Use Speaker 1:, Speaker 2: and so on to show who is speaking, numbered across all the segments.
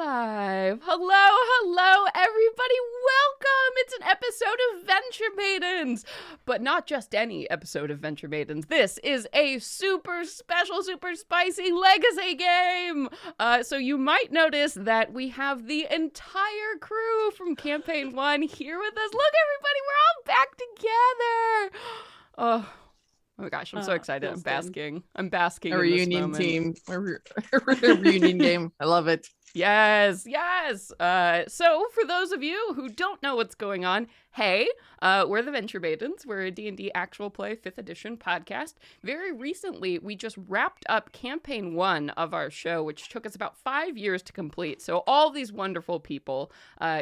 Speaker 1: live. Hello, everybody. Welcome. It's an episode of Venture Maidens. But not just any episode of Venture Maidens. This is a super special, super spicy legacy game. So you might notice that we have the entire crew from Campaign 1 here with us. Look, everybody, we're all back together. Oh my gosh, I'm so excited. I'm basking. I'm basking in this moment.
Speaker 2: A reunion game. I love it.
Speaker 1: Yes. So for those of you who don't know what's going on, hey, we're the Venture Maidens. We're a D&D actual play 5th edition podcast. Very recently, we just wrapped up Campaign 1 of our show, which took us about 5 years to complete. So all these wonderful people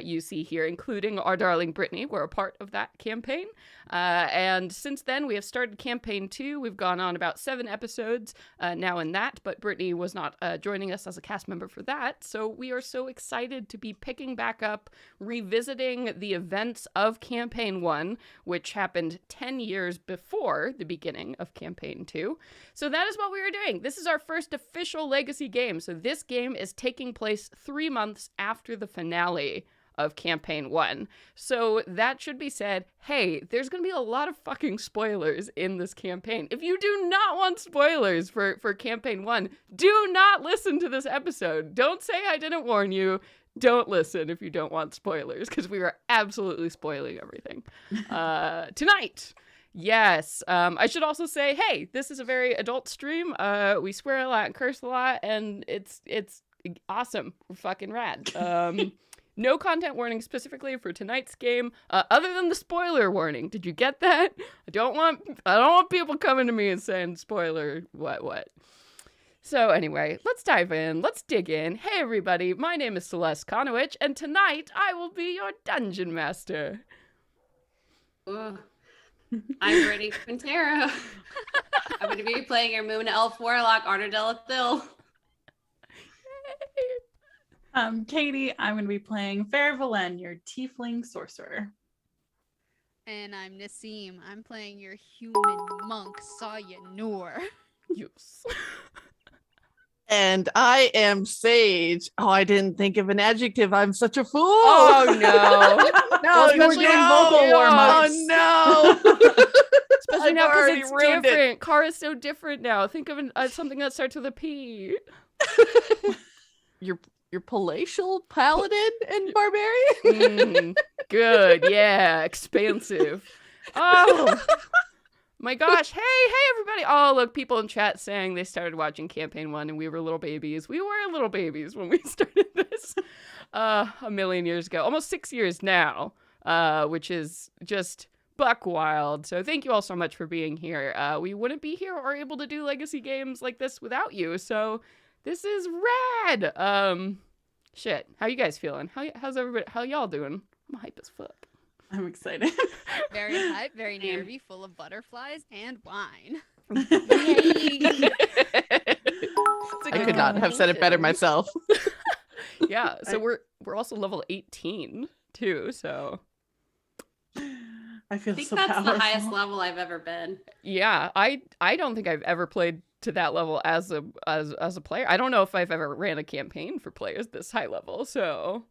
Speaker 1: you see here, including our darling Brittany, were a part of that campaign. And since then, we have started Campaign 2. We've gone on about 7 episodes now in that, but Brittany was not joining us as a cast member for that. So we are so excited to be picking back up, revisiting the events of Campaign 1, which happened 10 years before the beginning of Campaign 2. So that is what we are doing. This is our first official legacy game. So this game is taking place 3 months after the finale of Campaign 1. So that should be said, hey, there's going to be a lot of fucking spoilers in this campaign. If you do not want spoilers for Campaign 1, do not listen to this episode. Don't say I didn't warn you. Don't listen if you don't want spoilers, because we were absolutely spoiling everything tonight. Yes. I should also say, hey, this is a very adult stream. We swear a lot and curse a lot, and it's awesome. We're fucking rad. No content warning specifically for tonight's game, other than the spoiler warning. Did you get that? I don't want people coming to me and saying spoiler what. So anyway, let's dive in. Let's dig in. Hey everybody, my name is Celeste Konowich, and tonight I will be your dungeon master.
Speaker 3: Ooh. I'm Brittany Quintero. I'm going to be playing your Moon Elf Warlock, Arrnodel Thill.
Speaker 4: I'm Katie. I'm going to be playing Fera, your Tiefling Sorcerer.
Speaker 5: And I'm Nassim. I'm playing your human monk, Sawyeh.
Speaker 1: Yes.
Speaker 2: And I am Sage. Oh, I didn't think of an adjective. I'm such a fool.
Speaker 1: Oh no.
Speaker 2: No,
Speaker 4: especially in vocal warm-ups.
Speaker 2: Oh no.
Speaker 1: Especially now because it's different. Car is so different now. Think of something that starts with a P.
Speaker 2: Your palatial paladin and barbarian.
Speaker 1: Good, yeah, expansive. Oh my gosh! Hey, everybody! Oh, look, people in chat saying they started watching Campaign 1 and we were little babies. We were little babies when we started this a million years ago, almost 6 years now, which is just buck wild. So thank you all so much for being here. We wouldn't be here or able to do legacy games like this without you. So. This is rad. Shit. How you guys feeling? How's everybody? How y'all doing? I'm hype as fuck.
Speaker 4: I'm excited.
Speaker 5: Very hype, very nervy, full of butterflies and wine.
Speaker 1: Yay!
Speaker 2: I could not have said it better myself.
Speaker 1: Yeah. So we're also level 18 too. So
Speaker 4: I feel
Speaker 3: think
Speaker 4: so
Speaker 3: that's
Speaker 4: powerful.
Speaker 3: the highest level I've ever been.
Speaker 1: yeah, I don't think I've ever played to that level as a player. I don't know if I've ever ran a campaign for players this high level, so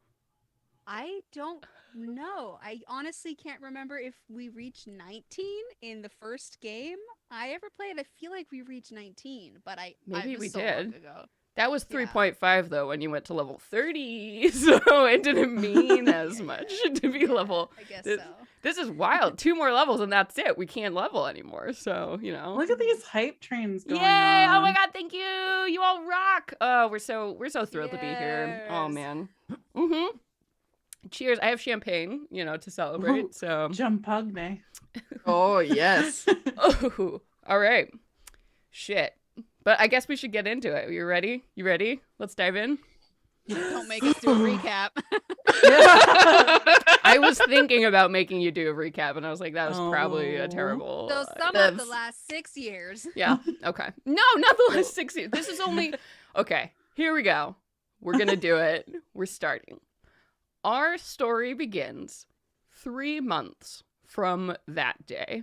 Speaker 5: I don't know. I honestly can't remember if we reached 19 in the first game I ever played. I feel like we reached 19, but
Speaker 1: maybe we
Speaker 5: so
Speaker 1: did.
Speaker 5: Long ago.
Speaker 1: That was 3.5 though when you went to level 30, so it didn't mean as much to be level.
Speaker 5: I guess so.
Speaker 1: This is wild. 2 more levels and that's it. We can't level anymore. So, you know.
Speaker 4: Look at these hype trains going
Speaker 1: Yay!
Speaker 4: on.
Speaker 1: Oh my god, thank you. You all rock. Oh, we're so thrilled to be here. Oh
Speaker 5: Yes.
Speaker 1: man. Cheers. I have champagne, to celebrate.
Speaker 4: Ooh.
Speaker 1: So
Speaker 4: Champagne.
Speaker 2: Oh yes.
Speaker 1: oh, all right. Shit. But I guess we should get into it. You ready? You ready? Let's dive in.
Speaker 5: Don't make us do a recap.
Speaker 1: I was thinking about making you do a recap, and I was like, that was probably a terrible.
Speaker 5: So some of the last 6 years.
Speaker 1: Yeah. Okay. No, not the last 6 years. This is only. Okay. Here we go. We're gonna do it. We're starting. Our story begins 3 months from that day.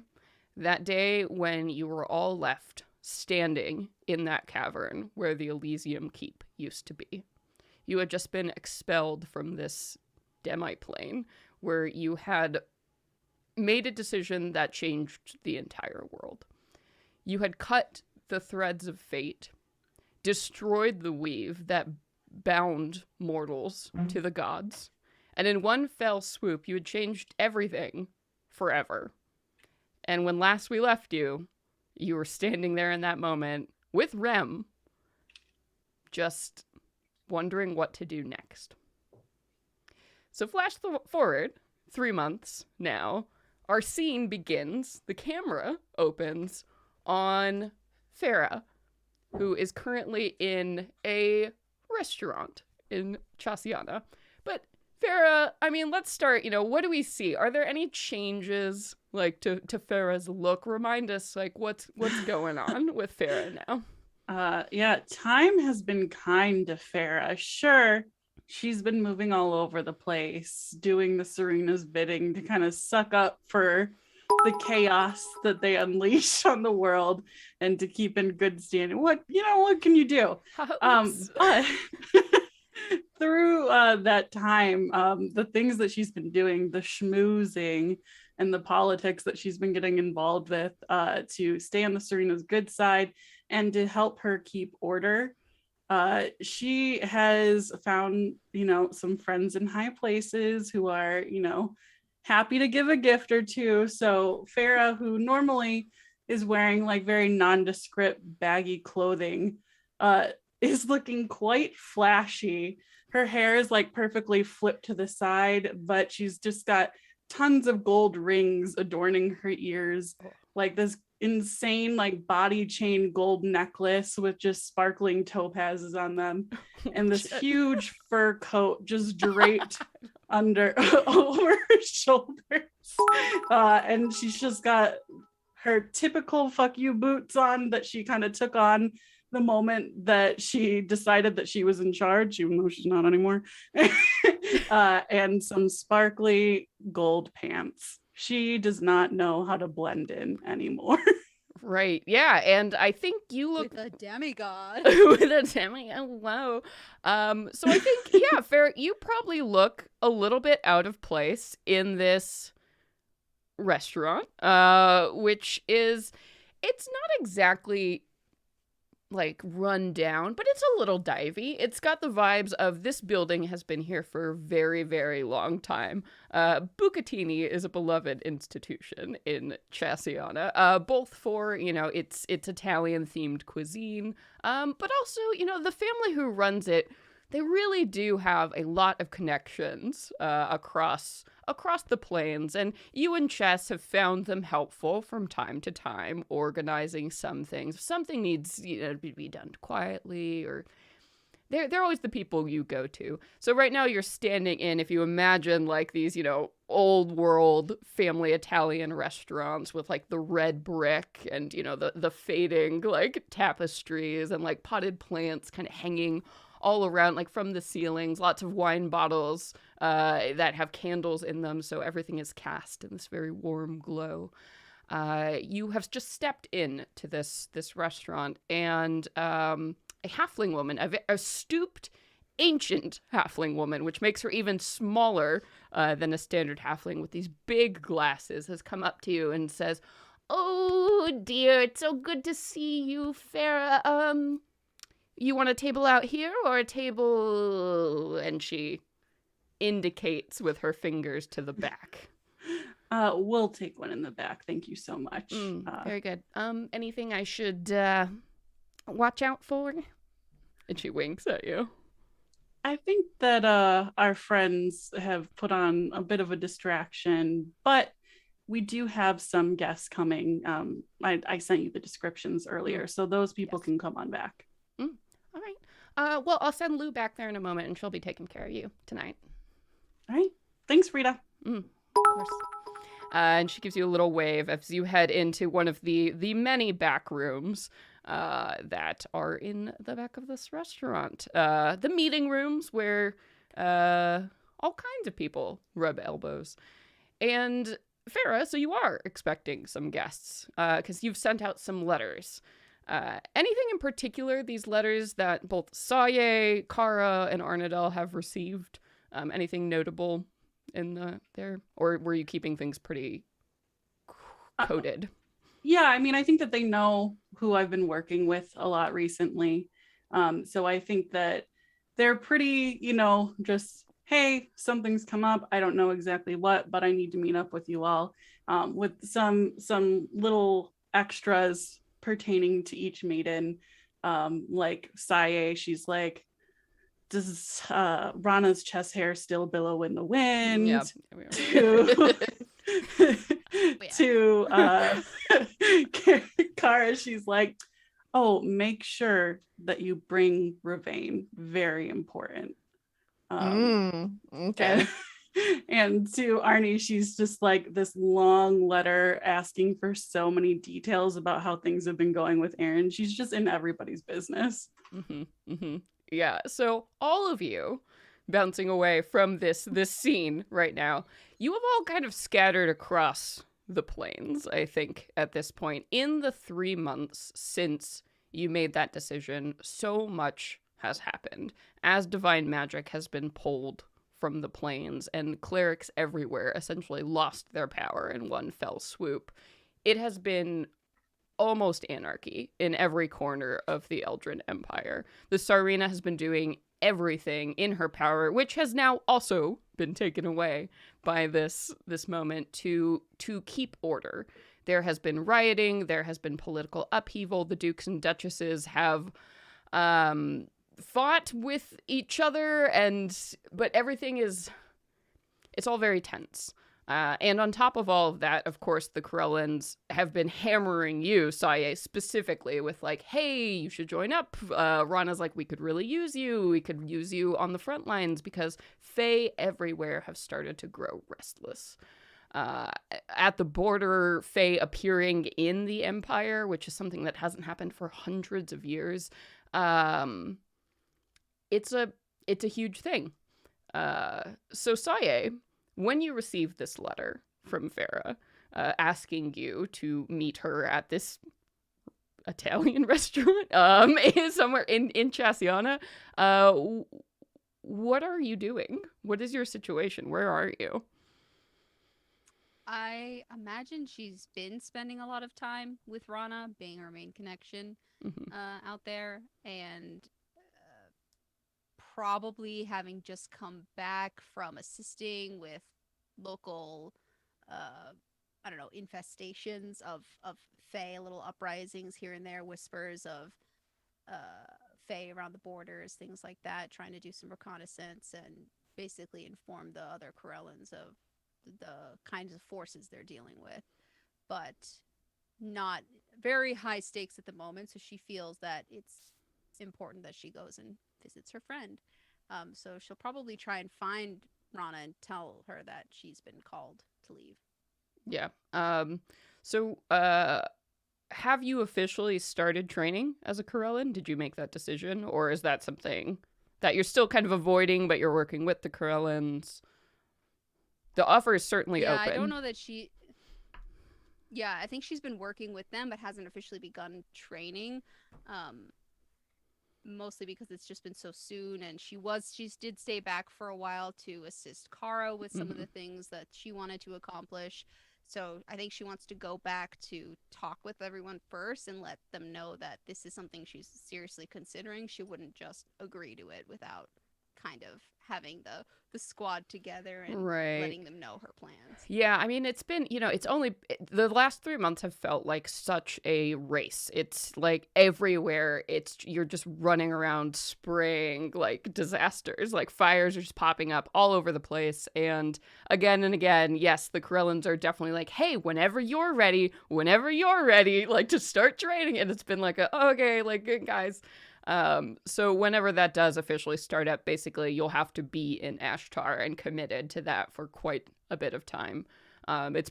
Speaker 1: That day when you were all left standing in that cavern where the Elysium Keep used to be. You had just been expelled from this demi-plane where you had made a decision that changed the entire world. You had cut the threads of fate, destroyed the weave that bound mortals to the gods, and in one fell swoop, you had changed everything forever. And when last we left you, you were standing there in that moment with Rem, just wondering what to do next. So flash forward 3 months now, our scene begins, the camera opens on Fera, who is currently in a restaurant in Chasiana. But Fera, I mean, let's start, what do we see? Are there any changes, like, to Fera's look? Remind us, like, what's going on with Fera now?
Speaker 4: Yeah, time has been kind to Fera. Sure, she's been moving all over the place, doing the Serena's bidding to kind of suck up for the chaos that they unleash on the world and to keep in good standing. What can you do? But through that time, the things that she's been doing, the schmoozing and the politics that she's been getting involved with to stay on the Serena's good side and to help her keep order. She has found, some friends in high places who are, happy to give a gift or two. So Fera, who normally is wearing like very nondescript baggy clothing, is looking quite flashy. Her hair is like perfectly flipped to the side, but she's just got tons of gold rings adorning her ears, like this insane like body chain gold necklace with just sparkling topazes on them, and this huge fur coat just draped under over her shoulders, and she's just got her typical fuck you boots on that she kind of took on the moment that she decided that she was in charge, even though she's not anymore. And some sparkly gold pants. She does not know how to blend in anymore.
Speaker 1: Right. Yeah. And I think you look
Speaker 5: with a demigod.
Speaker 1: with a demigod. Wow. So I think, yeah, Fera, you probably look a little bit out of place in this restaurant, which is, it's not exactly like run down, but it's a little divey. It's got the vibes of this building has been here for a very, very long time. Bucatini is a beloved institution in Chasiana, both for, its Italian themed cuisine, but also, the family who runs it, they really do have a lot of connections across the plains, and you and Chess have found them helpful from time to time, organizing some things. If something needs to be done quietly, or they're always the people you go to. So right now you're standing in, if you imagine like these, old world family Italian restaurants with like the red brick and, the fading like tapestries and like potted plants kind of hanging all around, like from the ceilings, lots of wine bottles that have candles in them, so everything is cast in this very warm glow. You have just stepped in to this restaurant, and a halfling woman, a stooped, ancient halfling woman, which makes her even smaller than a standard halfling with these big glasses, has come up to you and says, "Oh dear, it's so good to see you, Fera. You want a table out here or a table?" And she indicates with her fingers to the back.
Speaker 4: We'll take one in the back. Thank you so much.
Speaker 1: Very good. Anything I should watch out for? And she winks at you.
Speaker 4: I think that our friends have put on a bit of a distraction, but we do have some guests coming. I sent you the descriptions earlier, so those people can come on back.
Speaker 1: All right. Well, I'll send Lou back there in a moment, and she'll be taking care of you tonight.
Speaker 4: All right. Thanks, Rita.
Speaker 1: Of course. And she gives you a little wave as you head into one of the many back rooms that are in the back of this restaurant. The meeting rooms where all kinds of people rub elbows. And Fera, so you are expecting some guests because you've sent out some letters. Anything in particular, these letters that both Sawyeh, Kara, and Arrnodel have received? Anything notable in there? Or were you keeping things pretty coded?
Speaker 4: Yeah, I mean, I think that they know who I've been working with a lot recently. So I think that they're pretty, just, hey, something's come up. I don't know exactly what, but I need to meet up with you all, with some little extras pertaining to each maiden. Like Sawyeh, she's like, does Rana's chest hair still billow in the wind?
Speaker 1: Yeah.
Speaker 4: To Kara, she's like, oh, make sure that you bring Ravane. Very important.
Speaker 2: Okay.
Speaker 4: And to Arnie, she's just like this long letter asking for so many details about how things have been going with Aaron. She's just in everybody's business.
Speaker 1: Yeah, so all of you bouncing away from this scene right now, you have all kind of scattered across the plains, I think, at this point. In the 3 months since you made that decision, so much has happened. As divine magic has been pulled from the plains and clerics everywhere essentially lost their power in one fell swoop, it has been almost anarchy in every corner of the Eldrin Empire. The Tsarina has been doing everything in her power, which has now also been taken away by this moment to keep order. There has been rioting, there has been political upheaval. The dukes and duchesses have fought with each other, but everything it's all very tense. And on top of all of that, of course, the Corellans have been hammering you, Sawyeh, specifically with like, hey, you should join up. Rana's like, we could really use you. We could use you on the front lines, because Fae everywhere have started to grow restless. At the border, Fae appearing in the Empire, which is something that hasn't happened for hundreds of years. It's a huge thing. So Sawyeh, when you received this letter from Fera, asking you to meet her at this Italian restaurant somewhere in Chasiana, what are you doing? What is your situation? Where are you?
Speaker 5: I imagine she's been spending a lot of time with Rana, being her main connection out there, and probably having just come back from assisting with local, I don't know, infestations of Fae, little uprisings here and there, whispers of Fae around the borders, things like that, trying to do some reconnaissance and basically inform the other Corellans of the kinds of forces they're dealing with, but not very high stakes at the moment. So she feels that it's important that she goes and visits her friend. So she'll probably try and find Rana and tell her that she's been called to leave.
Speaker 1: Yeah. So have you officially started training as a Corellan? Did you make that decision, or is that something that you're still kind of avoiding, but you're working with the Corellans? The offer is certainly open.
Speaker 5: I don't know that she... Yeah, I think she's been working with them, but hasn't officially begun training. Mostly because it's just been so soon, and she did stay back for a while to assist Kara with some of the things that she wanted to accomplish. So I think she wants to go back to talk with everyone first and let them know that this is something she's seriously considering. She wouldn't just agree to it without kind of having the squad together and letting them know her plans.
Speaker 1: Yeah, I mean, it's been, it's only, the last 3 months have felt like such a race. It's like everywhere, you're just running around spraying like disasters, like fires are just popping up all over the place. And again, yes, the Corellans are definitely like, hey, whenever you're ready, like to start training. And it's been like, okay, like, guys. So whenever that does officially start up, basically you'll have to be in Ashtar and committed to that for quite a bit of time. It's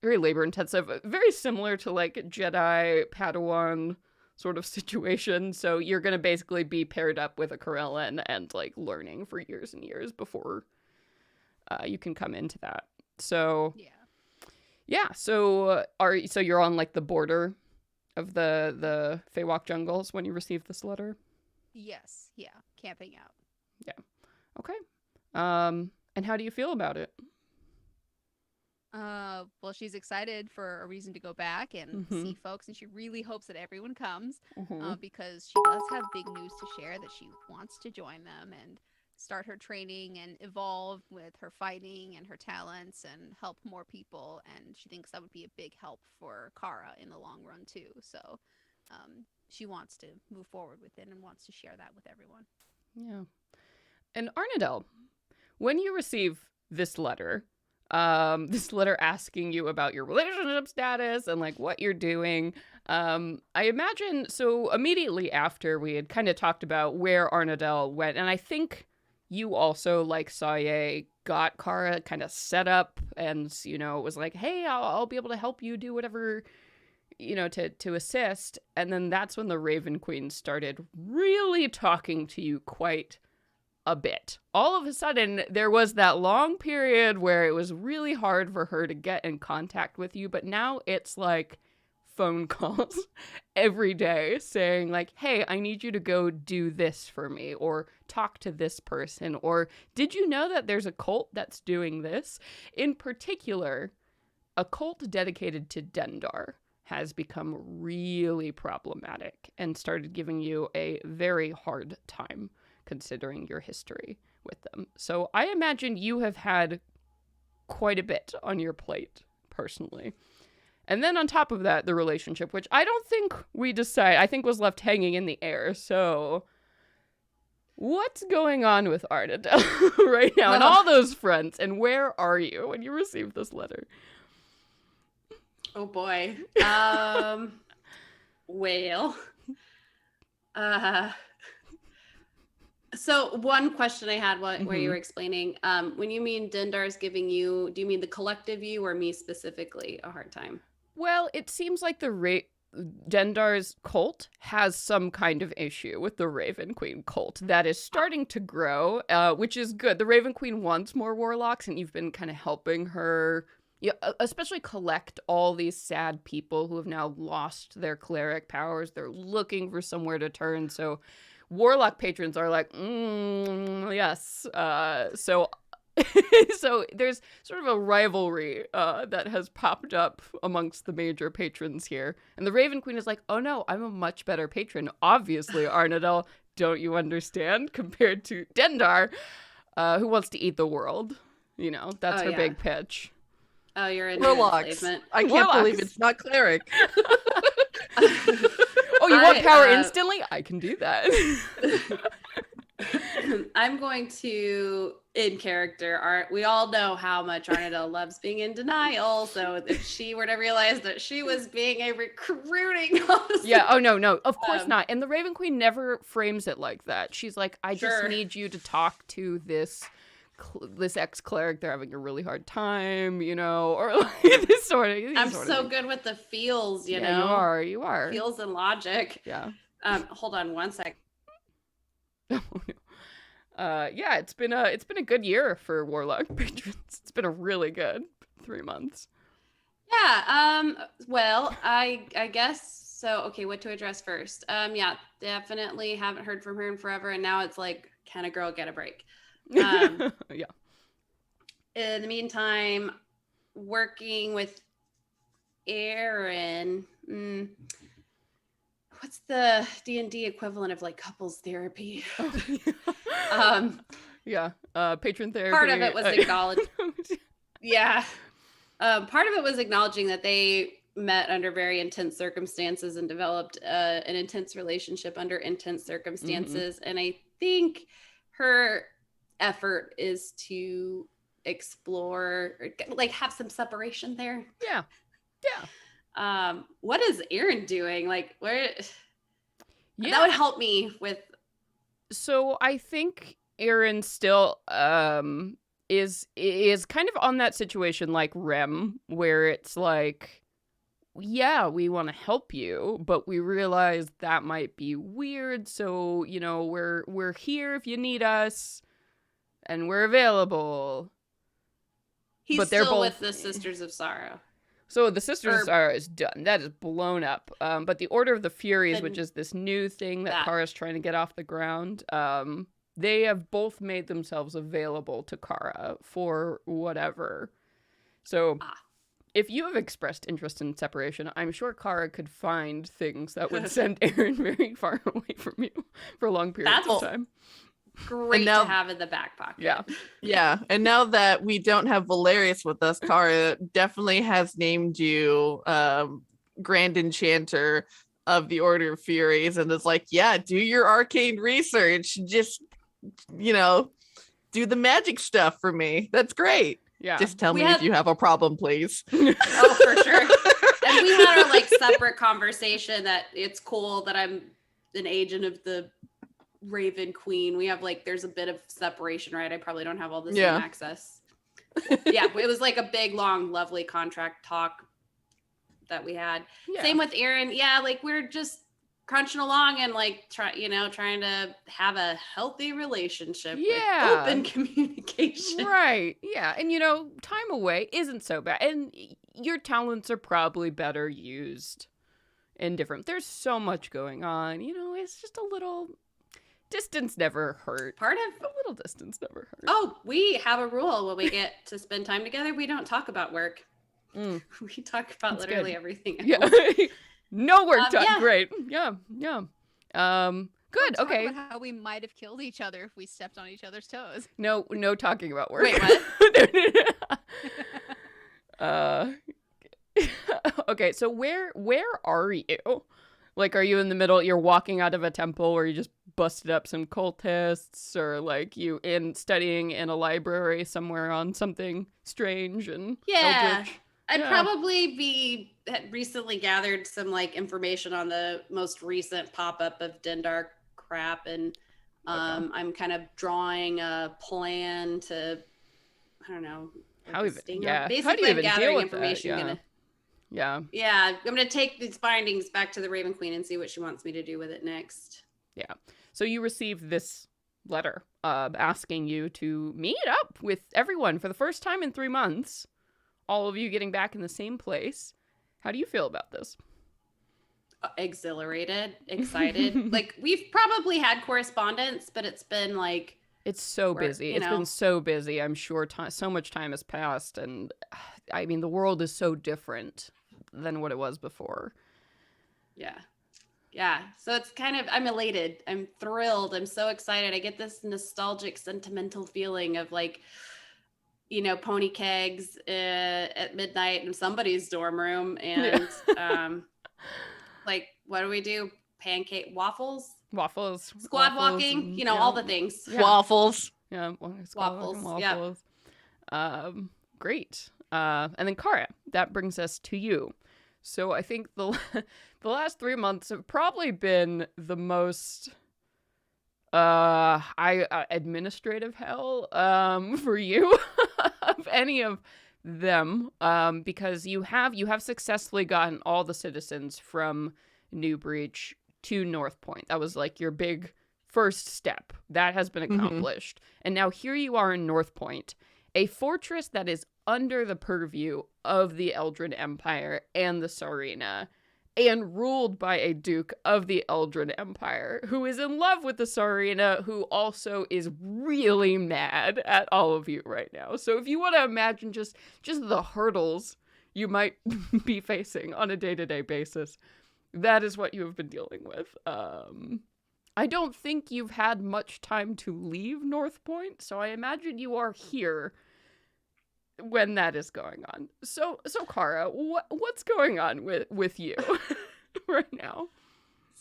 Speaker 1: very labor intensive, very similar to like Jedi Padawan sort of situation. So you're going to basically be paired up with a Corellan and like learning for years and years before you can come into that. So yeah. So you're on like the border of the Feywalk jungles when you received this letter?
Speaker 5: Yes, yeah, camping out.
Speaker 1: Okay. And how do you feel about it?
Speaker 5: Well, she's excited for a reason to go back and
Speaker 1: Mhm.
Speaker 5: see folks, and she really hopes that everyone comes,
Speaker 1: Mhm.
Speaker 5: because she does have big news to share that she wants to join them and start her training and evolve with her fighting and her talents and help more people. And she thinks that would be a big help for Kara in the long run too. So, she wants to move forward with it and wants to share that with everyone.
Speaker 1: Yeah. And Arrnodel, when you receive this letter asking you about your relationship status and like what you're doing, I imagine, so immediately after we had kind of talked about where Arrnodel went, and I think you also, like Sawyeh, got Kara kind of set up and, was like, hey, I'll be able to help you do whatever, to assist. And then that's when the Raven Queen started really talking to you quite a bit. All of a sudden, there was that long period where it was really hard for her to get in contact with you, but now it's like phone calls every day saying like, hey, I need you to go do this for me, or talk to this person, or did you know that there's a cult that's doing this? In particular, a cult dedicated to Dendar has become really problematic and started giving you a very hard time considering your history with them. So I imagine you have had quite a bit on your plate personally. And then on top of that, the relationship, which I don't think I think was left hanging in the air. So what's going on with Arrnodel right now and all those fronts? And where are you when you received this letter?
Speaker 3: Oh boy. Well. So one question I had where you were explaining, when you mean Dendar's giving you, do you mean the collective you or me specifically a hard time?
Speaker 1: Well, it seems like Dendar's cult has some kind of issue with the Raven Queen cult that is starting to grow, which is good. The Raven Queen wants more warlocks, and you've been kind of helping her, especially collect all these sad people who have now lost their cleric powers. They're looking for somewhere to turn, so warlock patrons are like, yes. So so there's sort of a rivalry that has popped up amongst the major patrons here. And the Raven Queen is like, oh no, I'm a much better patron. Obviously, Arrnodel, don't you understand? Compared to Dendar, who wants to eat the world. That's her big pitch.
Speaker 3: Oh, you're in
Speaker 2: Warlocks.
Speaker 3: enslavement.
Speaker 2: I can't
Speaker 1: Warlocks.
Speaker 2: believe it's not cleric.
Speaker 1: Oh, you want power instantly? I can do that.
Speaker 3: I'm going to, in character, we all know how much Arrnodel loves being in denial. So if she were to realize that she was being a recruiting host.
Speaker 1: Yeah, oh no, of course not. And the Raven Queen never frames it like that. She's like, I just need you to talk to this ex-cleric. They're having a really hard time, or like this sort of.
Speaker 3: I'm so good with the feels, you
Speaker 1: yeah,
Speaker 3: know.
Speaker 1: You are.
Speaker 3: Feels and logic.
Speaker 1: Yeah.
Speaker 3: Hold on one sec.
Speaker 1: Yeah, it's been a good year for warlock patrons. It's been a really good 3 months.
Speaker 3: Yeah. Well, I guess so. Okay, what to address first? Yeah, definitely haven't heard from her in forever, and now it's like, can a girl get a break?
Speaker 1: Yeah.
Speaker 3: In the meantime, working with Aaron. What's the D&D equivalent of like couples therapy?
Speaker 1: Yeah. Patron therapy.
Speaker 3: Part of it was acknowledged. Yeah. Part of it was acknowledging that they met under very intense circumstances and developed an intense relationship under intense circumstances. And I think her effort is to explore, like have some separation there.
Speaker 1: Yeah.
Speaker 3: What is Aaron doing? Like, where?
Speaker 1: Yeah.
Speaker 3: That would help me with.
Speaker 1: So I think Aaron still is kind of on that situation like Rem, where it's like, yeah, we want to help you, but we realize that might be weird. So we're here if you need us, and we're available.
Speaker 3: He's
Speaker 1: but they're
Speaker 3: still
Speaker 1: both
Speaker 3: with the Sisters of Sorrow.
Speaker 1: So the Sisters
Speaker 3: Or-
Speaker 1: is done. That is blown up. But the Order of the Furies,
Speaker 3: Then
Speaker 1: which is this new thing that
Speaker 3: that-
Speaker 1: Kara's trying to get off the ground, they have both made themselves available to Kara for whatever. So if you have expressed interest in separation, I'm sure Kara could find things that would send Aaron very far away from you for long periods of
Speaker 3: That's-
Speaker 1: time.
Speaker 3: Great
Speaker 2: now-
Speaker 3: to have in the back pocket.
Speaker 1: Yeah.
Speaker 2: Yeah, and now that we don't have Valerius with us, Kara definitely has named you Grand Enchanter of the Order of Furies, and is like, yeah, do your arcane research. Just, do the magic stuff for me. That's great.
Speaker 1: Yeah.
Speaker 2: Just tell
Speaker 3: We
Speaker 2: me
Speaker 3: had-
Speaker 2: if you have a problem, please.
Speaker 3: Oh, for sure. And we had our separate conversation that it's cool that I'm an agent of the Raven Queen. We have there's a bit of separation, right? I probably don't have all the same
Speaker 2: Yeah.
Speaker 3: access. Yeah, it was a big, long, lovely contract talk that we had.
Speaker 1: Yeah.
Speaker 3: Same with Aaron. Yeah, we're just crunching along and trying to have a healthy relationship.
Speaker 1: Yeah.
Speaker 3: With open communication.
Speaker 1: Right. Yeah. And time away isn't so bad. And your talents are probably better used in different. There's so much going on. It's just a little distance never hurt.
Speaker 3: Part of
Speaker 1: A little distance never hurt.
Speaker 3: Oh, we have a rule when we get to spend time together. We don't talk about work.
Speaker 1: Mm.
Speaker 3: We talk about
Speaker 1: That's
Speaker 3: literally
Speaker 1: good.
Speaker 3: everything else.
Speaker 1: Yeah. No work done.
Speaker 3: Yeah.
Speaker 1: Great. Yeah. Yeah. Good.
Speaker 5: Talk
Speaker 1: Okay.
Speaker 5: about how we might have killed each other if we stepped on each other's toes.
Speaker 1: No talking about work.
Speaker 3: Wait, what?
Speaker 1: Okay, so where are you? Are you in the middle? You're walking out of a temple where you just busted up some cultists, or you in studying in a library somewhere on something strange and
Speaker 3: Yeah.
Speaker 1: eldritch?
Speaker 3: I'd
Speaker 1: Yeah.
Speaker 3: probably had recently gathered some information on the most recent pop-up of Dendar crap, and I'm kind of drawing a plan to, I don't know,
Speaker 1: How
Speaker 3: a
Speaker 1: even-
Speaker 3: stinger.
Speaker 1: yeah. How do you
Speaker 3: Basically, I'm
Speaker 1: even deal
Speaker 3: gathering
Speaker 1: with that?
Speaker 3: information.
Speaker 1: Yeah.
Speaker 3: Yeah, I'm gonna take these findings back to the Raven Queen and see what she wants me to do with it next.
Speaker 1: So you received this letter asking you to meet up with everyone for the first time in 3 months. All of you getting back in the same place. How do you feel about this?
Speaker 3: Exhilarated, excited. We've probably had correspondence, but it's been
Speaker 1: It's so
Speaker 3: We're-
Speaker 1: busy.
Speaker 3: you
Speaker 1: It's
Speaker 3: know.
Speaker 1: been so busy. I'm sure so much time has passed, and I mean, the world is so different than what it was before.
Speaker 3: yeah. So it's I'm elated. I'm thrilled. I'm so excited. I get this nostalgic, sentimental feeling of pony kegs at midnight in somebody's dorm room, and what do we do? Pancake waffles,
Speaker 1: Waffles.
Speaker 3: squad
Speaker 1: waffles,
Speaker 3: walking,
Speaker 1: and, yeah,
Speaker 3: all the things.
Speaker 1: Yeah.
Speaker 2: Waffles.
Speaker 1: Yeah, squad walking,
Speaker 3: Waffles, yep.
Speaker 1: waffles. Great. And then Kara, that brings us to you. So I think the last 3 months have probably been the most administrative hell for you of any of them, because you have successfully gotten all the citizens from New Breach to North Point. That was your big first step. That has been accomplished. And now here you are in North Point, a fortress that is under the purview of the Eldrin Empire and the Sawyeh, and ruled by a duke of the Eldrin Empire who is in love with the Sawyeh, who also is really mad at all of you right now. So if you want to imagine just the hurdles you might be facing on a day-to-day basis, that is what you have been dealing with. I don't think you've had much time to leave North Point, so I imagine you are here when that is going on. So Kara, what's going on with you right now?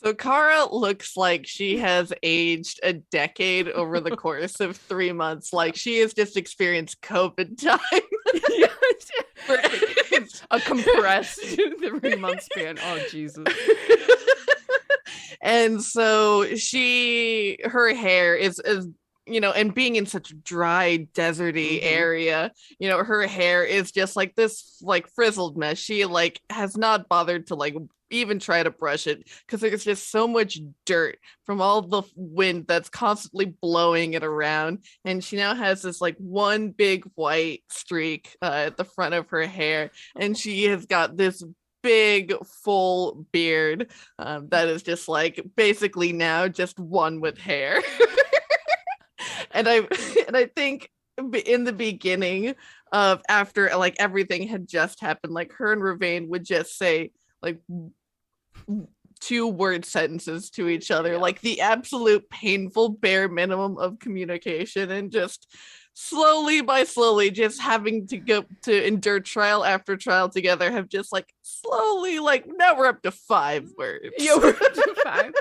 Speaker 2: So Kara looks like she has aged a decade over the course of 3 months. She has just experienced COVID time.
Speaker 1: A compressed 3 month span. Oh, Jesus.
Speaker 2: And so her hair is and being in such a dry, deserty area, her hair is just this frizzled mess. She has not bothered to even try to brush it because there's just so much dirt from all the wind that's constantly blowing it around. And she now has this like one big white streak at the front of her hair, and she has got this big full beard that is just like basically now just one with hair. and I think in the beginning of after like everything had just happened, like her and Ravane would just say like 2-word sentences to each other, like the absolute painful bare minimum of communication, and just slowly by slowly just having to go to endure trial after trial together have just like slowly like now we're up to 5 words.
Speaker 1: Yeah, we're up to 5.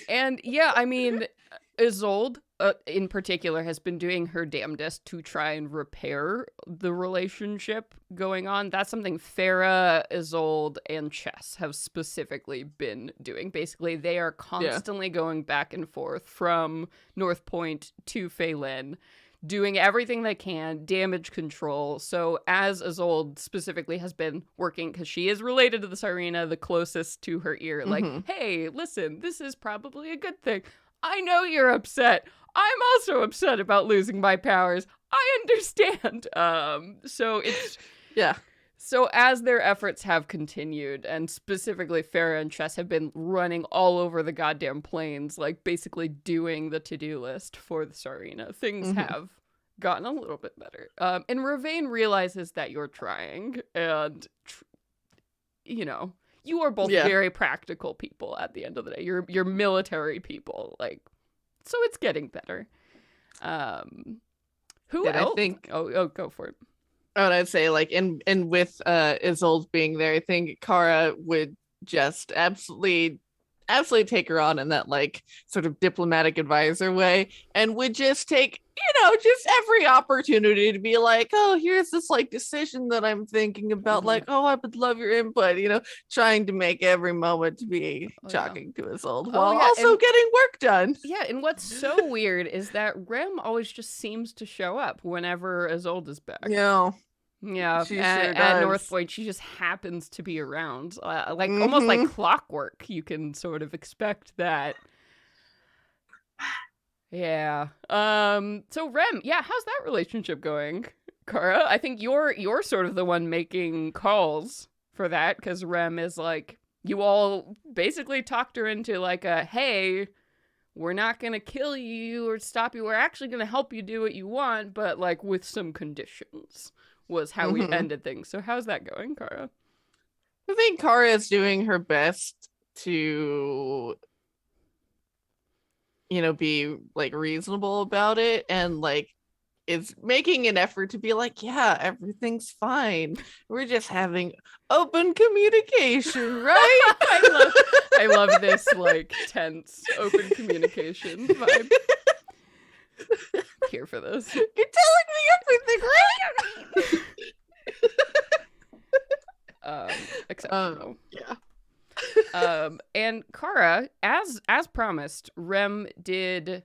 Speaker 1: And yeah, I mean, Isolde in particular has been doing her damnedest to try and repair the relationship going on. That's something Fera, Isolde, and Chess have specifically been doing. Basically, they are constantly going back and forth from North Point to Phelan, doing everything they can, damage control. So as Isolde specifically has been working, because she is related to the Saryna, the closest to her ear, like, hey, listen, this is probably a good thing. I know you're upset. I'm also upset about losing my powers. I understand. So it's...
Speaker 2: Yeah.
Speaker 1: So as their efforts have continued, and specifically Fera and Chess have been running all over the goddamn plains, like basically doing the to-do list for the Saryna, things have gotten a little bit better. And Ravane realizes that you're trying, and, you know, you are both very practical people at the end of the day. You're military people, like, so it's getting better. Who else?
Speaker 2: I think...
Speaker 1: Oh, go for it.
Speaker 2: Oh, and I'd say like and with Isolde being there, I think Kara would just absolutely take her on in that like sort of diplomatic advisor way, and would just take, you know, just every opportunity to be like, oh, here's this like decision that I'm thinking about, like, oh, I would love your input, you know, trying to make every moment to be shocking to Isolde while also getting work done.
Speaker 1: Yeah, and what's so weird is that Rem always just seems to show up whenever Isolde is back. Yeah,
Speaker 2: she
Speaker 1: at North Point, she just happens to be around, like almost like clockwork. You can sort of expect that. Yeah. So Rem, how's that relationship going, Kara? I think you're sort of the one making calls for that, because Rem is like, you all basically talked her into like a, hey, we're not gonna kill you or stop you. We're actually gonna help you do what you want, but like with some conditions. Was how we ended things. So how's that going, Kara?
Speaker 2: I think Kara is doing her best to, you know, be like reasonable about it, and like is making an effort to be like, yeah, everything's fine. We're just having open communication, right?
Speaker 1: I love this like tense open communication vibe. Here for this.
Speaker 2: You're telling me everything, right?
Speaker 1: Exceptional.
Speaker 2: Yeah.
Speaker 1: And Kara, as promised, Rem did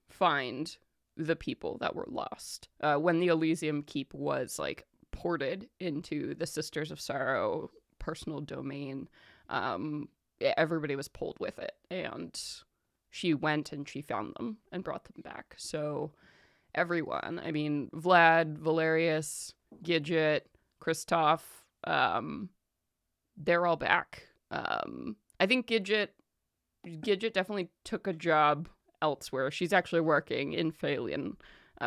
Speaker 1: find the people that were lost. When the Elysium Keep was like ported into the Sisters of Sorrow personal domain, everybody was pulled with it, and she went and she found them and brought them back. So everyone, I mean, Vlad, Valerius, Gidget, Kristoff, they're all back. I think Gidget definitely took a job elsewhere. She's actually working in Phelan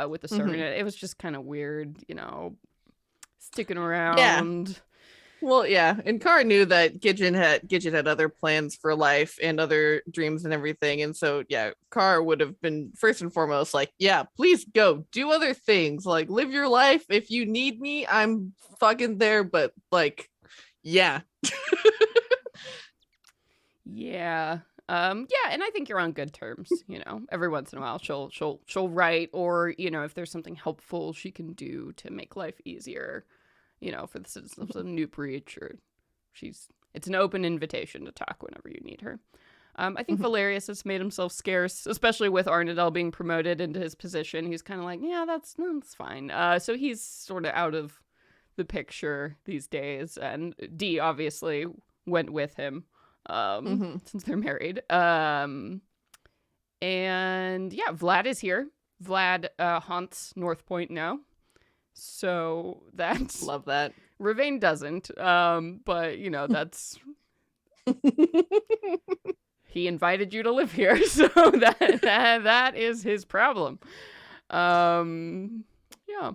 Speaker 1: with the Saryna. It was just kind of weird, you know, sticking around.
Speaker 2: Yeah. Well, yeah, and Kara knew that Gidget had other plans for life and other dreams and everything, and so yeah, Kara would have been first and foremost like, yeah, please go do other things, like live your life. If you need me, I'm fucking there. But like, yeah,
Speaker 1: yeah, and I think you're on good terms. You know, every once in a while she'll write, or you know, if there's something helpful she can do to make life easier, you know, for the citizens of New Breach, or it's an open invitation to talk whenever you need her. I think Valerius has made himself scarce, especially with Arrnodel being promoted into his position. He's kind of like, yeah, that's fine. So he's sort of out of the picture these days. And D, obviously, went with him, since they're married. And yeah, Vlad is here. Vlad haunts North Point now. So that's...
Speaker 2: Love that.
Speaker 1: Ravain doesn't, but, you know, that's... He invited you to live here, so that is his problem. Yeah.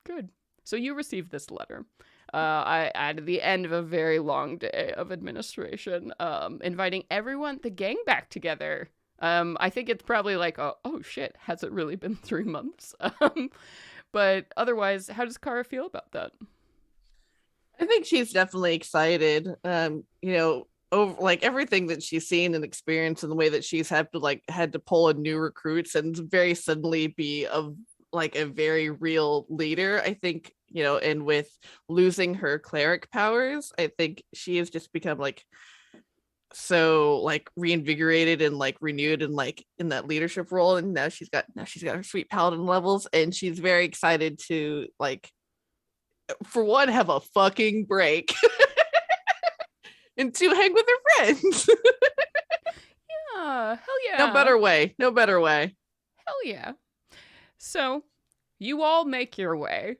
Speaker 1: Good. So you received this letter. At the end of a very long day of administration, inviting everyone, the gang, back together. I think it's probably like, oh shit, has it really been 3 months? But otherwise, how does Kara feel about that?
Speaker 2: I think she's definitely excited. You know, over like everything that she's seen and experienced, and the way that she's had to pull in new recruits and very suddenly be a very real leader. I think, you know, and with losing her cleric powers, I think she has just become like so like reinvigorated and like renewed and like in that leadership role. And now she's got her sweet paladin levels, and she's very excited to, like, for one, have a fucking break and two, hang with her friends.
Speaker 1: Yeah, hell yeah.
Speaker 2: No better way.
Speaker 1: Hell yeah. So you all make your way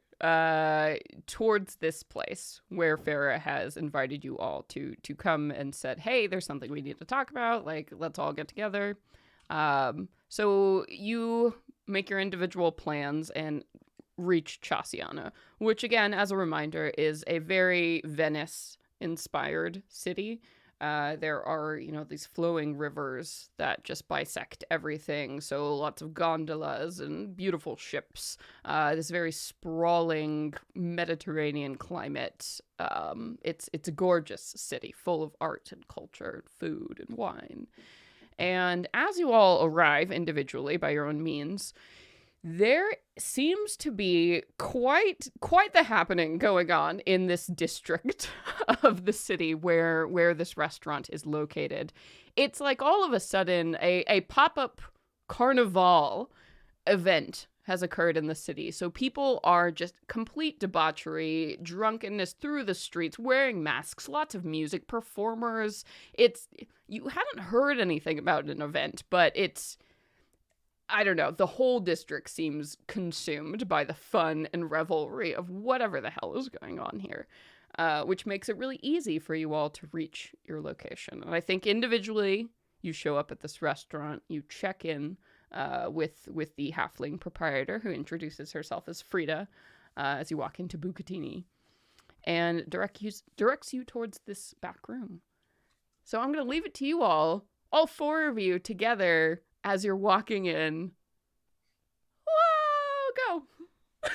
Speaker 1: towards this place where Fera has invited you all to come and said, hey, there's something we need to talk about. Like, let's all get together. So you make your individual plans and reach Chasiana, which, again, as a reminder, is a very Venice-inspired city. There are, you know, these flowing rivers that just bisect everything. So lots of gondolas and beautiful ships. This very sprawling Mediterranean climate. It's a gorgeous city full of art and culture, food and wine. And as you all arrive individually by your own means, there seems to be quite the happening going on in this district of the city where this restaurant is located. It's like all of a sudden a pop-up carnival event has occurred in the city. So people are just complete debauchery, drunkenness through the streets, wearing masks, lots of music, performers. You haven't heard anything about an event, but it's, I don't know, the whole district seems consumed by the fun and revelry of whatever the hell is going on here, which makes it really easy for you all to reach your location. And I think individually, you show up at this restaurant, you check in with the halfling proprietor, who introduces herself as Frida, as you walk into Bucatini, and directs you towards this back room. So I'm going to leave it to you all 4 of you together, as you're walking in. Whoa, go!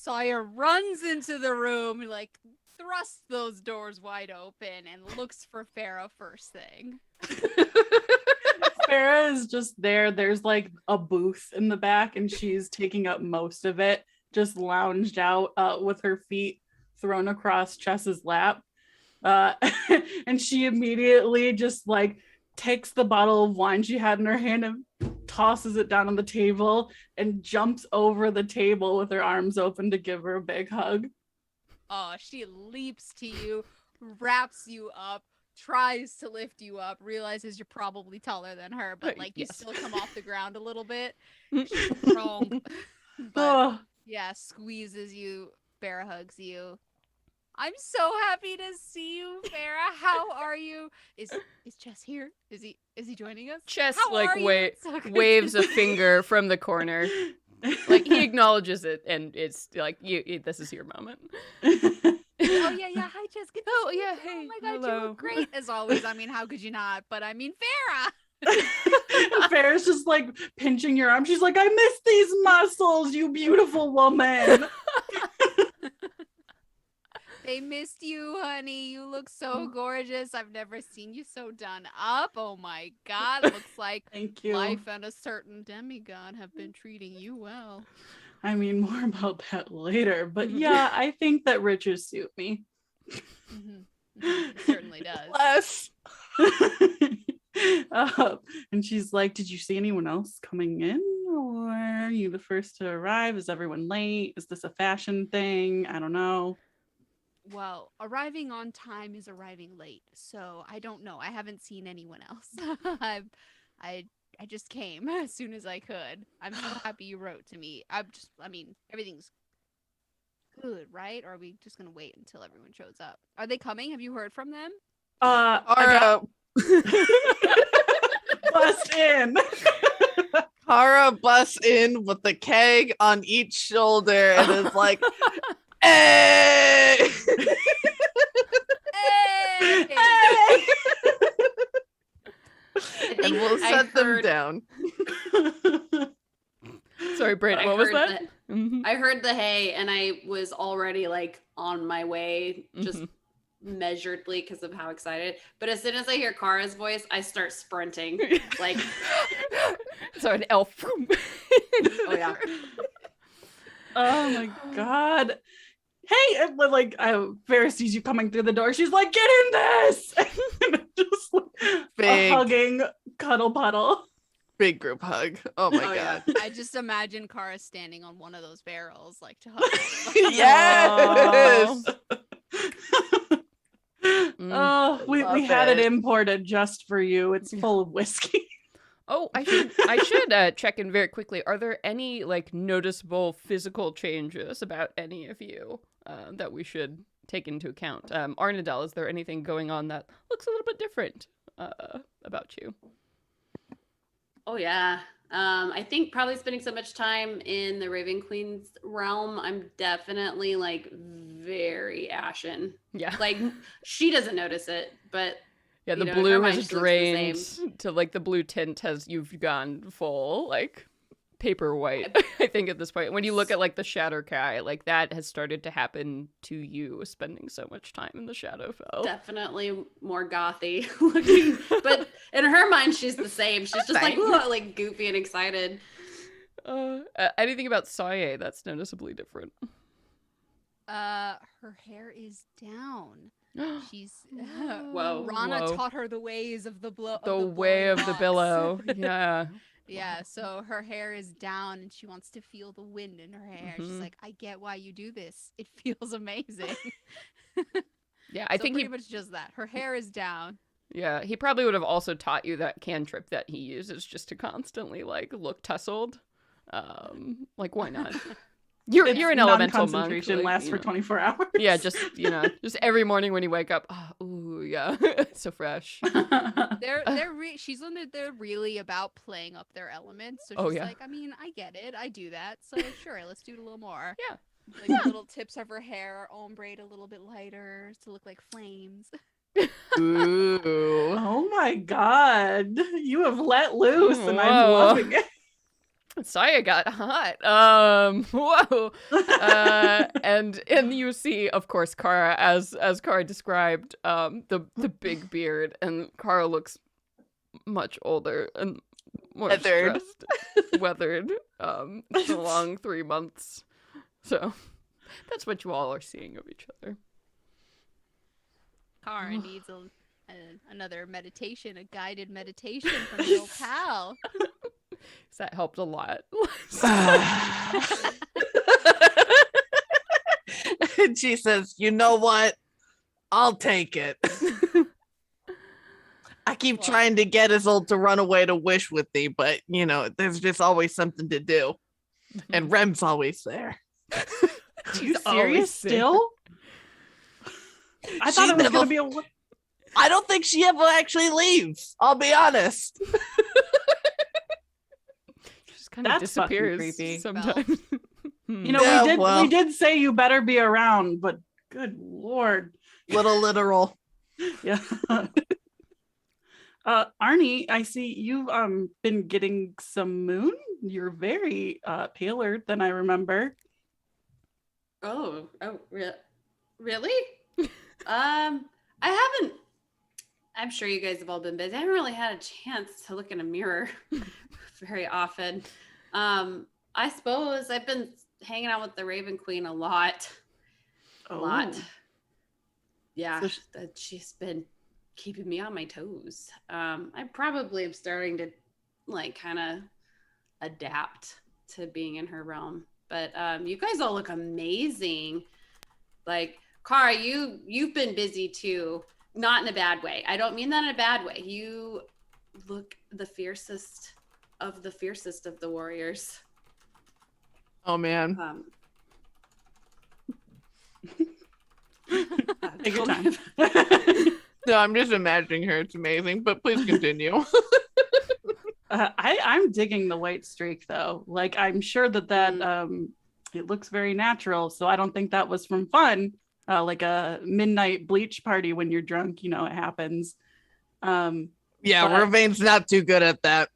Speaker 5: Sawyeh runs into the room, like, thrusts those doors wide open, and looks for Fera first thing.
Speaker 4: Fera is just there. There's like a booth in the back, and she's taking up most of it, just lounged out with her feet thrown across Chess's lap. And she immediately just like takes the bottle of wine she had in her hand and tosses it down on the table and jumps over the table with her arms open to give her a big hug.
Speaker 5: Oh, she leaps to you, wraps you up, tries to lift you up, realizes you're probably taller than her, but like you
Speaker 1: Yes.
Speaker 5: still come off the ground a little bit. She's prone, but yeah, squeezes you, bear hugs you. I'm so happy to see you, Fera. How are you? Is Chess here? Is he joining us?
Speaker 1: Chess
Speaker 5: How
Speaker 1: like
Speaker 5: are you? It's so good
Speaker 1: waves
Speaker 5: to
Speaker 1: a
Speaker 5: see you.
Speaker 1: finger from the corner. Like, he acknowledges it, and it's like, this is your moment.
Speaker 5: Oh yeah. Hi, Chess. Good to
Speaker 1: Oh,
Speaker 5: see you.
Speaker 1: yeah, hey,
Speaker 5: Oh my God,
Speaker 1: hello.
Speaker 5: you look great as always. I mean, how could you not? But I mean, Fera.
Speaker 4: Fera's just like pinching your arm. She's like, I miss these muscles, you beautiful woman.
Speaker 5: They missed you, honey. You look so gorgeous. I've never seen you so done up. Oh my God. Looks like
Speaker 4: Thank you.
Speaker 5: life and a certain demigod have been treating you well.
Speaker 4: I mean, more about that later, but yeah, I think that riches suit me.
Speaker 5: It certainly does.
Speaker 2: Bless.
Speaker 4: And she's like, did you see anyone else coming in, or are you the first to arrive? Is everyone late? Is this a fashion thing? I don't know.
Speaker 5: Well, arriving on time is arriving late, so I don't know. I haven't seen anyone else. I just came as soon as I could. I'm so happy you wrote to me. I mean, everything's good, right? Or are we just gonna wait until everyone shows up? Are they coming? Have you heard from them?
Speaker 4: I got bust in.
Speaker 2: Kara busts in with the keg on each shoulder and is like, hey!
Speaker 5: Hey!
Speaker 2: And we'll set them down.
Speaker 1: Sorry, Brent, what was that?
Speaker 3: I heard the hey, and I was already like on my way, just measuredly because of how excited. But as soon as I hear Kara's voice, I start sprinting. Like,
Speaker 1: so an elf.
Speaker 3: oh yeah.
Speaker 4: Oh my god. Hey, like Fera sees you coming through the door. She's like, get in this! Just like, a hugging cuddle puddle.
Speaker 2: Big group hug. Oh my god.
Speaker 5: Yeah. I just imagine Kara standing on one of those barrels, like to hug.
Speaker 2: Yes!
Speaker 4: Oh, we had it imported just for you. It's full of whiskey.
Speaker 1: Oh, I should check in very quickly. Are there any like noticeable physical changes about any of you that we should take into account? Arrnodel, is there anything going on that looks a little bit different about you?
Speaker 3: Oh yeah. I think probably spending so much time in the Raven Queen's realm, I'm definitely like very ashen.
Speaker 1: Yeah.
Speaker 3: Like she doesn't notice it, but
Speaker 1: yeah, the
Speaker 3: you know,
Speaker 1: blue
Speaker 3: her
Speaker 1: has
Speaker 3: mind just looks the
Speaker 1: drained
Speaker 3: same.
Speaker 1: to like the blue tint you've gone full like paper white. I think at this point, when you look at like the Shadowkai, like that has started to happen to you, spending so much time in the Shadowfell.
Speaker 3: Definitely more gothy looking, but in her mind, she's the same. She's just like, ooh, like goofy and excited.
Speaker 1: Anything about Sawyeh that's noticeably different?
Speaker 5: Her hair is down. She's
Speaker 3: Whoa.
Speaker 5: Rana
Speaker 1: Whoa.
Speaker 5: taught her the ways of the blow.
Speaker 1: The way of the
Speaker 5: box.
Speaker 1: billow. Yeah.
Speaker 5: Yeah, so her hair is down and she wants to feel the wind in her hair. She's like, I get why you do this. It feels amazing.
Speaker 1: Yeah, I
Speaker 5: so
Speaker 1: think
Speaker 5: pretty much just that. Her hair is down.
Speaker 1: Yeah, he probably would have also taught you that cantrip that he uses just to constantly like look tussled. Like why not? You're an elemental monk.
Speaker 4: Concentration
Speaker 1: Like,
Speaker 4: lasts for 24 hours.
Speaker 1: Yeah, just just every morning when you wake up, ooh, yeah, it's so fresh.
Speaker 5: She's one that they're really about playing up their elements. So
Speaker 1: Oh,
Speaker 5: she's
Speaker 1: yeah.
Speaker 5: like, I mean, I get it, I do that. So sure, let's do it a little more.
Speaker 1: Yeah.
Speaker 5: Like the little tips of her hair are ombre a little bit lighter to look like flames.
Speaker 2: Ooh.
Speaker 4: Oh my god. You have let loose and I'm
Speaker 1: Whoa.
Speaker 4: loving it.
Speaker 1: Sawyeh got hot. Whoa. And you see, of course, Kara, as Kara described, the big beard, and Kara looks much older and more
Speaker 2: Weathered.
Speaker 1: stressed. Weathered. It's a long 3 months. So that's what you all are seeing of each other.
Speaker 5: Kara needs another meditation, a guided meditation from your pal.
Speaker 1: That helped a lot.
Speaker 2: And she says, you know what? I'll take it. I keep trying to get Isolde to run away to Wish with me, but, there's just always something to do. And Rem's always there.
Speaker 4: Are you serious still? I thought
Speaker 2: She
Speaker 4: it was
Speaker 2: never-
Speaker 4: going to be a...
Speaker 2: I don't think she ever actually leaves. I'll be honest.
Speaker 1: Just kind of
Speaker 4: That's fucking
Speaker 1: disappears
Speaker 4: creepy.
Speaker 1: sometimes.
Speaker 4: we did say you better be around, but good lord.
Speaker 2: Little literal.
Speaker 4: Yeah. Arnie, I see you've been getting some moon. You're very paler than I remember.
Speaker 3: Oh, really? I haven't. I'm sure you guys have all been busy. I haven't really had a chance to look in a mirror very often. I suppose I've been hanging out with the Raven Queen a lot.
Speaker 4: Oh.
Speaker 3: Yeah,
Speaker 4: So
Speaker 3: she's been keeping me on my toes. I probably am starting to like kind of adapt to being in her realm. But you guys all look amazing. Like Kara, you've been busy too. Not in a bad way. I don't mean that in a bad way. You look the fiercest of the warriors.
Speaker 2: Oh man.
Speaker 4: Take your time.
Speaker 2: No, I'm just imagining her. It's amazing, but please continue.
Speaker 4: I'm digging the white streak though. Like I'm sure that it looks very natural. So I don't think that was from fun. Like a midnight bleach party when you're drunk, you know, it happens.
Speaker 2: Yeah,
Speaker 4: but-
Speaker 2: Ravain's not too good at that.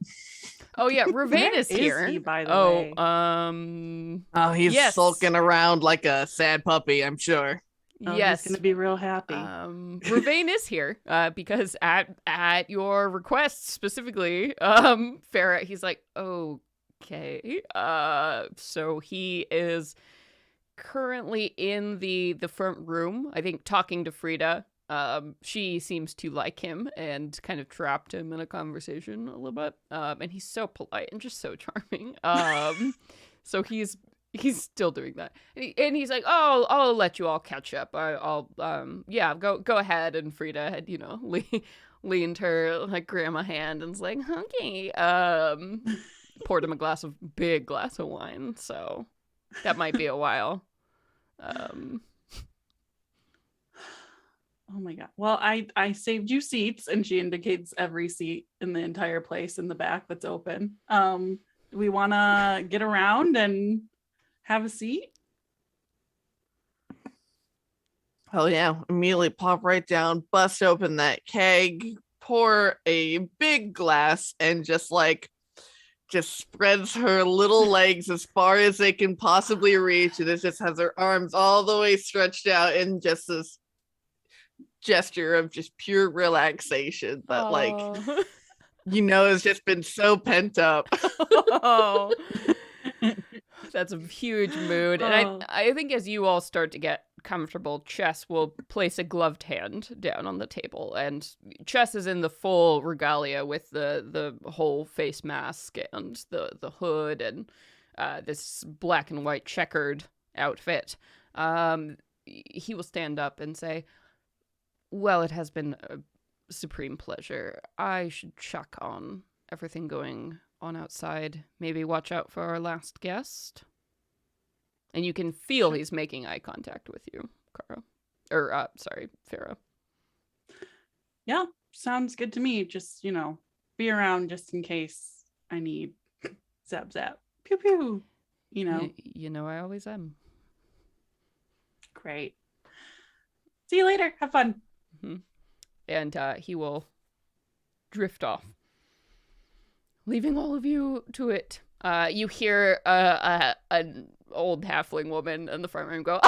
Speaker 1: Oh yeah, Ravain
Speaker 4: Where
Speaker 1: is
Speaker 4: is
Speaker 1: here.
Speaker 4: he, by the way?
Speaker 2: Oh, he's
Speaker 1: yes.
Speaker 2: sulking around like a sad puppy, I'm sure.
Speaker 4: Oh,
Speaker 1: yes.
Speaker 4: he's gonna be real happy.
Speaker 1: Ravain is here because at your request specifically, Fera, he's like, okay. So he is currently in the front room, I think, talking to Frida. She seems to like him and kind of trapped him in a conversation a little bit. And he's so polite and just so charming. So he's still doing that, and he's like, "Oh, I'll let you all catch up. I'll yeah, go ahead." And Frida had, you know, leaned her like grandma hand and was like, "Okay." Poured him a big glass of wine, so that might be a while.
Speaker 4: Oh my god. Well, I saved you seats, and she indicates every seat in the entire place in the back that's open. We want to get around and have a seat.
Speaker 2: Oh yeah, immediately pop right down, bust open that keg, pour a big glass, and just spreads her little legs as far as they can possibly reach, and it just has her arms all the way stretched out in just this gesture of just pure relaxation that you know has just been so pent up.
Speaker 1: Oh. That's a huge mood. And I think as you all start to get comfortable, Chess will place a gloved hand down on the table. And Chess is in the full regalia with the whole face mask and the hood and this black and white checkered outfit. He will stand up and say, "Well, it has been a supreme pleasure. I should check on everything going on outside. Maybe watch out for our last guest." And you can feel he's making eye contact with you, Kara. Or, sorry, Fera.
Speaker 4: Yeah, sounds good to me. Just, you know, be around just in case I need zap zap. Pew pew. You know.
Speaker 1: You know I always am.
Speaker 4: Great. See you later. Have fun.
Speaker 1: Mm-hmm. And he will drift off, leaving all of you to it. You hear an old halfling woman in the front room go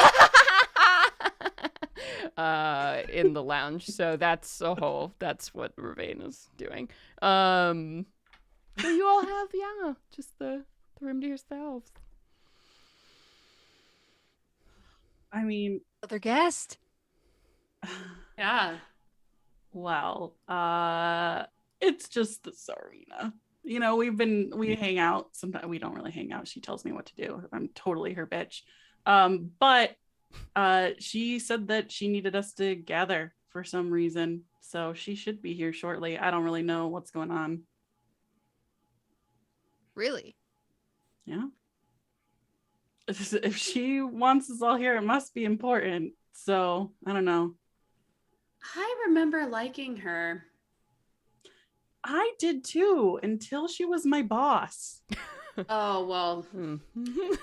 Speaker 1: in the lounge. So that's what Ravain is doing. So you all have just the room to yourselves.
Speaker 4: I mean,
Speaker 5: Other guest?
Speaker 3: Yeah.
Speaker 4: well, it's just the Sawyeh. You know, we hang out. Sometimes we don't really hang out. She tells me what to do. I'm totally her bitch. But she said that she needed us to gather for some reason. So she should be here shortly. I don't really know what's going on.
Speaker 5: Really?
Speaker 4: Yeah. If she wants us all here, it must be important. So I don't know.
Speaker 3: I remember liking her.
Speaker 4: I did too, until she was my boss.
Speaker 3: Oh, well.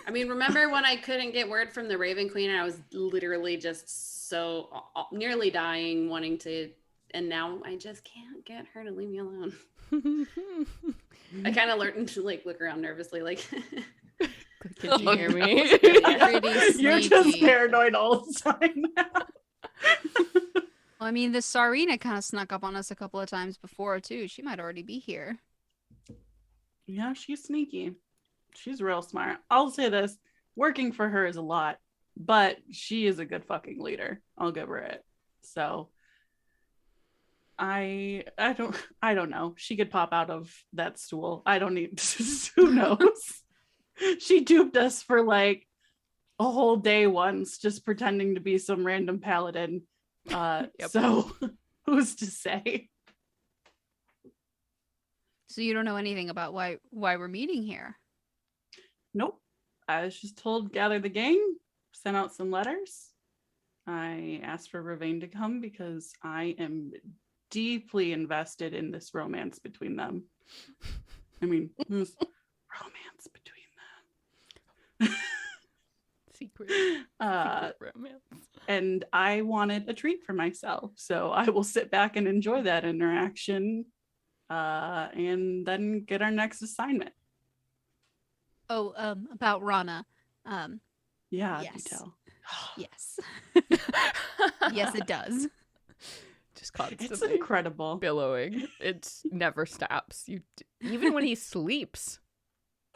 Speaker 3: I mean, remember when I couldn't get word from the Raven Queen and I was literally just so nearly dying, wanting to, and now I just can't get her to leave me alone. I kind of learned to look around nervously, like.
Speaker 1: Can you hear me?
Speaker 4: You're just paranoid all the time now.
Speaker 5: Well, I mean, the Sawyeh kind of snuck up on us a couple of times before, too. She might already be here.
Speaker 4: Yeah, she's sneaky. She's real smart. I'll say this. Working for her is a lot, but she is a good fucking leader. I'll give her it. So I don't know. She could pop out of that stool. I don't need who knows. She duped us for a whole day once just pretending to be some random paladin. So who's to say?
Speaker 5: So you don't know anything about why we're meeting here?
Speaker 4: Nope. I was just told gather the gang, sent out some letters. I asked for Ravain to come because I am deeply invested in this romance between them. I mean, there's romance between them.
Speaker 1: Secret romance.
Speaker 4: And I wanted a treat for myself, so I will sit back and enjoy that interaction, and then get our next assignment.
Speaker 5: Oh, about Rana.
Speaker 4: Yeah,
Speaker 5: yes.
Speaker 4: detail.
Speaker 5: Yes. Yes, it does.
Speaker 1: Just constantly
Speaker 4: It's incredible.
Speaker 1: billowing. It never stops. Even when he sleeps.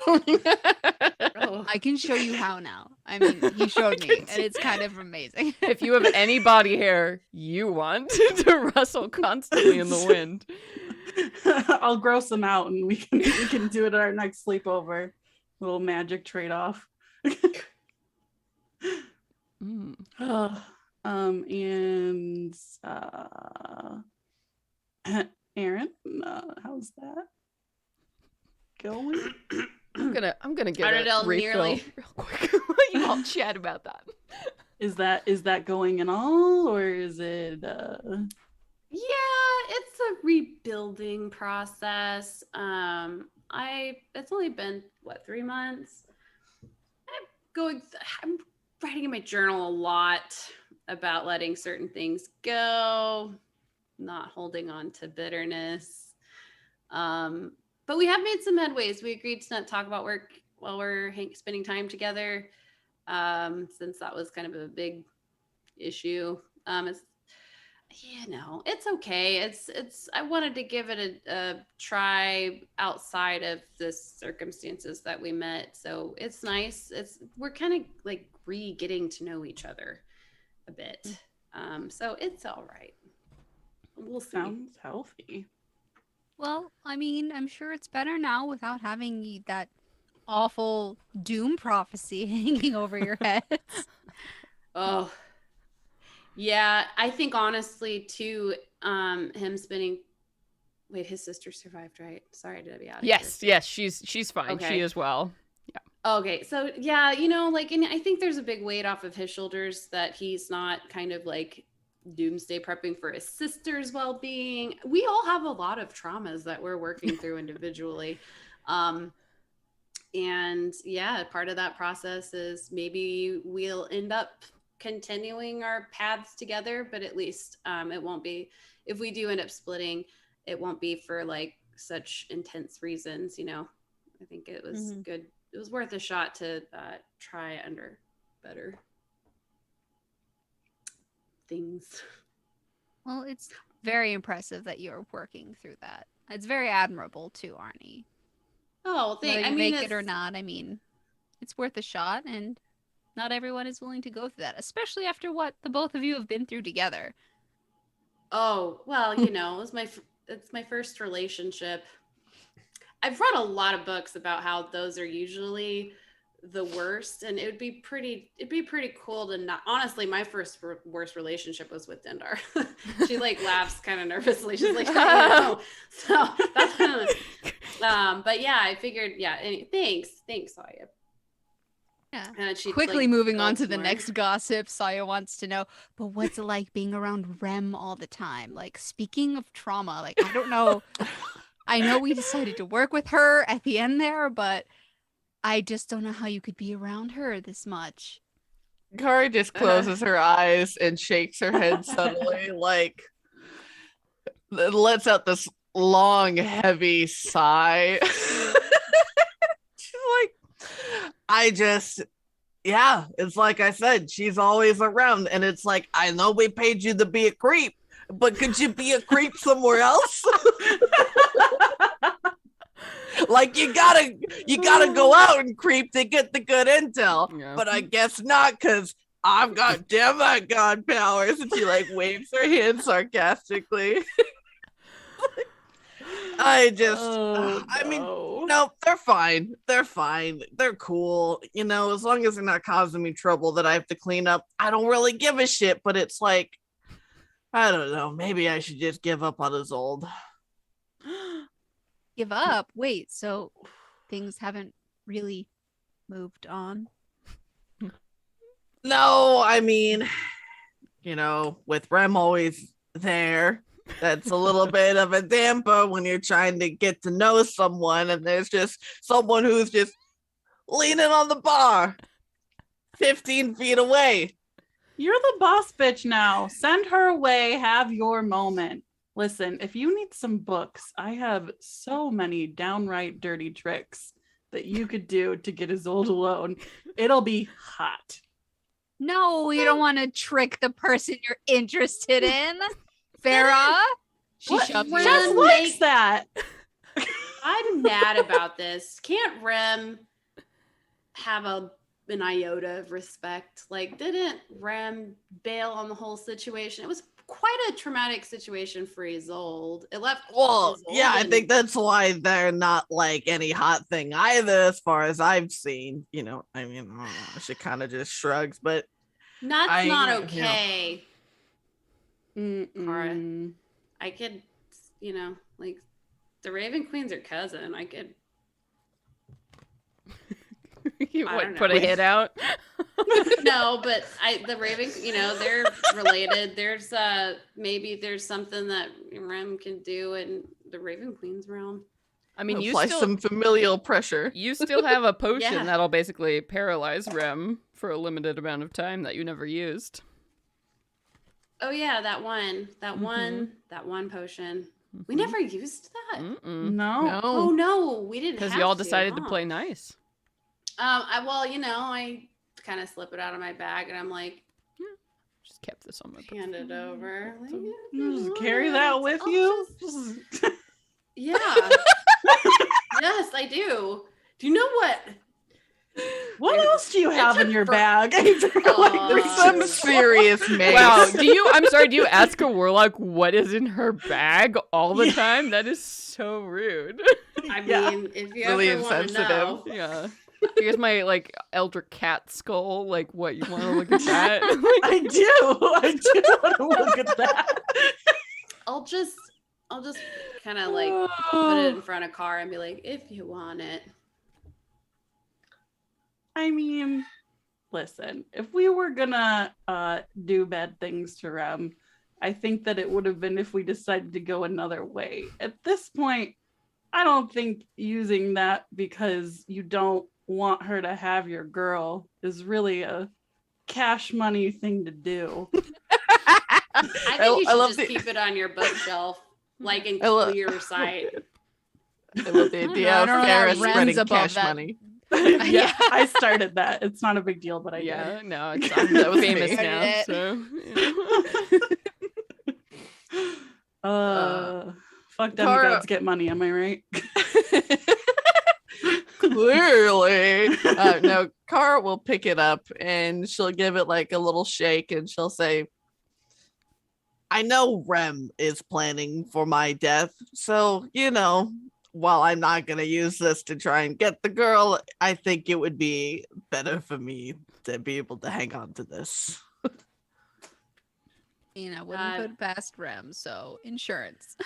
Speaker 3: Oh.
Speaker 5: I can show you how now. I mean, he showed me, and it's kind of amazing.
Speaker 1: If you have any body hair you want to rustle constantly in the wind.
Speaker 4: I'll grow some out, and we can do it at our next sleepover. Little magic trade-off.
Speaker 1: Mm.
Speaker 4: And Aaron, how's that going?
Speaker 1: I'm gonna get
Speaker 3: Arrnodel
Speaker 1: a refill
Speaker 3: nearly-
Speaker 1: real quick. You all chat about that.
Speaker 4: Is that going and all, or is it
Speaker 3: Yeah, it's a rebuilding process. It's only been 3 months. I'm writing in my journal a lot about letting certain things go, not holding on to bitterness. But we have made some headways. We agreed to not talk about work while we're spending time together, since that was kind of a big issue. It's okay. I wanted to give it a try outside of the circumstances that we met. So it's nice. We're kind of like getting to know each other a bit. So it's all right. We'll see.
Speaker 4: sounds healthy?
Speaker 5: Well, I mean, I'm sure it's better now without having that awful doom prophecy hanging over your heads.
Speaker 3: Oh, yeah. I think honestly, too, him spending. Wait, his sister survived, right? Sorry to be out.
Speaker 1: Yes, she's fine.
Speaker 3: Okay.
Speaker 1: She is well.
Speaker 3: Okay, so yeah, and I think there's a big weight off of his shoulders that he's not kind of like doomsday prepping for his sister's well-being. We all have a lot of traumas that we're working through individually. And yeah, part of that process is maybe we'll end up continuing our paths together, but at least it won't be, if we do end up splitting, it won't be for like such intense reasons. I think it was good. It was worth a shot to try under better things.
Speaker 5: Well, it's very impressive that you're working through that. It's very admirable too, Arnie.
Speaker 3: Oh,
Speaker 5: Whether
Speaker 3: thank.
Speaker 5: you
Speaker 3: I mean,
Speaker 5: make it or not, I mean, it's worth a shot, and not everyone is willing to go through that, especially after what the both of you have been through together.
Speaker 3: Oh well, it's my first relationship. I've read a lot of books about how those are usually the worst, and it'd be pretty cool to not. Honestly, my first worst relationship was with Dendar. She like laughs kind of nervously. She's like, I know. So that's but yeah, I figured. Yeah. Thanks, Sawyeh.
Speaker 5: Yeah.
Speaker 3: And she
Speaker 5: Quickly
Speaker 3: like,
Speaker 5: moving on
Speaker 3: builds
Speaker 5: to the
Speaker 3: more.
Speaker 5: next gossip, Sawyeh wants to know, but what's it like being around Rem all the time? Like, speaking of trauma, like, I don't know. I know we decided to work with her at the end there, but I just don't know how you could be around her this much.
Speaker 2: Kari just closes her eyes and shakes her head subtly, like lets out this long, heavy sigh. She's like, yeah, it's like I said, she's always around. And it's like, I know we paid you to be a creep, but could you be a creep somewhere else? Like you gotta go out and creep to get the good intel.
Speaker 1: Yeah.
Speaker 2: But I guess not, because I've got demigod powers. And she like waves her hand sarcastically. I just,
Speaker 4: Oh,
Speaker 2: I mean,
Speaker 4: no.
Speaker 2: no, they're fine. They're fine. They're cool. You know, as long as they're not causing me trouble that I have to clean up, I don't really give a shit. But it's like, I don't know. Maybe I should just give up on Isolde.
Speaker 5: Give up. Wait, so things haven't really moved on?
Speaker 2: No, I mean, you know, with Rem always there, that's a little bit of a damper when you're trying to get to know someone and there's just someone who's just leaning on the bar 15 feet away.
Speaker 4: You're the boss bitch now. Send her away. Have your moment. Listen, if you need some books, I have so many downright dirty tricks that you could do to get Isolde alone. It'll be hot.
Speaker 5: No, you don't want to trick the person you're interested in. Fera? She
Speaker 3: What?
Speaker 5: shoved
Speaker 3: Rem
Speaker 4: Just
Speaker 5: you.
Speaker 4: likes that.
Speaker 3: I'm mad about this. Can't Rem have an iota of respect? Like, didn't Rem bail on the whole situation? It was quite a traumatic situation for Isolde. It left.
Speaker 2: Well,
Speaker 3: Isolde
Speaker 2: yeah, I
Speaker 3: in-
Speaker 2: think that's why they're not like any hot thing either, as far as I've seen. You know, I mean, I don't know, she kind of just shrugs, but
Speaker 3: That's not
Speaker 2: you know.
Speaker 3: okay.
Speaker 4: Mm-mm.
Speaker 3: I could, you know, like the Raven Queen's her cousin. I could.
Speaker 1: You
Speaker 3: I
Speaker 1: what,
Speaker 3: don't
Speaker 1: put a
Speaker 3: know.
Speaker 1: hit out?
Speaker 3: No, but the Raven, you know, they're related. There's maybe there's something that Rem can do in the Raven Queen's realm.
Speaker 1: I mean,
Speaker 2: Apply some familial pressure.
Speaker 1: you still have a potion
Speaker 3: Yeah.
Speaker 1: that'll basically paralyze Rem for a limited amount of time that you never used.
Speaker 3: Oh yeah, that one potion. We never used that.
Speaker 4: No.
Speaker 3: Oh no, we didn't.
Speaker 1: Because
Speaker 3: have
Speaker 1: y'all
Speaker 3: to,
Speaker 1: decided to
Speaker 3: huh?
Speaker 1: play nice.
Speaker 3: Well, you know, I kind of slip it out of my bag, and I'm like,
Speaker 1: Just kept this on my
Speaker 3: hand it over. Like,
Speaker 1: So-
Speaker 3: "Yeah,
Speaker 4: Just
Speaker 3: you
Speaker 4: carry
Speaker 3: want
Speaker 4: that
Speaker 3: it,
Speaker 4: with
Speaker 3: I'll
Speaker 4: you.
Speaker 3: just-" Yeah. Yes, I do. Do you know what?
Speaker 4: What else do you have in your
Speaker 3: for-
Speaker 4: bag?
Speaker 3: Aw.
Speaker 2: Some serious mace.
Speaker 1: Wow, I'm sorry, do you ask a warlock what is in her bag all the
Speaker 4: Yeah.
Speaker 1: time? That is so rude.
Speaker 3: I
Speaker 4: Yeah.
Speaker 3: mean, if you
Speaker 2: Really
Speaker 3: ever want to
Speaker 2: insensitive.
Speaker 3: know,
Speaker 1: Yeah. Here's my like elder cat skull. Like, what, you want to look at that?
Speaker 4: I do want to look at that.
Speaker 3: I'll just kind of like put it in front of Car and be like, if you want it.
Speaker 4: I mean, listen, if we were gonna do bad things to Rem, I think that it would have been if we decided to go another way. At this point, I don't think using that because you don't want her to have your girl is really a cash money thing to do.
Speaker 3: I think you should
Speaker 2: love
Speaker 3: just
Speaker 2: the-
Speaker 3: keep it on your bookshelf, like in
Speaker 2: I lo-
Speaker 3: clear sight.
Speaker 2: I love the idea
Speaker 5: I
Speaker 2: of
Speaker 5: don't know
Speaker 2: Fera
Speaker 5: that Rem's
Speaker 2: spreading
Speaker 5: above
Speaker 2: cash
Speaker 5: that.
Speaker 2: money.
Speaker 4: Yeah, I started that. It's not a big deal, but I
Speaker 1: Yeah,
Speaker 4: did.
Speaker 1: no, it's
Speaker 2: That was
Speaker 1: famous
Speaker 2: me.
Speaker 1: now.
Speaker 5: Started
Speaker 1: So,
Speaker 4: Fuck
Speaker 2: Tara-
Speaker 4: demigods get money, am I right?
Speaker 2: Clearly. No, Cara will pick it up and she'll give it like a little shake and she'll say, I know Rem is planning for my death. So, you know, while I'm not going to use this to try and get the girl, I think it would be better for me to be able to hang on to this.
Speaker 5: I wouldn't put past Rem, so insurance.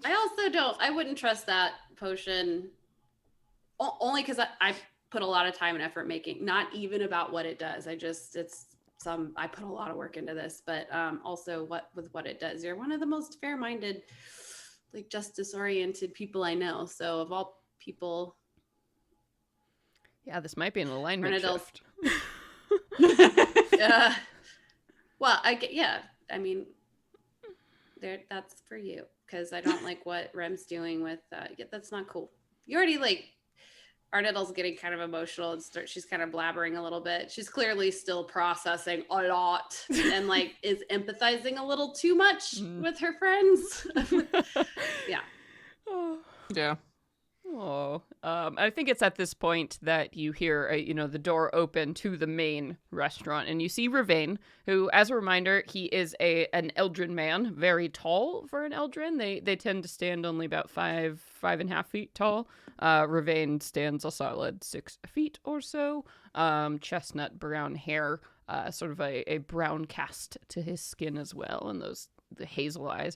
Speaker 3: I wouldn't trust that potion only because I put a lot of time and effort making, not even about what it does. I put a lot of work into this, but also what it does. You're one of the most fair-minded, like justice-oriented people I know. So of all people,
Speaker 1: yeah, this might be an alignment
Speaker 3: Arrnodel-
Speaker 1: shift.
Speaker 3: well, I mean, that's for you because I don't like what Rem's doing with. That's not cool. You already like. Arrnodel's getting kind of emotional and she's kind of blabbering a little bit. She's clearly still processing a lot and like is empathizing a little too much with her friends. Yeah.
Speaker 2: Yeah.
Speaker 1: Oh, I think it's at this point that you hear, the door open to the main restaurant, and you see Ravain, who, as a reminder, he is an Eldrin man, very tall for an Eldrin. They tend to stand only about 5.5 feet tall. Ravain stands a solid 6 feet or so. Chestnut brown hair, sort of a brown cast to his skin as well, and the hazel eyes.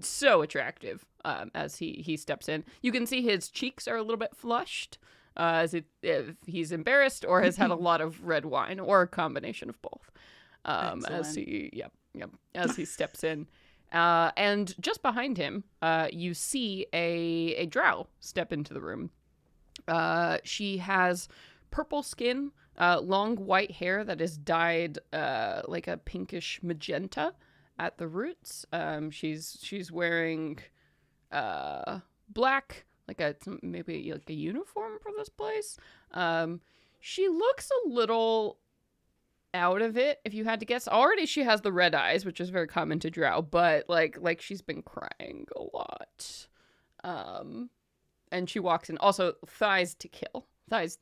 Speaker 1: So attractive as he steps in. You can see his cheeks are a little bit flushed if he's embarrassed or has had a lot of red wine, or a combination of both. As he steps in. And just behind him, you see a drow step into the room. She has purple skin, long white hair that is dyed like a pinkish magenta at the roots. She's wearing black, maybe like a uniform for this place. She looks a little out of it, if you had to guess. Already she has the red eyes, which is very common to drow, but like she's been crying a lot. And she walks in. Also, thighs to kill. Tattoos,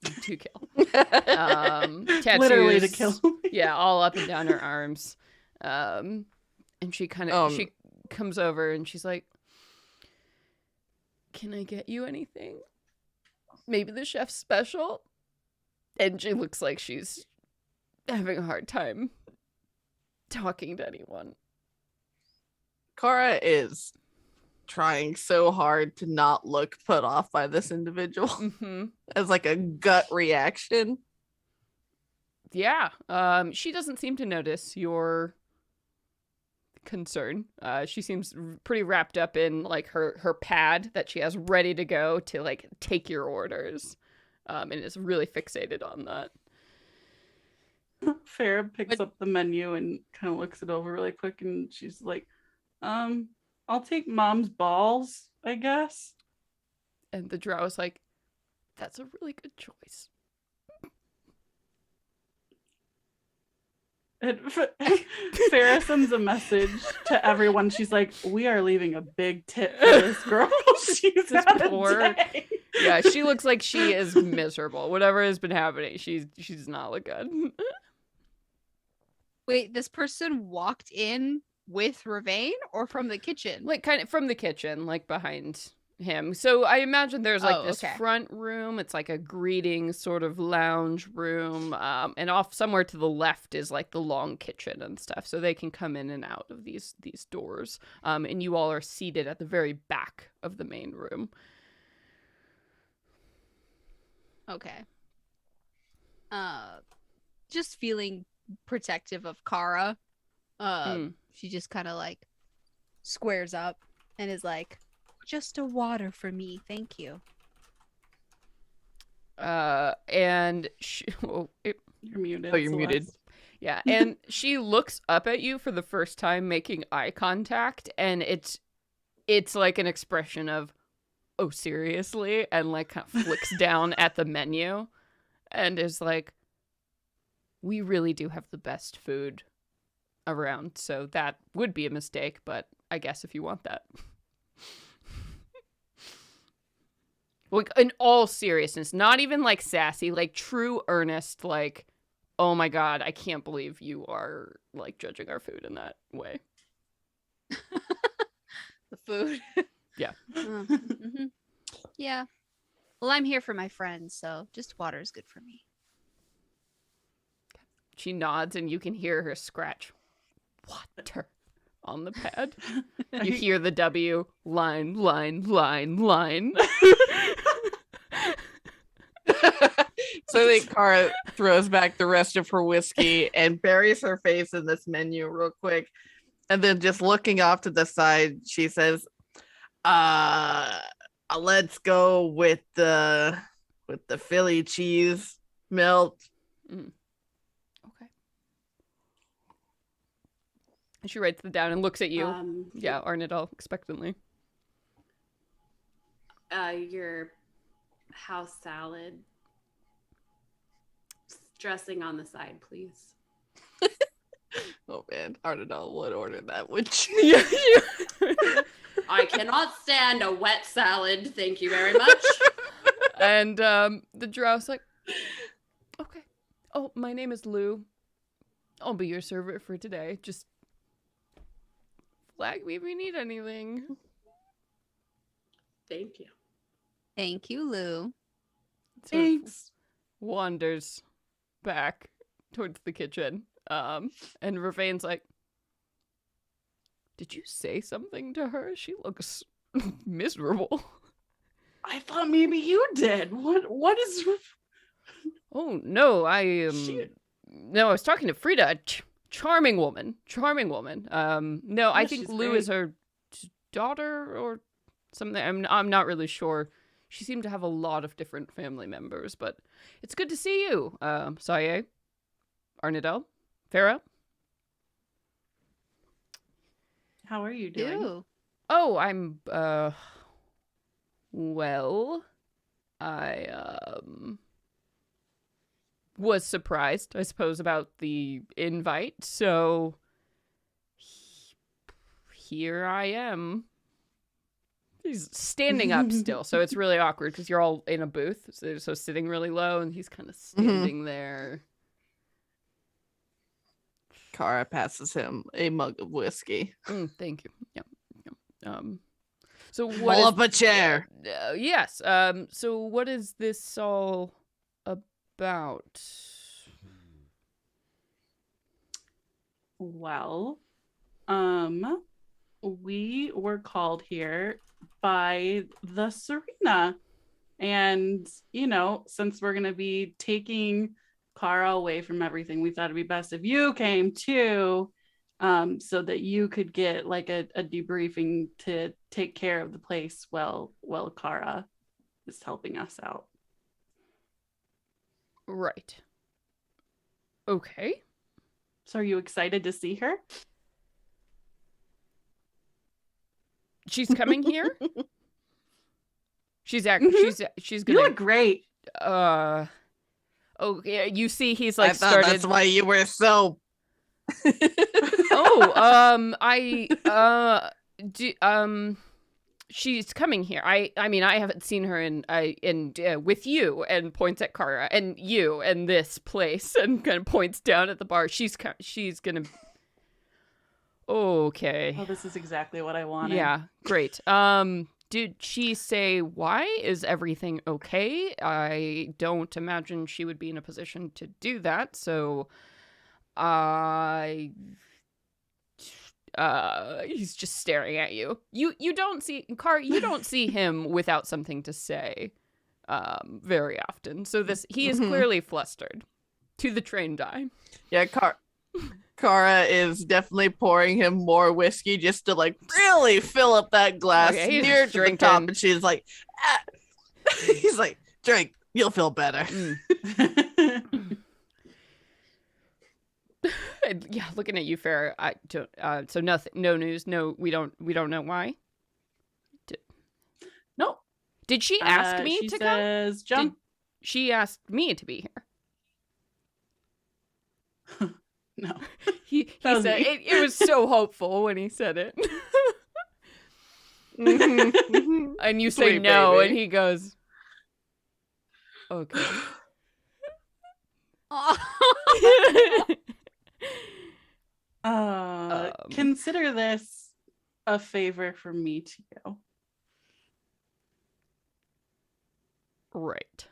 Speaker 4: Literally to kill.
Speaker 1: Yeah, all up and down her arms. And she she comes over and she's like, "Can I get you anything? Maybe the chef's special?" And she looks like she's having a hard time talking to anyone.
Speaker 2: Kara is trying so hard to not look put off by this individual as like a gut reaction.
Speaker 1: Yeah. She doesn't seem to notice your concern. She seems pretty wrapped up in like her pad that she has ready to go to like take your orders, and is really fixated on that.
Speaker 4: Fera picks up the menu and kind of looks it over really quick, and she's like, I'll take mom's balls, I guess.
Speaker 1: And the drow is like, "That's a really good choice."
Speaker 4: And Fera sends a message to everyone. She's like, "We are leaving a big tip for this girl. She's had a day."
Speaker 1: Yeah, she looks like she is miserable. Whatever has been happening, she's not look good.
Speaker 5: Wait, this person walked in with Ravain or from the kitchen?
Speaker 1: Like kind of from the kitchen, like behind him. So I imagine there's like this front room. It's like a greeting sort of lounge room. And off somewhere to the left is like the long kitchen and stuff. So they can come in and out of these doors. And you all are seated at the very back of the main room.
Speaker 5: Okay. Just feeling protective of Kara. She just kind of like squares up and is like, "Just a water for me, thank you."
Speaker 1: And
Speaker 4: You're muted.
Speaker 2: Oh, you're muted.
Speaker 1: Yeah, and she looks up at you for the first time, making eye contact, and it's like an expression of, "Oh, seriously?" and like kind of flicks down at the menu and is like, "We really do have the best food around, so that would be a mistake, but I guess if you want that." Like, in all seriousness, not even like sassy, like true earnest, like, "Oh my god, I can't believe you are like judging our food in that way."
Speaker 5: The food.
Speaker 1: Yeah.
Speaker 5: Yeah. Well, I'm here for my friends, so just water is good for me.
Speaker 1: She nods and you can hear her scratch water on the pad. You hear the W, line.
Speaker 2: So I think Kara throws back the rest of her whiskey and buries her face in this menu real quick. And then just looking off to the side, she says, let's go with the Philly cheese melt."
Speaker 1: Okay. And she writes it down and looks at you. Yeah, Arrnodel expectantly.
Speaker 3: Your house salad. Dressing on the side, please.
Speaker 2: Oh man, Arrnodel would order that, would she?
Speaker 3: I cannot stand a wet salad. Thank you very much.
Speaker 1: And the drow's like, okay. Oh, my name is Lou. I'll be your server for today. Just flag me if you need anything.
Speaker 3: Thank you.
Speaker 5: Thank you, Lou.
Speaker 1: Sort of
Speaker 4: Thanks.
Speaker 1: wanders back towards the kitchen. And Ravain's like, did you say something to her? She looks miserable.
Speaker 4: I thought maybe you did. What is
Speaker 1: Oh, no,
Speaker 4: She-
Speaker 1: No, I was talking to Frida, a charming woman. No, I
Speaker 4: Yeah,
Speaker 1: think
Speaker 4: she's
Speaker 1: Lou
Speaker 4: great.
Speaker 1: is her daughter or something. I'm not really sure. She seemed to have a lot of different family members, but it's good to see you, Sawyeh, Arrnodel, Fera.
Speaker 4: How are you doing?
Speaker 5: Ew.
Speaker 1: Oh, I'm, well, I, was surprised, I suppose, about the invite, so here I am. He's standing up still, so it's really awkward because you're all in a booth, so sitting really low, and he's kind of standing there.
Speaker 2: Kara passes him a mug of whiskey.
Speaker 1: Thank you. Yeah. So what
Speaker 2: Pull
Speaker 1: is-
Speaker 2: up a chair.
Speaker 1: yes. So what is this all about?
Speaker 4: Well, we were called here by the Serena. And, since we're going to be taking Kara away from everything, we thought it'd be best if you came too, so that you could get like a debriefing to take care of the place while Kara is helping us out.
Speaker 1: Right. Okay.
Speaker 4: So are you excited to see her?
Speaker 1: She's coming here. She's
Speaker 4: You
Speaker 1: gonna.
Speaker 4: look great.
Speaker 1: Oh yeah. You see, he's like
Speaker 2: I thought
Speaker 1: started.
Speaker 2: that's why you were so.
Speaker 1: She's coming here. I mean, I haven't seen her in with you, and points at Kara, and you, and this place, and kind of points down at the bar. She's gonna. Okay.
Speaker 4: Oh, this is exactly what I wanted.
Speaker 1: Yeah, great. Did she say why? Is everything okay? I don't imagine she would be in a position to do that, so he's just staring at you. You don't see you don't see him without something to say very often. So he is clearly flustered to the trained eye.
Speaker 2: Yeah, Kara is definitely pouring him more whiskey just to like really fill up that glass
Speaker 1: Okay, he's
Speaker 2: near to the top,
Speaker 1: drinking.
Speaker 2: and she's like, ah. He's like, drink, you'll feel better.
Speaker 1: Yeah, looking at you, Fera. I don't. So nothing. No news. No, we don't know why.
Speaker 4: Nope.
Speaker 1: Did she ask me
Speaker 4: she
Speaker 1: to come?
Speaker 4: says, jump.
Speaker 1: She asked me to be here.
Speaker 4: No.
Speaker 1: He
Speaker 4: That was
Speaker 1: said
Speaker 4: me.
Speaker 1: it was so hopeful when he said it. And you say
Speaker 2: Sweet
Speaker 1: no,
Speaker 2: baby.
Speaker 1: and he goes, okay.
Speaker 4: Consider this a favor from me to you.
Speaker 1: Right.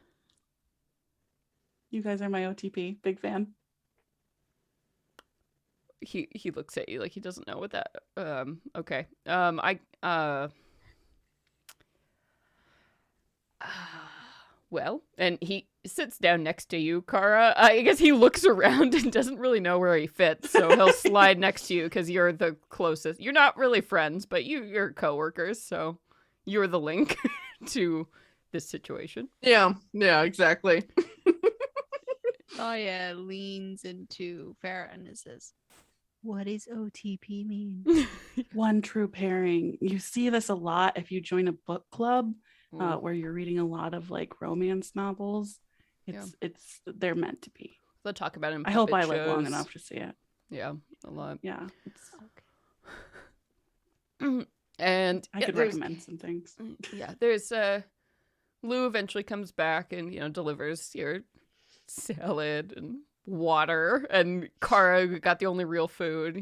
Speaker 4: You guys are my OTP. Big fan.
Speaker 1: He looks at you like he doesn't know what that. Okay. Well, and he sits down next to you, Kara. I guess he looks around and doesn't really know where he fits, so he'll slide next to you because you're the closest. You're not really friends, but you're coworkers, so you're the link to this situation.
Speaker 2: Yeah, exactly.
Speaker 5: Sawyeh leans into Fera and says, "What does OTP mean?"
Speaker 4: One true pairing. You see this a lot if you join a book club where you're reading a lot of like romance novels. They're meant to be.
Speaker 1: They'll talk about it in
Speaker 4: I hope I
Speaker 1: puppet
Speaker 4: live long
Speaker 1: shows.
Speaker 4: enough to see it.
Speaker 1: Yeah, a lot.
Speaker 4: Yeah,
Speaker 1: And
Speaker 4: I could
Speaker 1: there's-
Speaker 4: recommend some things.
Speaker 1: Yeah, there's Lou eventually comes back and, delivers your salad and water. And Kara got the only real food,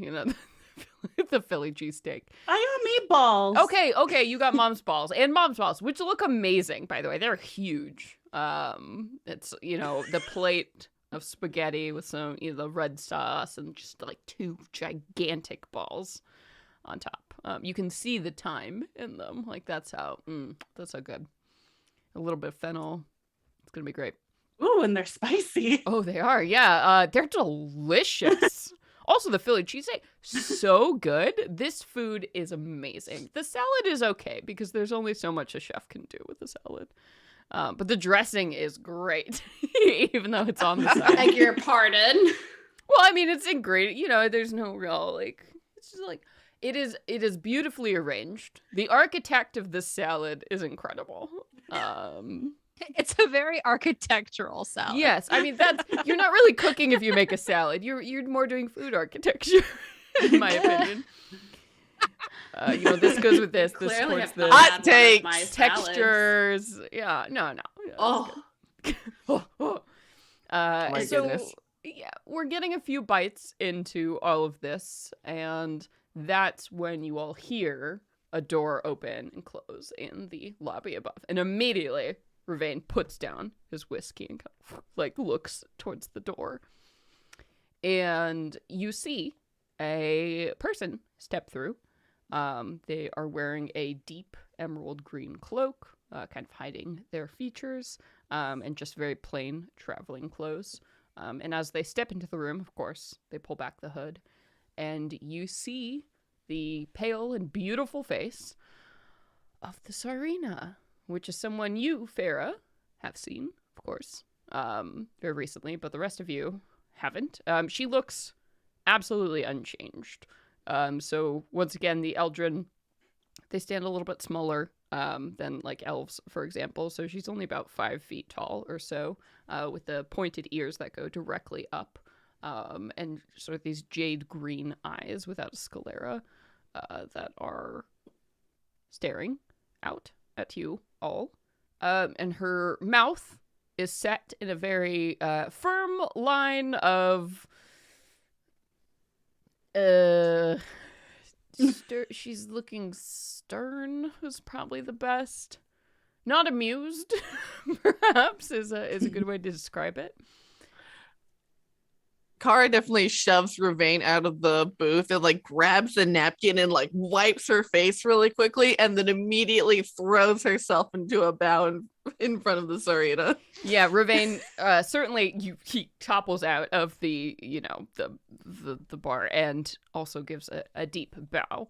Speaker 1: the Philly cheesesteak.
Speaker 4: I got meatballs.
Speaker 1: Okay, you got mom's balls. And mom's balls, which look amazing, by the way. They're huge. It's, the plate of spaghetti with some, the red sauce and just like 2 gigantic balls on top. You can see the thyme in them. Like that's how good. A little bit of fennel. It's gonna be great.
Speaker 4: Ooh, and they're spicy.
Speaker 1: Oh, they are. Yeah, they're delicious. Also, the Philly cheesesteak, so good. This food is amazing. The salad is okay because there's only so much a chef can do with a salad. But the dressing is great, even though it's on the side.
Speaker 3: Beg your pardon.
Speaker 1: Well, I mean, it's ingredient. There's no real it's just it is beautifully arranged. The architect of this salad is incredible.
Speaker 5: It's a very architectural salad.
Speaker 1: Yes, I mean you're not really cooking if you make a salad. You're more doing food architecture, in my opinion. This goes with this. This
Speaker 3: Clearly
Speaker 1: supports
Speaker 3: have
Speaker 1: this.
Speaker 3: not had
Speaker 2: Hot
Speaker 3: one of
Speaker 2: takes.
Speaker 3: my salads.
Speaker 1: Textures. Yeah, no.
Speaker 3: Oh,
Speaker 2: My goodness.
Speaker 1: Yeah, we're getting a few bites into all of this, and that's when you all hear a door open and close in the lobby above. And immediately, Ravain puts down his whiskey and kind of, looks towards the door. And you see a person step through. They are wearing a deep emerald green cloak, kind of hiding their features, and just very plain traveling clothes. And as they step into the room, of course, they pull back the hood, and you see the pale and beautiful face of the Sawyeh, which is someone you, Fera, have seen, of course, very recently, but the rest of you haven't. She looks absolutely unchanged. So once again, the Eldrin, they stand a little bit smaller than elves, for example. So she's only about 5 feet tall or so, with the pointed ears that go directly up, and sort of these jade green eyes without a sclera that are staring out at you all. And her mouth is set in a very firm line of she's looking stern is probably the best. Not amused, perhaps, is a good way to describe it.
Speaker 2: Kara definitely shoves Ravain out of the booth and grabs a napkin and wipes her face really quickly and then immediately throws herself into a bow in front of the Sawyeh.
Speaker 1: Yeah, Ravain certainly he topples out of the the bar and also gives a deep bow.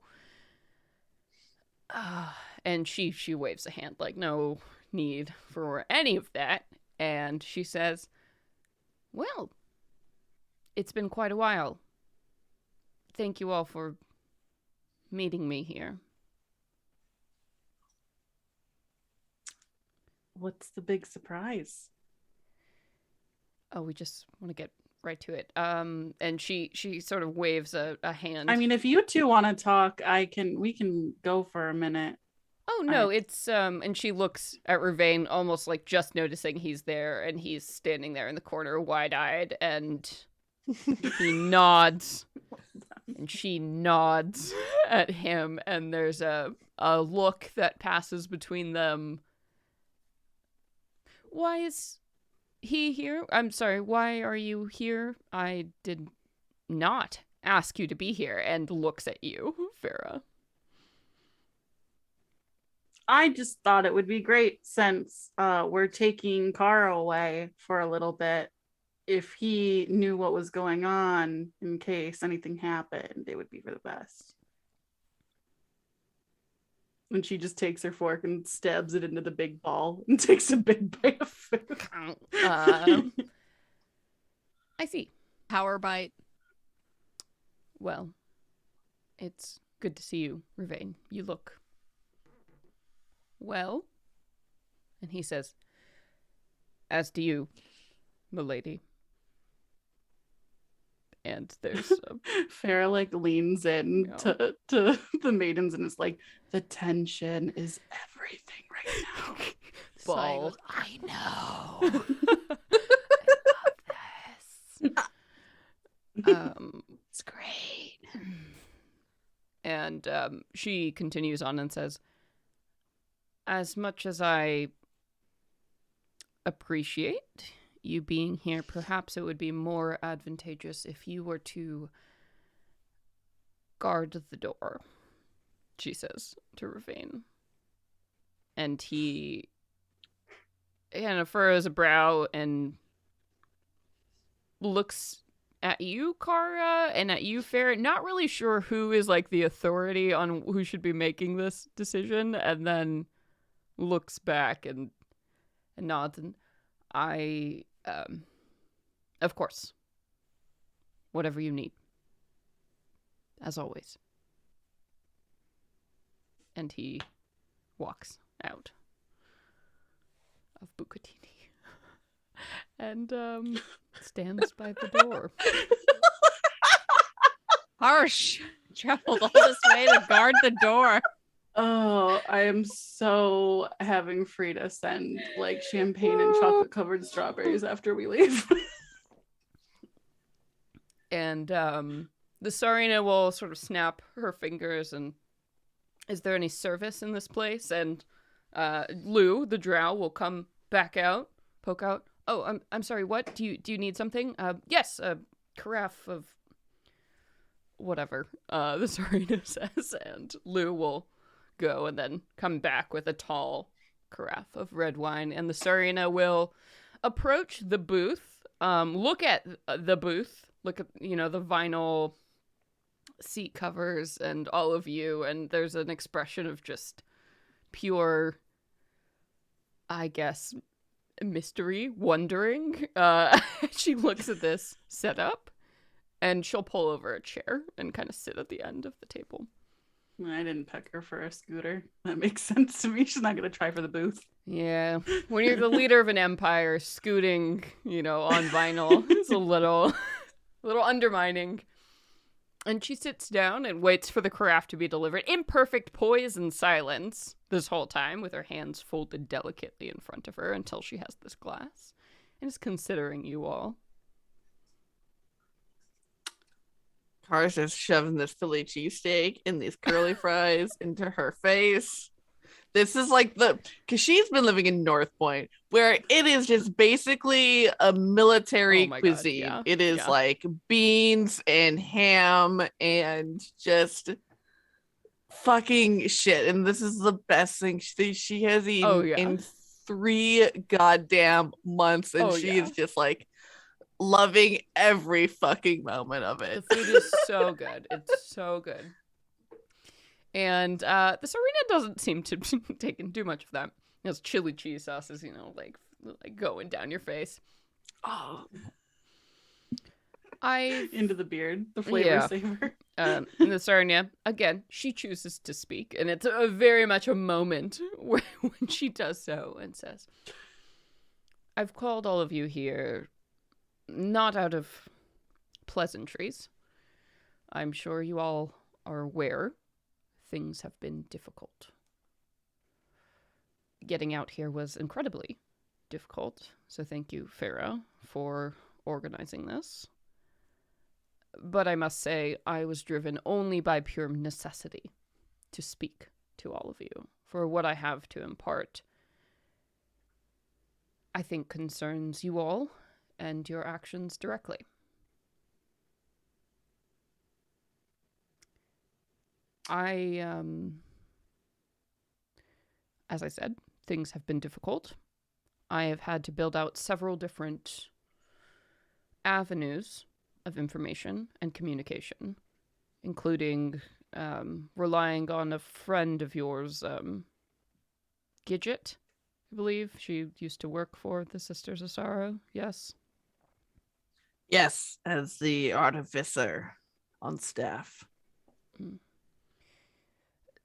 Speaker 1: And she waves a hand no need for any of that, and she says, "Well, it's been quite a while. Thank you all for meeting me here."
Speaker 4: What's the big surprise?
Speaker 1: Oh, we just want to get right to it. And she sort of waves a hand.
Speaker 4: I mean, if you two want to talk, we can go for a minute.
Speaker 1: Oh no, it's and she looks at Ravain almost just noticing he's there, and he's standing there in the corner wide-eyed, and he nods. And she nods at him, and there's a look that passes between them. Why is he here? I'm sorry, why are you here? I did not ask you to be here. And looks at you, Fera.
Speaker 4: I just thought it would be great since we're taking Kara away for a little bit. If he knew what was going on in case anything happened, it would be for the best. And she just takes her fork and stabs it into the big ball and takes a big bite of food.
Speaker 1: I see.
Speaker 5: Power bite.
Speaker 1: Well, it's good to see you, Ravain. You look well. And he says, "As do you, milady." And there's
Speaker 4: Fera leans in to the maidens and is like, the tension is everything right now.
Speaker 5: Sawyeh
Speaker 1: ball.
Speaker 5: goes, I know.
Speaker 3: It's great.
Speaker 1: And she continues on and says, as much as I appreciate you being here, perhaps it would be more advantageous if you were to guard the door, she says to Ravane. And he kind of furrows a brow and looks at you, Kara, and at you, Fera, not really sure who is like the authority on who should be making this decision, and then looks back and nods. And I, of course, whatever you need, as always. And he walks out of Bucatini and stands by the door.
Speaker 2: Harsh. Traveled all this way to guard the door.
Speaker 4: Oh, I am so having Frida send like champagne and chocolate covered strawberries after we leave.
Speaker 1: And the Saryna will sort of snap her fingers and, is there any service in this place? And Lou, the drow, will come back out, poke out. Oh, I'm sorry, what? Do you need something? Yes, a carafe of whatever, the Saryna says. And Lou will go and then come back with a tall carafe of red wine. And the Saryna will approach the booth, look at the booth, look at, the vinyl seat covers and all of you, and there's an expression of just pure, I guess, mystery, wondering. She looks at this setup, and she'll pull over a chair and kind of sit at the end of the table.
Speaker 4: I didn't pick her for a scooter. That makes sense to me. She's not going to try for the booth.
Speaker 1: Yeah, when you're the leader of an empire, scooting, on vinyl is a little undermining. And she sits down and waits for the carafe to be delivered in perfect poise and silence this whole time, with her hands folded delicately in front of her until she has this glass and is considering you all.
Speaker 2: Kara's just shoving this Philly cheesesteak and these curly fries into her face. This is like because she's been living in North Point, where it is just basically a military cuisine.
Speaker 1: God, yeah.
Speaker 2: It is like beans and ham and just fucking shit. And this is the best thing she has eaten in 3 goddamn months. And she is just like loving every fucking moment of it.
Speaker 1: The food is so good. It's so good. And the Saryna doesn't seem to be taking too much of that. Those chili cheese sauces, like going down your face.
Speaker 2: Oh,
Speaker 4: into the beard, the flavor saver.
Speaker 1: And the Saryna, again, she chooses to speak, and it's very much a moment when she does so and says, I've called all of you here not out of pleasantries. I'm sure you all are aware things have been difficult. Getting out here was incredibly difficult, so thank you, Fera, for organizing this. But I must say, I was driven only by pure necessity to speak to all of you, for what I have to impart, I think, concerns you all and your actions directly. As I said, things have been difficult. I have had to build out several different avenues of information and communication, including relying on a friend of yours, Gidget, I believe. She used to work for the Sisters of Sorrow, yes?
Speaker 2: Yes, as the artificer on staff.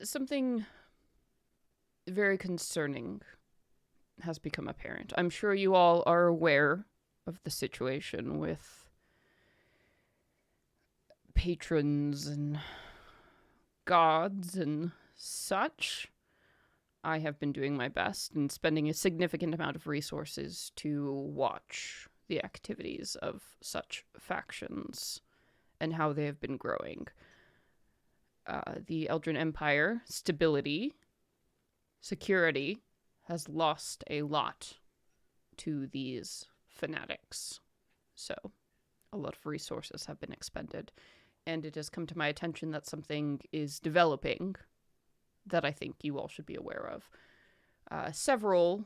Speaker 1: Something very concerning has become apparent. I'm sure you all are aware of the situation with patrons and gods and such. I have been doing my best and spending a significant amount of resources to watch the activities of such factions and how they have been growing. The Eldrin Empire, stability, security, has lost a lot to these fanatics. So, a lot of resources have been expended. And it has come to my attention that something is developing that I think you all should be aware of. Several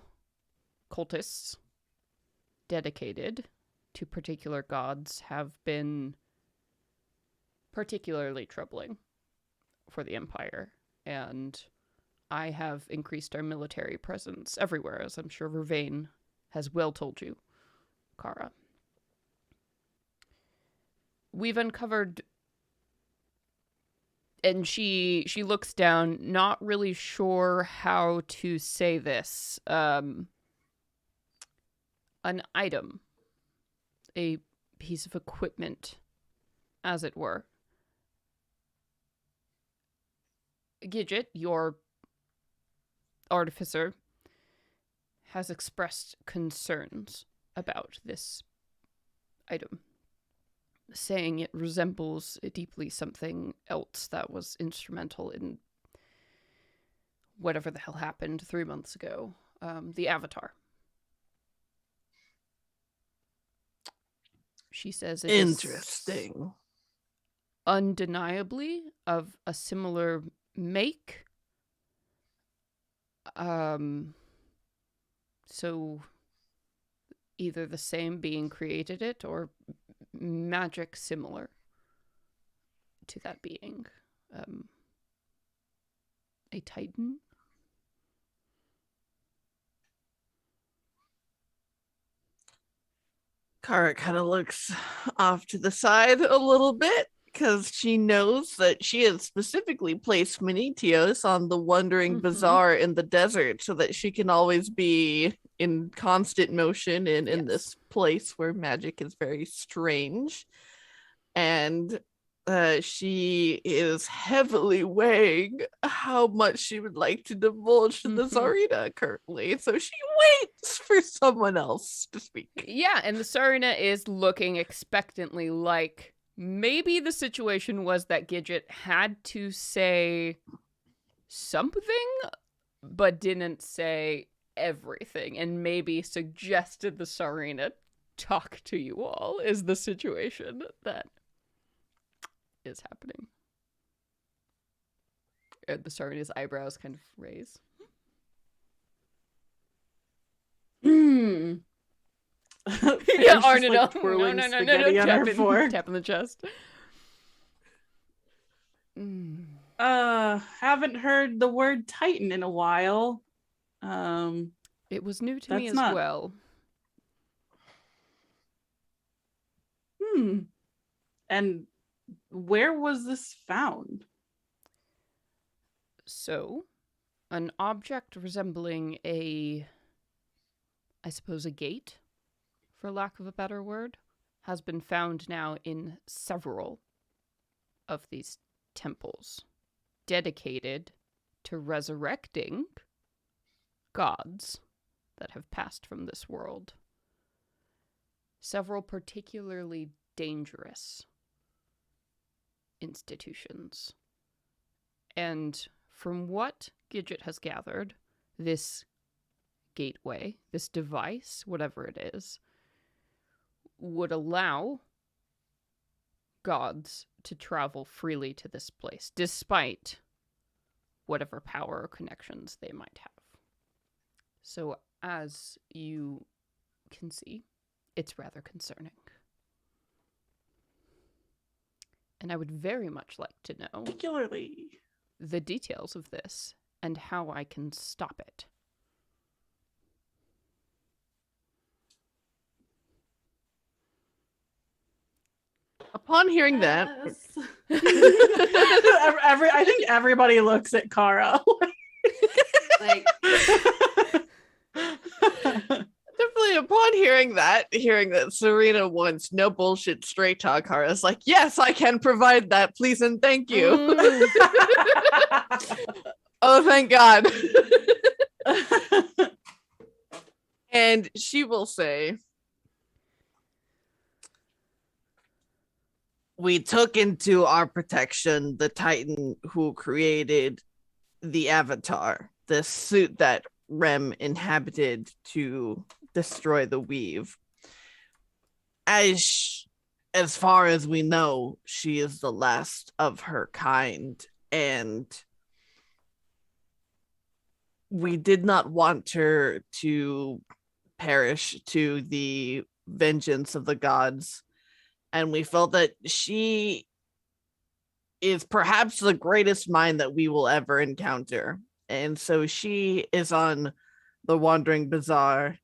Speaker 1: cultists dedicated to particular gods have been particularly troubling for the Empire, and I have increased our military presence everywhere, as I'm sure Vervain has well told you, Kara. We've uncovered, and she looks down, not really sure how to say this, an item, a piece of equipment, as it were. Gidget, your artificer, has expressed concerns about this item, saying it resembles deeply something else that was instrumental in whatever the hell happened 3 months ago, the Avatar. She says it
Speaker 2: Interesting.
Speaker 1: is undeniably of a similar make. So either the same being created it or magic similar to that being. A titan.
Speaker 2: Kara kind of looks off to the side a little bit because she knows that she has specifically placed Minitios on the Wandering Bazaar in the desert so that she can always be in constant motion and in this place where magic is very strange. And she is heavily weighing how much she would like to divulge to the Tsarina currently. So she waits for someone else to speak.
Speaker 1: Yeah, and the Tsarina is looking expectantly, like maybe the situation was that Gidget had to say something, but didn't say everything, and maybe suggested the Tsarina talk to you all is the situation that is happening. And the Tsarina's eyebrows kind of raise.
Speaker 4: Yeah,
Speaker 1: Arrnodel.
Speaker 4: Twirling
Speaker 1: No.
Speaker 4: spaghetti on her fork.
Speaker 1: Tap in the chest.
Speaker 4: Haven't heard the word Titan in a while.
Speaker 1: It was new to me as
Speaker 4: That's
Speaker 1: well.
Speaker 4: And where was this found?
Speaker 1: So, an object resembling I suppose a gate, for lack of a better word, has been found now in several of these temples, dedicated to resurrecting gods that have passed from this world. Several particularly dangerous institutions. And from what Gidget has gathered, this gateway, this device, whatever it is, would allow gods to travel freely to this place, despite whatever power or connections they might have. So, as you can see, it's rather concerning. And I would very much like to know
Speaker 4: Particularly
Speaker 1: the details of this and how I can stop it.
Speaker 2: Upon hearing that,
Speaker 4: I think everybody looks at Kara.
Speaker 3: Like,
Speaker 2: definitely upon hearing that Tsarina wants no bullshit straight talk, Kara's like, yes, I can provide that, please and thank you. Oh, thank God. And she will say, we took into our protection the Titan who created the Avatar, the suit that Rem inhabited to destroy the Weave. As far as we know, she is the last of her kind, and we did not want her to perish to the vengeance of the gods. And we felt that she is perhaps the greatest mind that we will ever encounter. And so she is on the Wandering Bazaar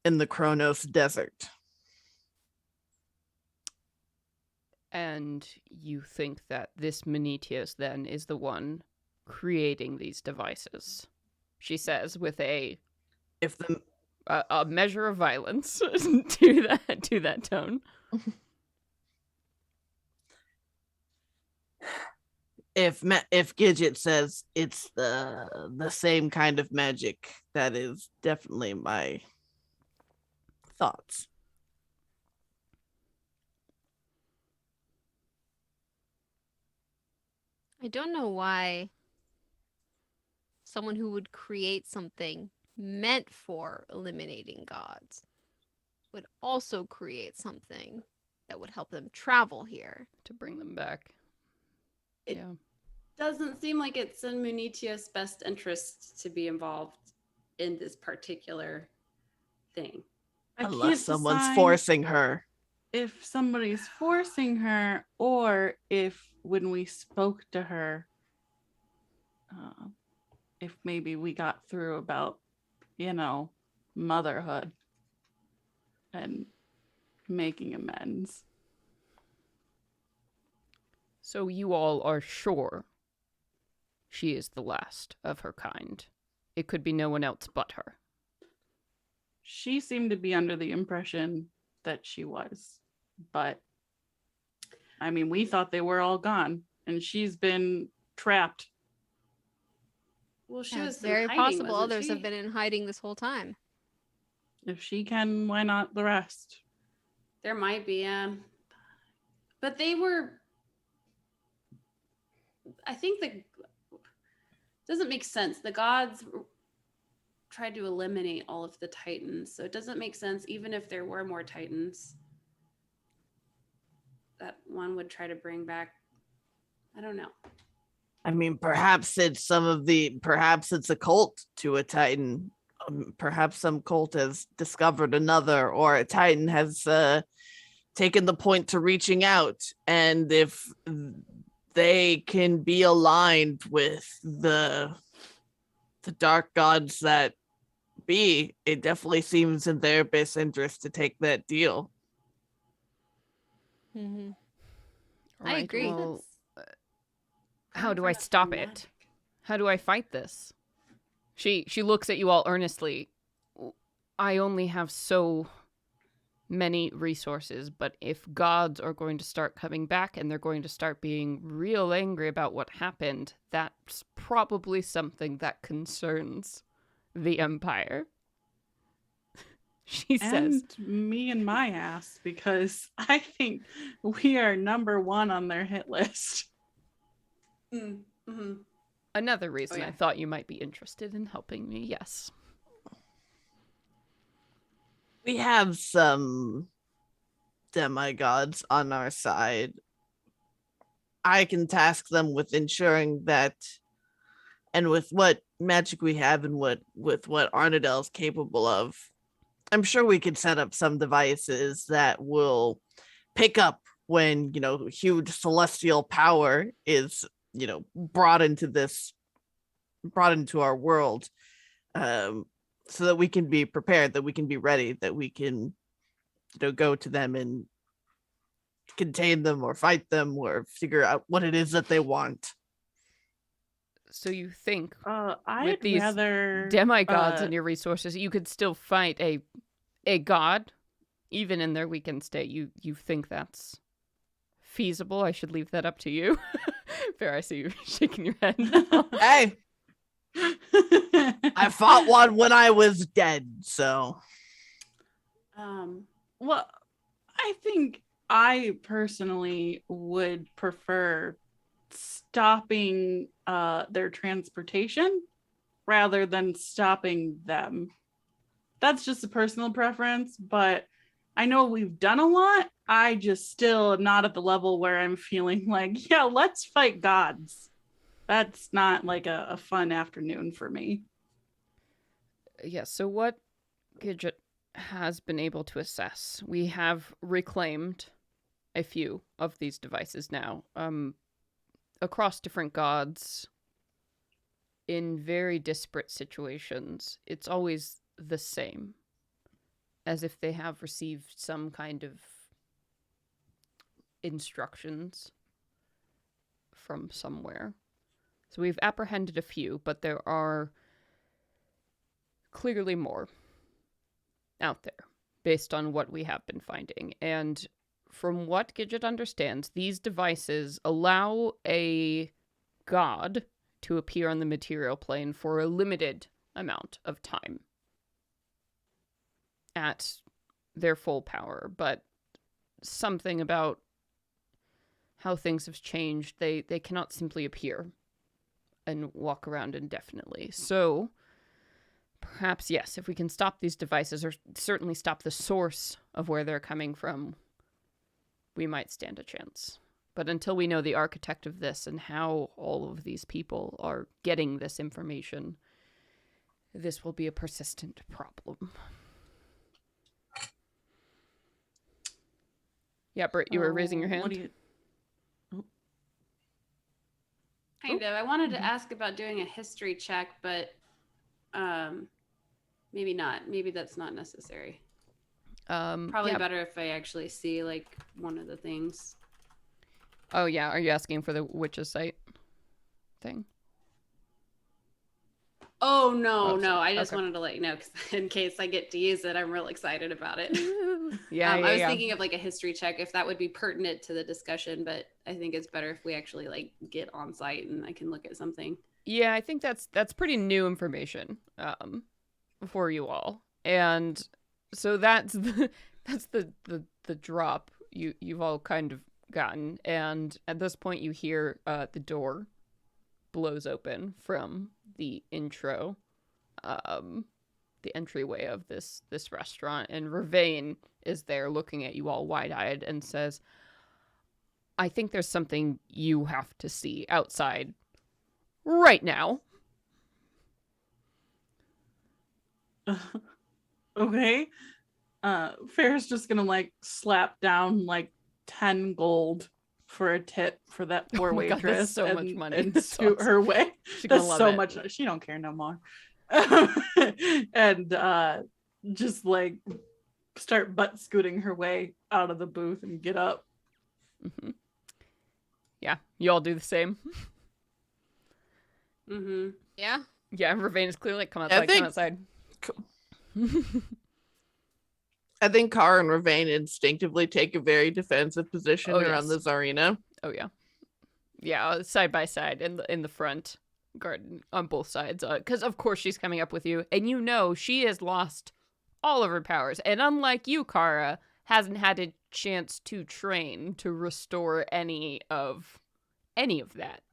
Speaker 2: in the Kronos Desert.
Speaker 1: And you think that this Menetius then is the one creating these devices? She says with a measure of violence to that tone.
Speaker 2: If Gidget says it's the same kind of magic, that is definitely my thoughts.
Speaker 5: I don't know why someone who would create something meant for eliminating gods would also create something that would help them travel here.
Speaker 1: To bring them back.
Speaker 3: It doesn't seem like it's in Munitius' best interest to be involved in this particular thing.
Speaker 2: Unless someone's forcing her.
Speaker 4: If somebody's forcing her, or if when we spoke to her, if maybe we got through about, motherhood and making amends.
Speaker 1: So you all are sure she is the last of her kind. It could be no one else but her.
Speaker 4: She seemed to be under the impression that she was, but I mean, we thought they were all gone, and she's been trapped.
Speaker 3: Well, she
Speaker 5: Yeah,
Speaker 3: was
Speaker 5: it's very
Speaker 3: in hiding,
Speaker 5: possible
Speaker 3: wasn't
Speaker 5: others
Speaker 3: she?
Speaker 5: have been in hiding this whole time.
Speaker 4: If she can, why not the rest?
Speaker 3: There might be, but they were. I think doesn't make sense. The gods tried to eliminate all of the Titans, so it doesn't make sense, even if there were more Titans, that one would try to bring back. I don't know.
Speaker 2: I mean, perhaps it's a cult to a Titan. Perhaps some cult has discovered another, or a Titan has taken the point to reaching out. And if they can be aligned with the dark gods that be, it definitely seems in their best interest to take that deal.
Speaker 5: Mm-hmm.
Speaker 1: All
Speaker 5: I
Speaker 1: right,
Speaker 5: agree.
Speaker 1: well, how do I stop it? How do I fight this? She looks at you all earnestly. I only have so many resources, but if gods are going to start coming back and they're going to start being real angry about what happened, that's probably something that concerns the Empire. She says.
Speaker 4: And me and my ass, because I think we are number one on their hit list.
Speaker 3: Mm-hmm.
Speaker 1: Another reason
Speaker 3: Oh, yeah.
Speaker 1: I thought you might be interested in helping me, yes.
Speaker 2: We have some demigods on our side. I can task them with ensuring that, and with what magic we have and with what Arrnodel is capable of, I'm sure we could set up some devices that will pick up when, huge celestial power is, brought into our world, so that we can be prepared, that we can be ready, that we can, go to them and contain them or fight them or figure out what it is that they want.
Speaker 1: So you think
Speaker 4: I'd
Speaker 1: these
Speaker 4: rather
Speaker 1: demigods and your resources, you could still fight a god, even in their weakened state. You think that's feasible? I should leave that up to you. Fair, I see you shaking your head now.
Speaker 2: Hey, I fought one when I was dead, so.
Speaker 4: Well, I think I personally would prefer stopping their transportation rather than stopping them. That's just a personal preference, but I know we've done a lot. I just still am not at the level where I'm feeling like, yeah, let's fight gods. That's not like a fun afternoon for me.
Speaker 1: Yeah, so what Gidget has been able to assess, we have reclaimed a few of these devices now, across different gods in very disparate situations. It's always the same, as if they have received some kind of instructions from somewhere. So we've apprehended a few, but there are clearly more out there based on what we have been finding. And from what Gidget understands, these devices allow a god to appear on the material plane for a limited amount of time at their full power, but something about how things have changed, they cannot simply appear and walk around indefinitely. So perhaps, yes, if we can stop these devices, or certainly stop the source of where they're coming from, we might stand a chance. But until we know the architect of this and how all of these people are getting this information, this will be a persistent problem. Yeah, Britt, you were raising your hand?
Speaker 4: What do you...
Speaker 3: Kind of. I wanted to ask about doing a history check, but maybe not. Maybe that's not necessary. Probably better if I actually see like one of the things.
Speaker 1: Oh yeah, are you asking for the witch's sight thing?
Speaker 3: Oh no,
Speaker 1: sorry.
Speaker 3: I just
Speaker 1: Okay.
Speaker 3: wanted to let you know, because in case I get to use it, I'm real excited about it.
Speaker 1: Yeah,
Speaker 3: I was thinking of like a history check if that would be pertinent to the discussion, but I think it's better if we actually like get on site and I can look at something.
Speaker 1: Yeah, I think that's pretty new information for you all, and so that's the drop you've all kind of gotten, and at this point you hear the door blows open from the intro, the entryway of this restaurant, and Ravain is there looking at you all wide-eyed and says, I think there's something you have to see outside right now.
Speaker 4: Okay. Fera's just gonna like slap down like 10 gold for a tip for that poor
Speaker 1: my God,
Speaker 4: waitress.
Speaker 1: that's so much money.
Speaker 4: And
Speaker 1: That's
Speaker 4: scoot her way.
Speaker 1: She's gonna
Speaker 4: That's
Speaker 1: love
Speaker 4: so
Speaker 1: it.
Speaker 4: much. She don't care no more. And just like start butt scooting her way out of the booth and get up.
Speaker 1: Mm-hmm. Yeah, you all do the same.
Speaker 3: Mm-hmm.
Speaker 5: Yeah.
Speaker 1: Yeah, Ravain is clearly like, come outside.
Speaker 2: I think Kara and Ravain instinctively take a very defensive position around
Speaker 1: yes.
Speaker 2: this arena.
Speaker 1: Oh yeah, yeah, side by side in the front garden on both sides, because of course she's coming up with you, and you know she has lost all of her powers, and unlike you, Kara, hasn't had a chance to train to restore any of that.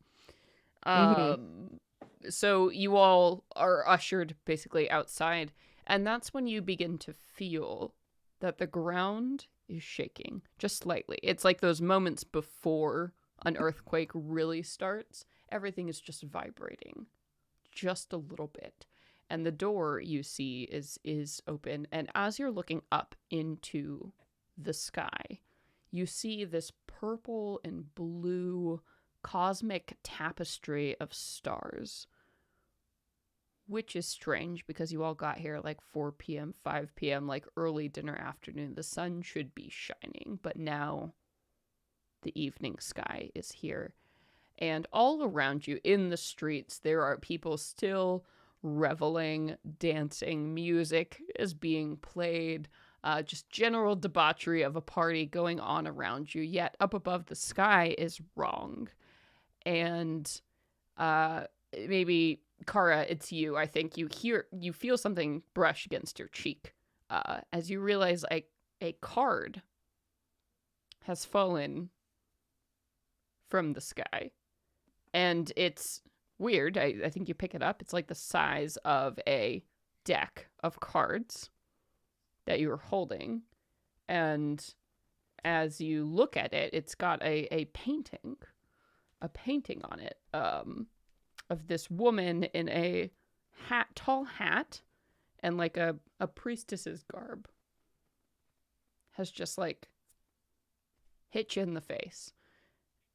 Speaker 1: So you all are ushered basically outside, and that's when you begin to feel that the ground is shaking just slightly. It's like those moments before an earthquake really starts. Everything is just vibrating just a little bit. And the door you see is open, and as you're looking up into the sky, you see this purple and blue cosmic tapestry of stars, which is strange because you all got here like 4 p.m., 5 p.m., like early dinner afternoon. The sun should be shining, but now the evening sky is here. And all around you in the streets, there are people still reveling, dancing, music is being played, just general debauchery of a party going on around you. Yet up above the sky is wrong. And maybe Kara, it's you. I think you feel something brush against your cheek as you realize a card has fallen from the sky. And it's weird. I think you pick it up. It's like the size of a deck of cards that you were holding. And as you look at it, it's got a painting on it of this woman in a tall hat and like a priestess's garb. Has just like hit you in the face.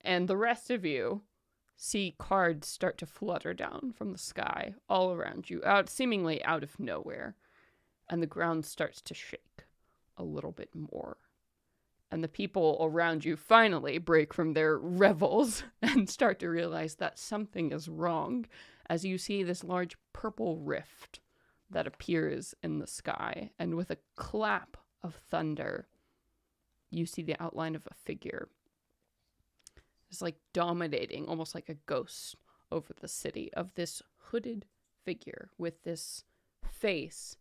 Speaker 1: And the rest of you see cards start to flutter down from the sky all around you, seemingly out of nowhere. And the ground starts to shake a little bit more. And the people around you finally break from their revels and start to realize that something is wrong as you see this large purple rift that appears in the sky. And with a clap of thunder, you see the outline of a figure. It's like dominating, almost like a ghost over the city, of this hooded figure with this face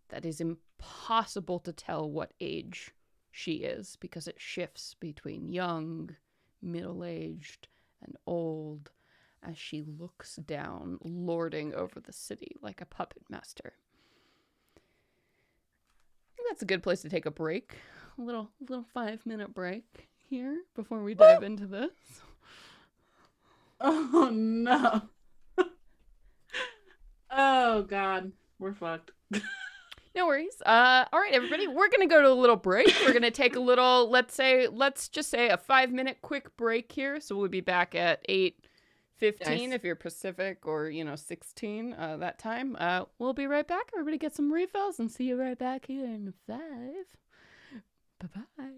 Speaker 1: that is impossible to tell what age she is, because it shifts between young, middle-aged, and old as she looks down, lording over the city like a puppet master. I think that's a good place to take a break. A little 5-minute break here before we dive into this.
Speaker 4: Oh no. Oh god, we're fucked.
Speaker 1: No worries. All right, everybody, we're gonna go to a little break. We're gonna take a little, let's just say a 5-minute quick break here. So we'll be back at 8:15 if you're Pacific, or 16 that time. We'll be right back. Everybody get some refills and see you right back here in 5. Bye-bye.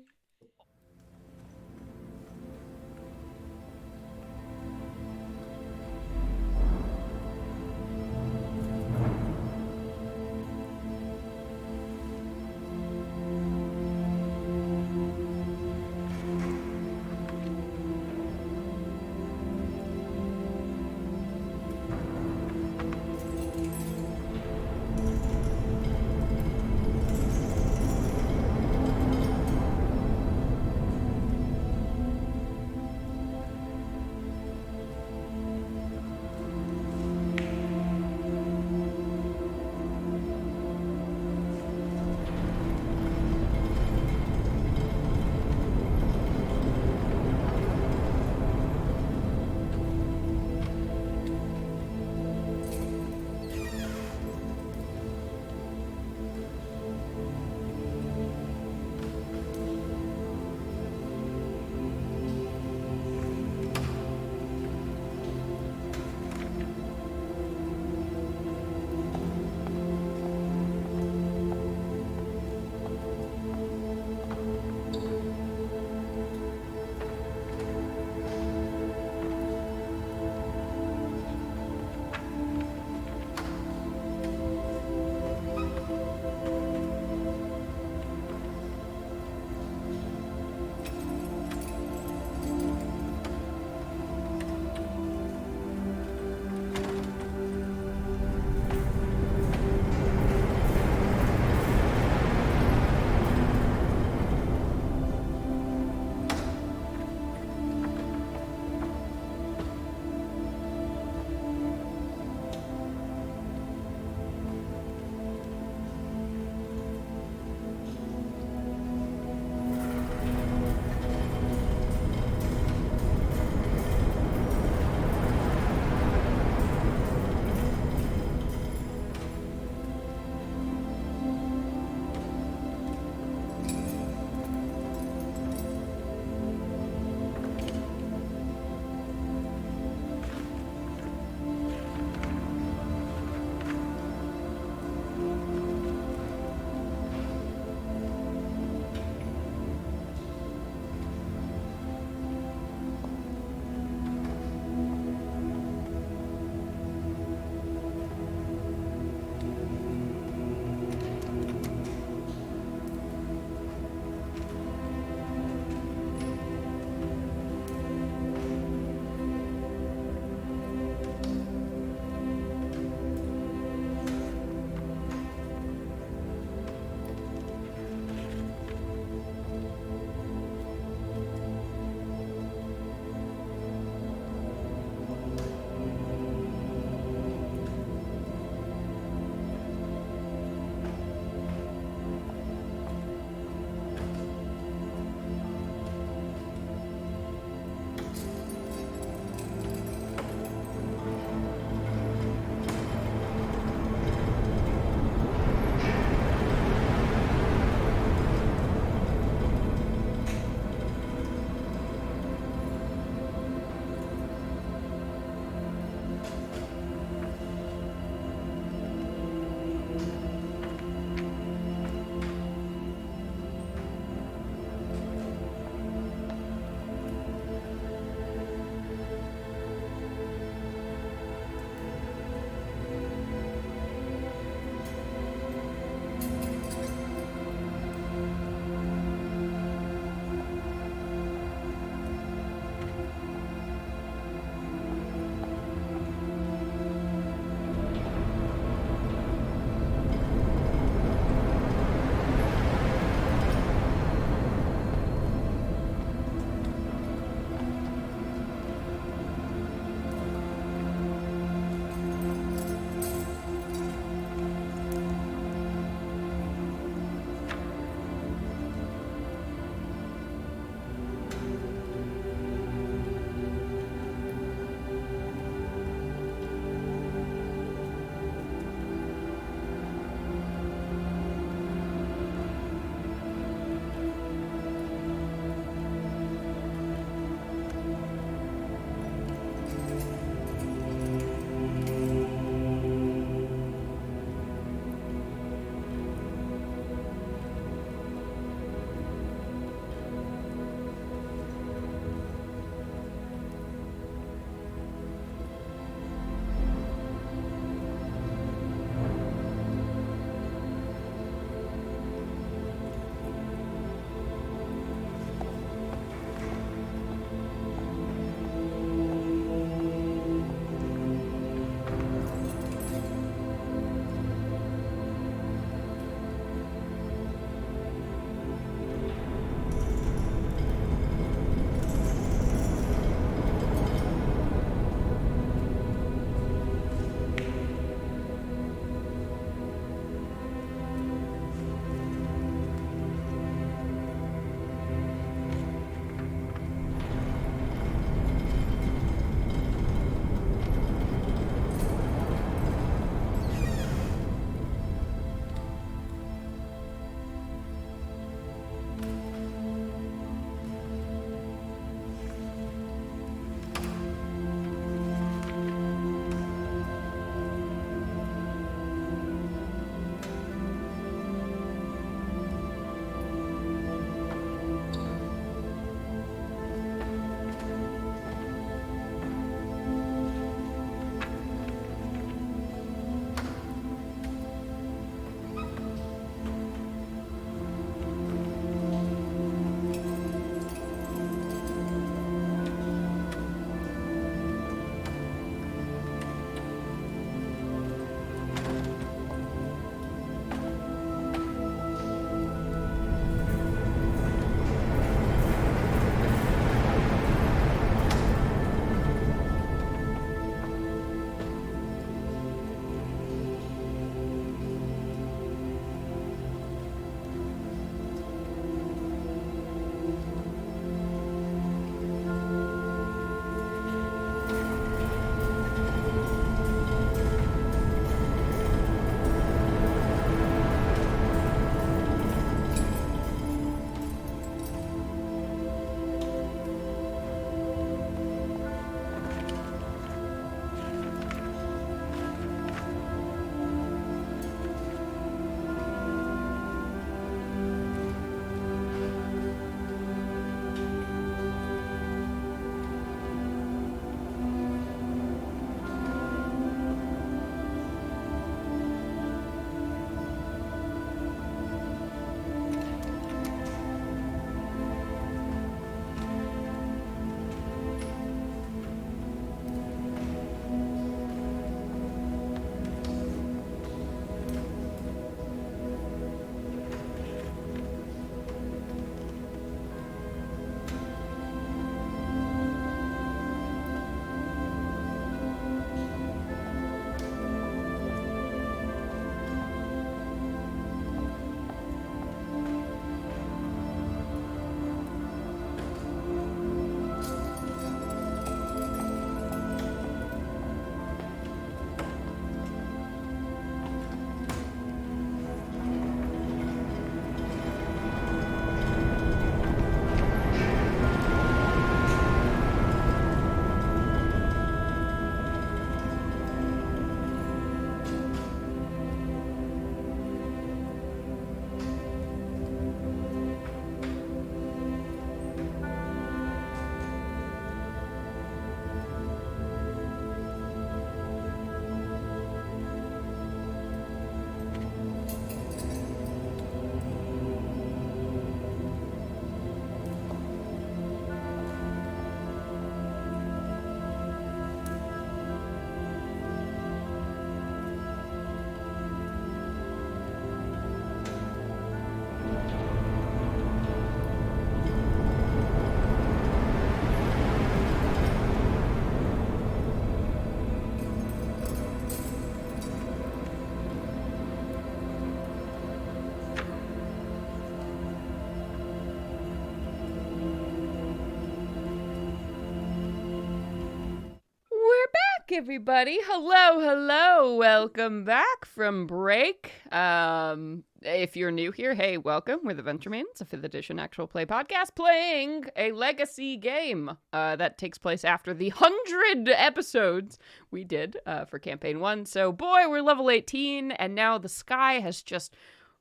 Speaker 1: everybody. Hello. Welcome back from break. If you're new here, hey, welcome. We're the Venture Maidens, a 5th edition actual play podcast playing a legacy game that takes place after the 100 episodes we did for campaign 1. So, boy, we're level 18, and now the sky has just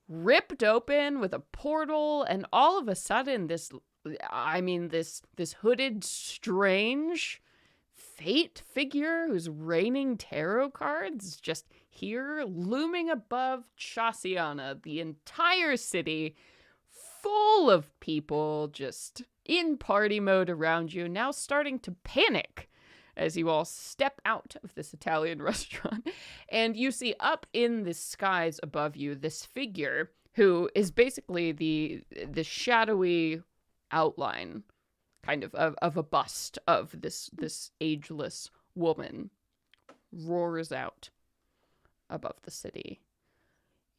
Speaker 1: ripped open with a portal, and all of a sudden this hooded, strange fate figure who's raining tarot cards is just here, looming above Chasiana, the entire city, full of people just in party mode around you, now starting to panic as you all step out of this Italian restaurant. And you see up in the skies above you this figure who is basically the shadowy outline kind of a bust of this ageless woman roars out above the city.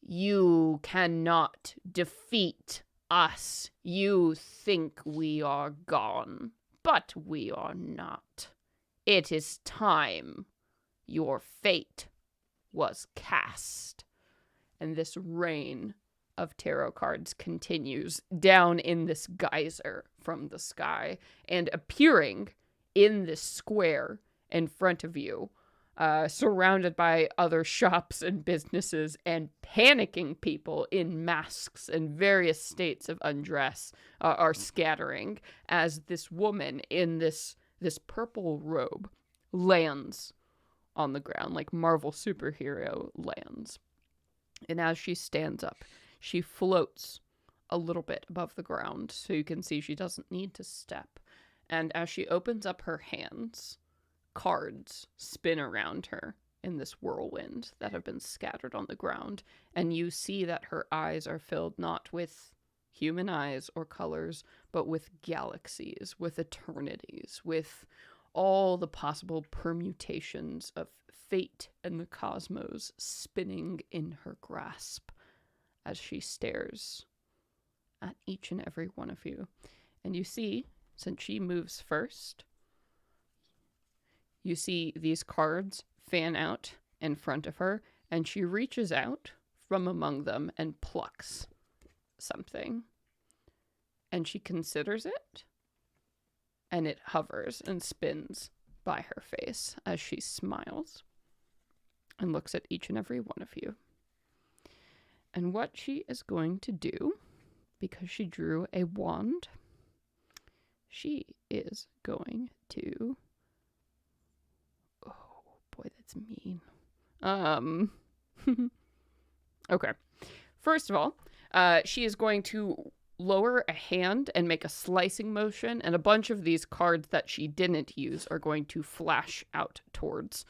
Speaker 1: You cannot defeat us. You think we are gone, but we are not. It is time. Your fate was cast. And this rain of tarot cards continues down in this geyser from the sky and appearing in this square in front of you, surrounded by other shops and businesses and panicking people in masks and various states of undress are scattering as this woman in this purple robe lands on the ground like Marvel superhero lands. And as she stands up, she floats a little bit above the ground, so you can see she doesn't need to step. And as she opens up her hands, cards spin around her in this whirlwind that have been scattered on the ground. And you see that her eyes are filled not with human eyes or colors, but with galaxies, with eternities, with all the possible permutations of fate and the cosmos spinning in her grasp as she stares at each and every one of you. And you see, since she moves first, you see these cards fan out in front of her, and she reaches out from among them and plucks something. And she considers it, and it hovers and spins by her face as she smiles and looks at each and every one of you. And what she is going to do, because she drew a wand, she is going to... Oh, boy, that's mean. Okay. First of all, she is going to lower a hand and make a slicing motion, and a bunch of these cards that she didn't use are going to flash out towards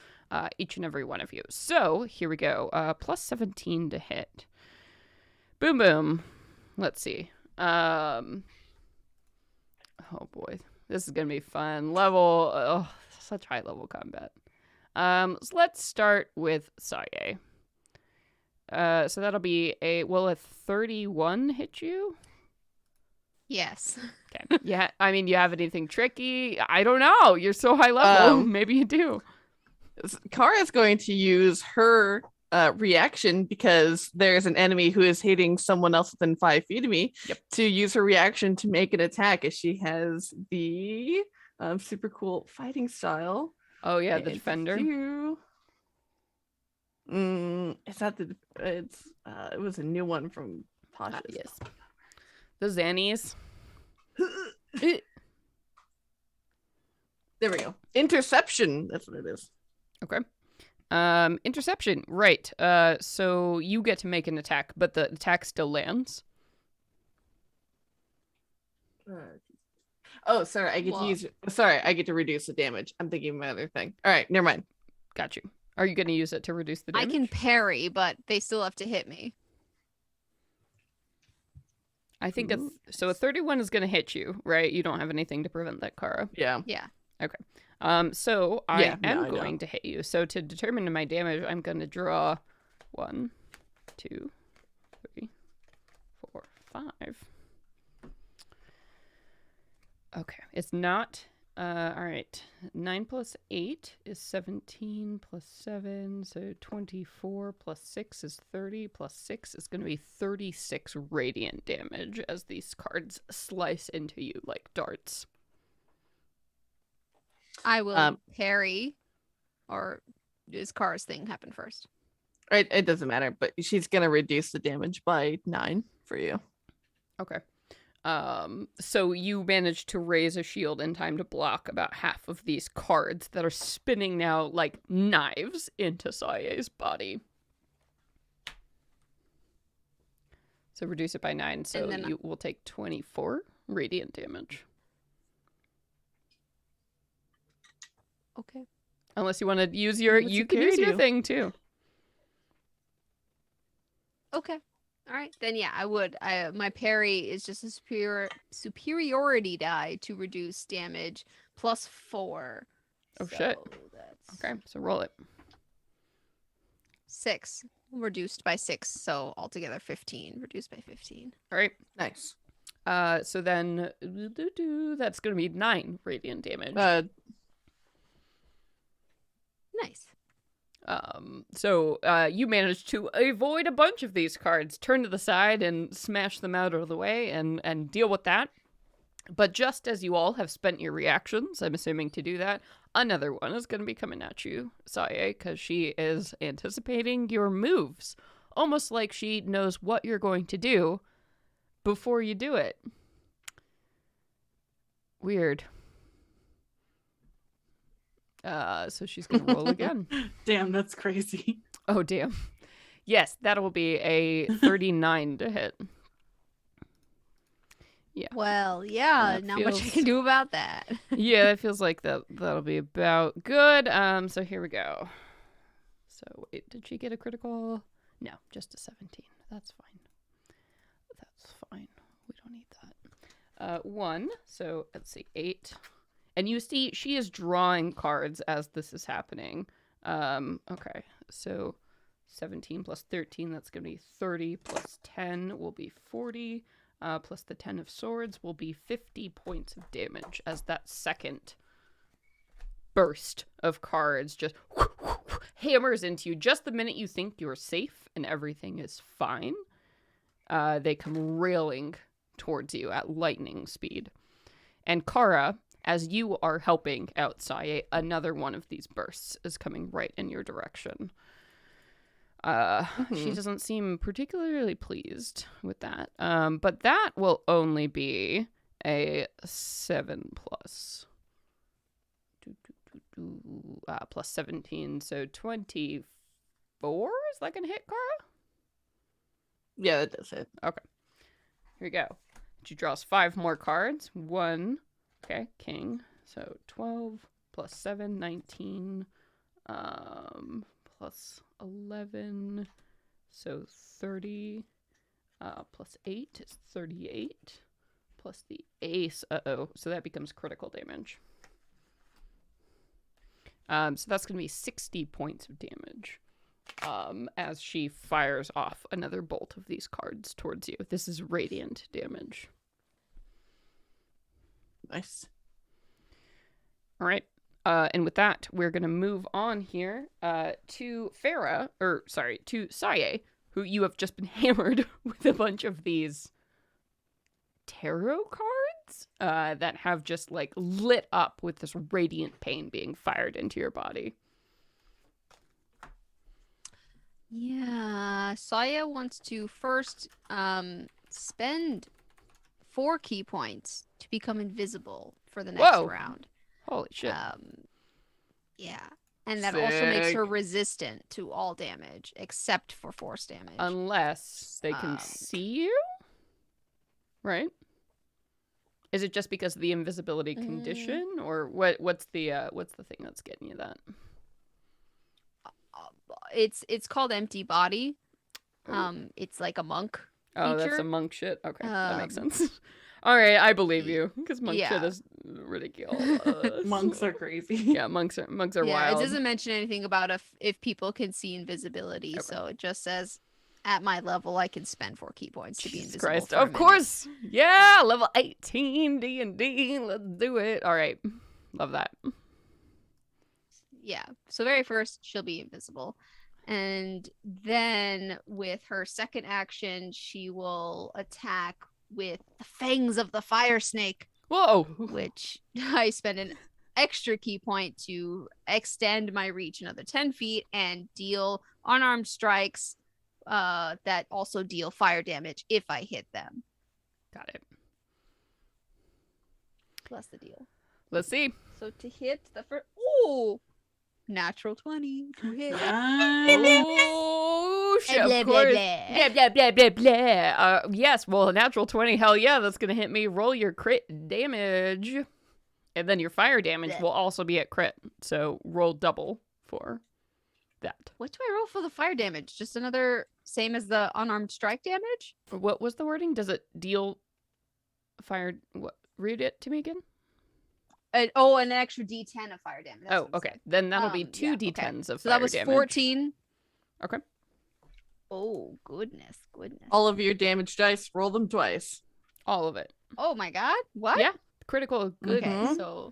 Speaker 1: each and every one of you. So, here we go. Plus 17 to hit. Boom, boom. Let's see. Oh, boy. This is going to be fun. Such high-level combat. So let's start with Sawyeh. So that'll be will a 31 hit you?
Speaker 5: Yes.
Speaker 1: Okay. Yeah. I mean, you have anything tricky? I don't know. You're so high level. Maybe you do.
Speaker 2: Kara's going to use her reaction because there's an enemy who is hitting someone else within 5 feet of me.
Speaker 1: Yep.
Speaker 2: To use her reaction to make an attack, as she has the super cool fighting style.
Speaker 1: Oh yeah, the defender.
Speaker 2: It's not the. It was a new one from Tasha's.
Speaker 1: Yes. The Zannies.
Speaker 2: There we go. Interception. That's what it is.
Speaker 1: Okay. Interception. Right. So you get to make an attack, but the attack still lands.
Speaker 2: Oh, sorry. I get to use. Sorry, I get to reduce the damage. I'm thinking of my other thing. All right, never mind.
Speaker 1: Got you. Are you going to use it to reduce the damage?
Speaker 5: I can parry, but they still have to hit me.
Speaker 1: I think so. A 31 is going to hit you, right? You don't have anything to prevent that, Kara.
Speaker 2: Yeah.
Speaker 5: Yeah.
Speaker 1: Okay. So I am going to hit you. So to determine my damage, I'm going to draw 1, 2, 3, 4, 5. Okay. It's not All right. 9 plus 8 is 17 plus 7. So 24 plus 6 is 30. Plus 6 is going to be 36 radiant damage as these cards slice into you like darts.
Speaker 5: I will parry, or does Kara's thing happen first?
Speaker 2: It doesn't matter, but she's gonna reduce the damage by 9 for you.
Speaker 1: Okay. So you managed to raise a shield in time to block about half of these cards that are spinning now like knives into Sawyeh's body. So reduce it by 9, so you will take 24 radiant damage.
Speaker 5: Okay.
Speaker 1: Unless you want to use your, you can use your thing too.
Speaker 5: Okay. All right. Then yeah, I would. My parry is just a superiority die to reduce damage plus 4.
Speaker 1: Oh shit.
Speaker 5: That's
Speaker 1: Okay, so roll it.
Speaker 5: 6 reduced by 6, so altogether 15 reduced by 15.
Speaker 1: All right.
Speaker 2: Nice.
Speaker 1: So then that's going to be 9 radiant damage.
Speaker 5: Nice.
Speaker 1: So you managed to avoid a bunch of these cards, turn to the side and smash them out of the way and deal with that. But just as you all have spent your reactions, I'm assuming to do that, another one is going to be coming at you, Sawyeh, because she is anticipating your moves. Almost like she knows what you're going to do before you do it. Weird. So she's going to roll again.
Speaker 4: Damn, that's crazy.
Speaker 1: Oh, damn. Yes, that will be a 39 to hit. Yeah.
Speaker 5: Well, yeah,
Speaker 1: That
Speaker 5: not much I
Speaker 1: feels-
Speaker 5: can do about that.
Speaker 1: Yeah, it feels like that'll be about good. So here we go. So wait, did she get a critical? No, just a 17. That's fine. That's fine. We don't need that. 1. So let's see, 8. And you see she is drawing cards as this is happening. Okay, so 17 plus 13, that's going to be 30, plus 10 will be 40, plus the 10 of swords will be 50 points of damage as that second burst of cards just hammers into you. Just the minute you think you're safe and everything is fine, they come railing towards you at lightning speed. And Kara, as you are helping out Sawyeh, another one of these bursts is coming right in your direction. She doesn't seem particularly pleased with that. But that will only be a 7 plus. Plus 17, so 24? Is that going to hit Kara?
Speaker 2: Yeah, that does it.
Speaker 1: Okay. Here we go. She draws 5 more cards. 1. Okay, king. So 12 plus 7, 19. Plus 11. So 30. Plus 8 is 38. Plus the ace. Uh-oh. So that becomes critical damage. So that's going to be 60 points of damage. As she fires off another bolt of these cards towards you. This is radiant damage.
Speaker 2: Nice.
Speaker 1: All right. And with that, we're going to move on here to Fera, to Sawyeh, who you have just been hammered with a bunch of these tarot cards that have just like lit up with this radiant pain being fired into your body.
Speaker 5: Yeah, Sawyeh wants to first spend 4 key points to become invisible for the next
Speaker 1: Whoa.
Speaker 5: round.
Speaker 1: Holy shit.
Speaker 5: Yeah. And that also makes her
Speaker 2: Sick.
Speaker 5: resistant to all damage except for force damage.
Speaker 1: Unless they can see you? Right? Is it just because of the invisibility condition, or what's the thing that's getting you that?
Speaker 5: It's called empty body. It's like a monk.
Speaker 1: Oh, that's
Speaker 5: feature.
Speaker 1: a monk shit. Okay, that makes sense. All right, I believe you because monk shit
Speaker 5: Yeah.
Speaker 1: is ridiculous.
Speaker 4: Monks are crazy.
Speaker 1: Yeah, monks are
Speaker 5: Yeah,
Speaker 1: wild.
Speaker 5: it doesn't mention anything about if people can see invisibility,
Speaker 1: Okay.
Speaker 5: so it just says at my level I can spend 4 key points to be
Speaker 1: Jesus
Speaker 5: invisible.
Speaker 1: Christ!
Speaker 5: For a
Speaker 1: Of
Speaker 5: minute.
Speaker 1: course, yeah, level 18 D&D. Let's do it. All right, Love that.
Speaker 5: Yeah. So very first, she'll be invisible. And then with her second action, she will attack with the fangs of the fire snake,
Speaker 1: Whoa.
Speaker 5: which I spend an extra key point to extend my reach another 10 feet and deal unarmed strikes that also deal fire damage if I hit them.
Speaker 1: Got it.
Speaker 5: That's the deal.
Speaker 1: Let's see.
Speaker 5: So to hit the first, ooh, natural 20 to hit.
Speaker 1: Oh, shit.
Speaker 5: Blah,
Speaker 1: Of
Speaker 5: blah,
Speaker 1: course.
Speaker 5: blah.
Speaker 1: Blah, blah, blah, blah, blah. Yes, well, a natural 20. Hell yeah, that's going to hit me. Roll your crit damage. And then your fire damage
Speaker 5: Bleh.
Speaker 1: will also be at crit. So roll double for that.
Speaker 5: What do I roll for the fire damage? Just another same as the unarmed strike damage?
Speaker 1: What was the wording? Does it deal fire? What? Read it to me again.
Speaker 5: An extra D10 of fire damage. That's
Speaker 1: Oh,
Speaker 5: what it
Speaker 1: okay.
Speaker 5: said.
Speaker 1: Then that'll be
Speaker 5: Yeah,
Speaker 1: 2
Speaker 5: okay.
Speaker 1: D10s of
Speaker 5: So
Speaker 1: fire
Speaker 5: that was
Speaker 1: damage.
Speaker 5: 14.
Speaker 1: Okay.
Speaker 5: Oh, goodness.
Speaker 2: All of your damage dice, roll them twice.
Speaker 1: All of it.
Speaker 5: Oh my god. What?
Speaker 1: Yeah. Critical. Good.
Speaker 5: Okay,
Speaker 2: Mhm.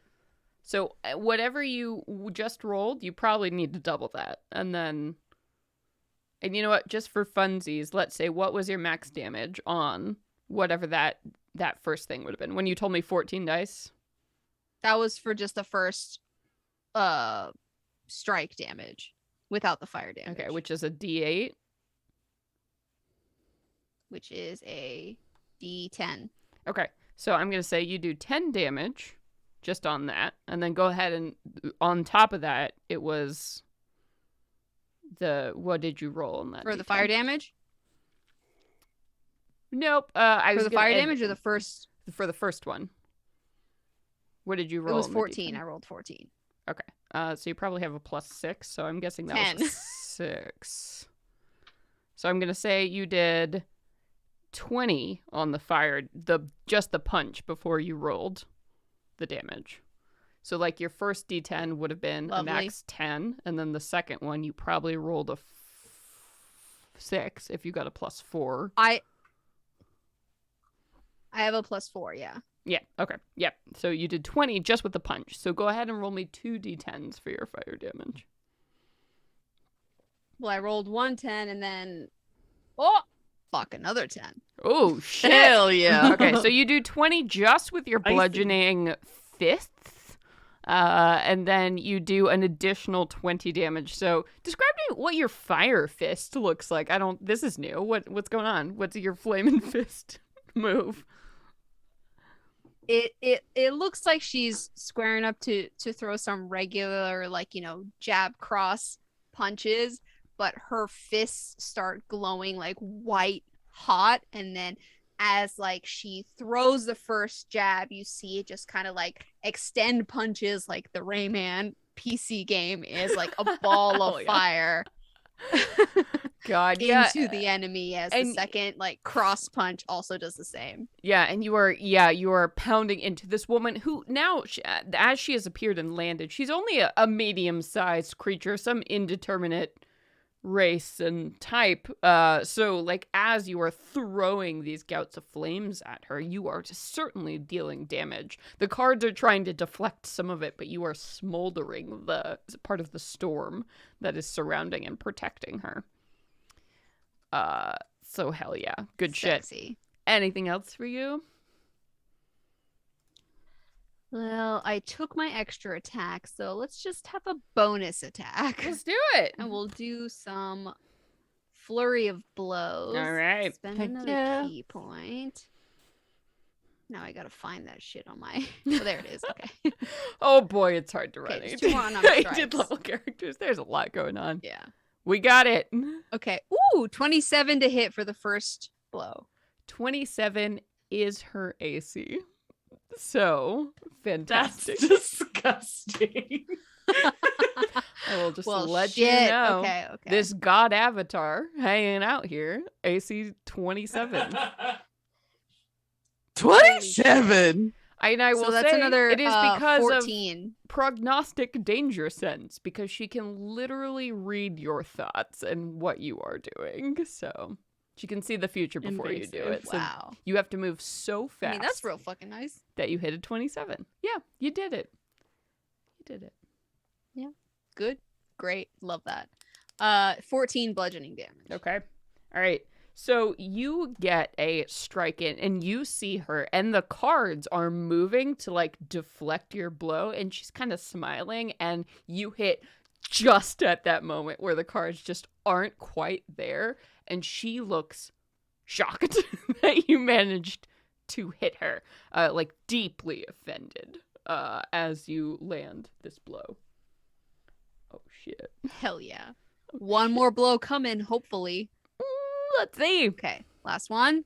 Speaker 1: So whatever you just rolled, you probably need to double that. And then, and you know what? Just for funsies, let's say what was your max damage on whatever that first thing would have been. When you told me 14 dice.
Speaker 5: That was for just the first strike damage without the fire damage.
Speaker 1: Okay, which is a D8.
Speaker 5: Which is a D10.
Speaker 1: Okay, so I'm going to say you do 10 damage just on that. And then go ahead and on top of that, it was what did you roll on that?
Speaker 5: For the
Speaker 1: D10?
Speaker 5: fire damage?
Speaker 1: Nope.
Speaker 5: For the fire damage or the first?
Speaker 1: For the first one. What did you roll?
Speaker 5: It was
Speaker 1: on the
Speaker 5: 14.
Speaker 1: D10?
Speaker 5: I rolled 14.
Speaker 1: Okay. So you probably have a +6, so I'm guessing that
Speaker 5: 10.
Speaker 1: was 6. So I'm gonna say you did 20 on the fire, just the punch before you rolled the damage. So like your first D10 would have been
Speaker 5: Lovely.
Speaker 1: a max 10, and then the second one you probably rolled a 6 if you got a +4.
Speaker 5: I have a +4, yeah.
Speaker 1: Yeah, okay. Yep. So you did 20 just with the punch. So go ahead and roll me 2 D10s for your fire damage.
Speaker 5: Well, I rolled 110 and then another 10.
Speaker 1: Oh, shit.
Speaker 2: Hell yeah.
Speaker 1: Okay, so you do 20 just with your
Speaker 4: Icy.
Speaker 1: bludgeoning fists, and then you do an additional 20 damage. So describe to me what your fire fist looks like. This is new. What's going on? What's your flaming fist move?
Speaker 5: It looks like she's squaring up to throw some regular, like, jab cross punches, but her fists start glowing like white hot, and then as like she throws the first jab, you see it just kind of like extend punches like the Rayman PC game is, like a ball
Speaker 1: Oh,
Speaker 5: of
Speaker 1: yeah.
Speaker 5: fire
Speaker 1: God, yeah.
Speaker 5: into the enemy, as
Speaker 1: and-
Speaker 5: the second like cross punch also does the same.
Speaker 1: Yeah, and you are pounding into this woman who now, as she has appeared and landed, she's only a medium-sized creature, some indeterminate race and type. So, like, as you are throwing these gouts of flames at her, you are certainly dealing damage. The cards are trying to deflect some of it, but you are smoldering the part of the storm that is surrounding and protecting her. So hell yeah. Good shit.
Speaker 5: Sexy.
Speaker 1: Anything else for you?
Speaker 5: Well, I took my extra attack, so let's just have a bonus attack.
Speaker 1: Let's do it.
Speaker 5: And we'll do some flurry of blows.
Speaker 1: All right.
Speaker 5: Spend
Speaker 2: Heck
Speaker 5: another
Speaker 2: yeah.
Speaker 5: key point. Now I gotta find that shit on my. Oh, there it is. Okay.
Speaker 1: Oh boy, it's hard to run.
Speaker 5: Okay, just 2 more unarmed strikes.
Speaker 1: Aged level characters. There's a lot going on.
Speaker 5: Yeah.
Speaker 1: We got it.
Speaker 5: Okay. Ooh, 27 to hit for the first blow.
Speaker 1: 27 is her AC. So
Speaker 4: That's
Speaker 1: fantastic.
Speaker 4: disgusting.
Speaker 1: I will just
Speaker 5: Well,
Speaker 1: let
Speaker 5: shit.
Speaker 1: you know.
Speaker 5: Okay.
Speaker 1: This god avatar hanging out here, AC 27.
Speaker 2: 27.
Speaker 1: And I will
Speaker 5: So that's
Speaker 1: say
Speaker 5: another
Speaker 1: it is because
Speaker 5: 14.
Speaker 1: of prognostic danger sense, because she can literally read your thoughts and what you are doing. So she can see the future before you do it.
Speaker 4: Invasive.
Speaker 1: So
Speaker 5: Wow.
Speaker 1: you have to move so fast
Speaker 5: I mean, that's real fucking nice.
Speaker 1: that you hit a 27. Yeah, you did it. did it.
Speaker 5: Good. Great. Love that. 14 bludgeoning damage.
Speaker 1: Okay. All right. So you get a strike in and you see her and the cards are moving to like deflect your blow and she's kind of smiling and you hit just at that moment where the cards just aren't quite there and she looks shocked that you managed to hit her, like deeply offended as you land this blow. Oh shit.
Speaker 5: Hell yeah. One more blow coming, hopefully.
Speaker 1: Let's see.
Speaker 5: Okay, last one.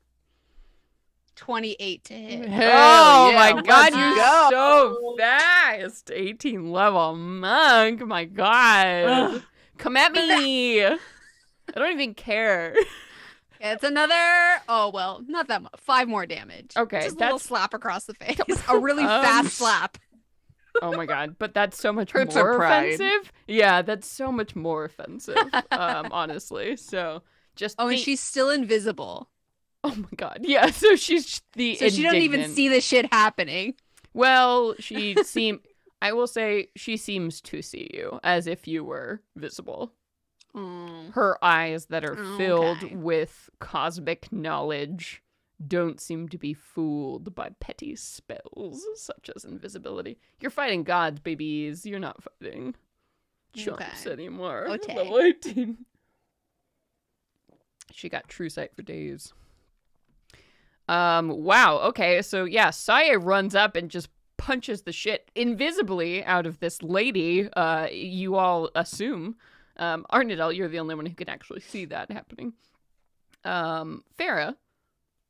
Speaker 5: 28 to hit.
Speaker 1: Oh
Speaker 2: yeah,
Speaker 1: my god,
Speaker 2: let's
Speaker 1: you're
Speaker 2: go.
Speaker 1: so fast. 18 level monk. My god.
Speaker 4: Ugh.
Speaker 1: Come at me. I don't even care.
Speaker 5: It's another. Oh well, not that much. 5 more damage.
Speaker 1: Okay,
Speaker 5: just a little
Speaker 1: that's-
Speaker 5: slap across the face. A really fast slap.
Speaker 1: Oh my god, but that's so much
Speaker 2: Hurts her
Speaker 1: more
Speaker 2: pride.
Speaker 1: offensive. Yeah, that's so much more offensive. Honestly. So just
Speaker 5: Oh, and
Speaker 1: think-
Speaker 5: she's still invisible,
Speaker 1: Oh my god. Yeah, so she's the
Speaker 5: so she doesn't even
Speaker 1: indignant-
Speaker 5: see the shit happening.
Speaker 1: Well, I will say she seems to see you as if you were visible.
Speaker 5: Mm.
Speaker 1: Her eyes that are filled
Speaker 5: Okay.
Speaker 1: with cosmic knowledge don't seem to be fooled by petty spells such as invisibility. You're fighting gods, babies. You're not fighting chumps
Speaker 5: Okay.
Speaker 1: anymore.
Speaker 5: Okay.
Speaker 1: Level 18. She got true sight for days. Wow. Okay. So yeah, Sawyeh runs up and just punches the shit invisibly out of this lady. You all assume. Arrnodel, you're the only one who can actually see that happening. Fera,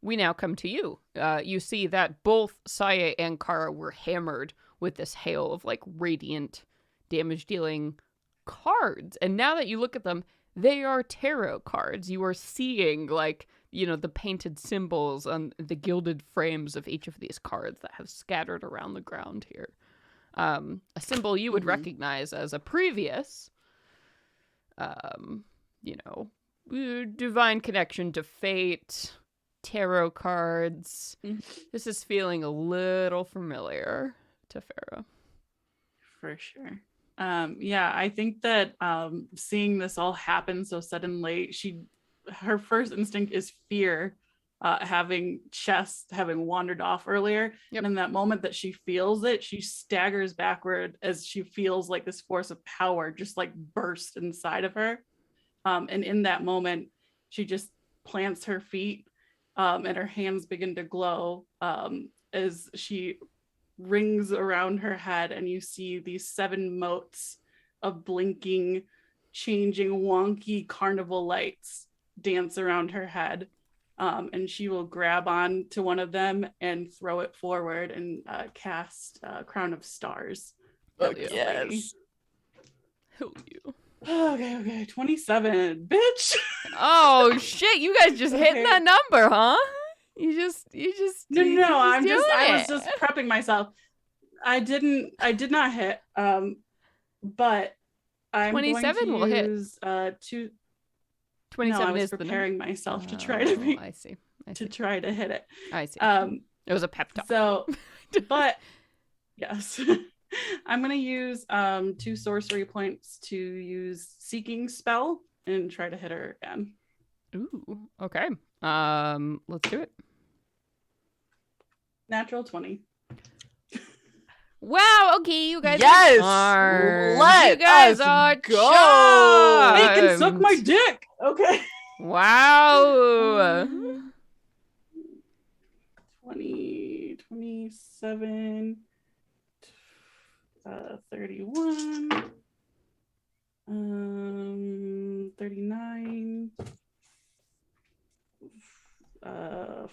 Speaker 1: we now come to you. You see that both Sawyeh and Kara were hammered with this hail of like radiant damage-dealing cards, and now that you look at them, they are tarot cards. You are seeing like, you know, the painted symbols on the gilded frames of each of these cards that have scattered around the ground here. A symbol you would recognize as a previous, divine connection to fate, tarot cards. This is feeling a little familiar to Fera.
Speaker 4: For sure. Yeah, I think that seeing this all happen so suddenly, her first instinct is fear, having wandered off earlier.
Speaker 1: Yep.
Speaker 4: And in that moment that she feels it, she staggers backward as she feels like this force of power just like burst inside of her. And in that moment, she just plants her feet and her hands begin to glow as she rings around her head, and you see these 7 motes of blinking, changing, wonky carnival lights dance around her head. And she will grab on to one of them and throw it forward and cast Crown of Stars.
Speaker 1: Hell
Speaker 2: Fuck
Speaker 1: yeah.
Speaker 2: yes.
Speaker 1: Hell you.
Speaker 4: Okay, 27, bitch.
Speaker 1: Oh shit! You guys just hitting
Speaker 4: Okay.
Speaker 1: that number, huh? You just.
Speaker 4: No,
Speaker 1: you
Speaker 4: I
Speaker 1: doing
Speaker 4: was
Speaker 1: it.
Speaker 4: just prepping myself. I did not hit. But I'm
Speaker 1: 27
Speaker 4: going
Speaker 1: will
Speaker 4: to
Speaker 1: hit.
Speaker 4: use 2.
Speaker 1: 27
Speaker 4: No, I was
Speaker 1: is the number.
Speaker 4: preparing myself to try to
Speaker 1: Oh, I see.
Speaker 4: try to hit it.
Speaker 1: I see.
Speaker 4: Um,
Speaker 1: It was a pep talk.
Speaker 4: so, but yes, I'm gonna use 2 sorcery points to use Seeking Spell and try to hit her again.
Speaker 1: Ooh. Okay. Let's do it.
Speaker 4: Natural 20.
Speaker 1: Wow. Okay, you guys.
Speaker 2: Yes!
Speaker 1: Are charmed.
Speaker 2: Let
Speaker 1: you guys
Speaker 2: us
Speaker 1: are
Speaker 2: go!
Speaker 1: charmed.
Speaker 4: They can suck my dick. Okay.
Speaker 1: Wow.
Speaker 4: 20, 27, 31, 39,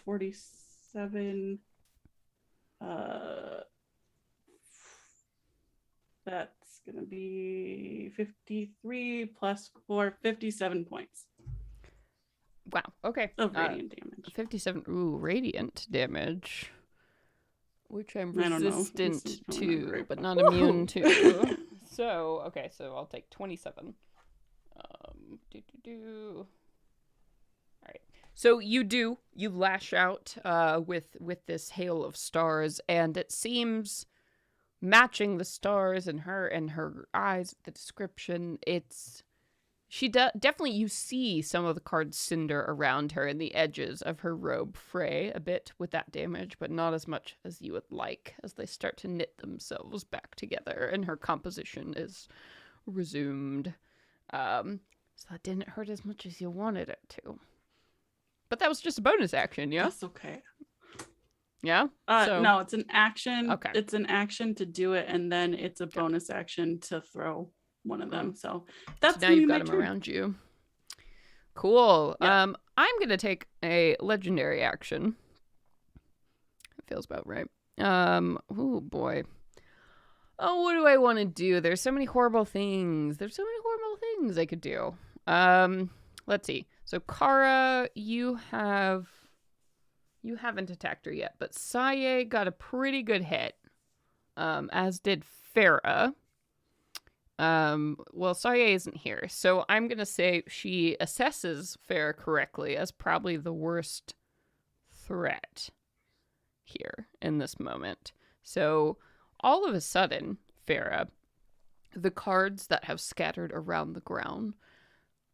Speaker 4: 47, that's gonna be 53 plus 4, 57 points
Speaker 1: Wow. Okay.
Speaker 4: of radiant damage.
Speaker 1: 57. Ooh, radiant damage. Which I'm
Speaker 4: I don't know.
Speaker 1: resistant
Speaker 4: This is probably not
Speaker 1: to,
Speaker 4: great,
Speaker 1: but
Speaker 4: but-
Speaker 1: not immune to. So, okay, so I'll take 27. All right. So you lash out with this hail of stars, and it seems matching the stars and her eyes, the description, definitely, you see some of the cards cinder around her and the edges of her robe fray a bit with that damage, but not as much as you would like as they start to knit themselves back together and her composition is resumed. So that didn't hurt as much as you wanted it to. But that was just a bonus action, yeah?
Speaker 4: That's okay.
Speaker 1: Yeah?
Speaker 4: No, it's an action.
Speaker 1: Okay.
Speaker 4: It's an action to do it, and then it's a bonus action to throw one of them. So that's
Speaker 1: now you've got him around you. Cool.
Speaker 4: Yeah.
Speaker 1: I'm gonna take a legendary action. It feels about right. Oh boy. Oh, what do I want to do? There's so many horrible things. I could do. Let's see. So Kara, you haven't attacked her yet, but Sawyeh got a pretty good hit. As did Fera. Well, Sawyeh isn't here, so I'm gonna say she assesses Fera correctly as probably the worst threat here in this moment. So all of a sudden, Fera, the cards that have scattered around the ground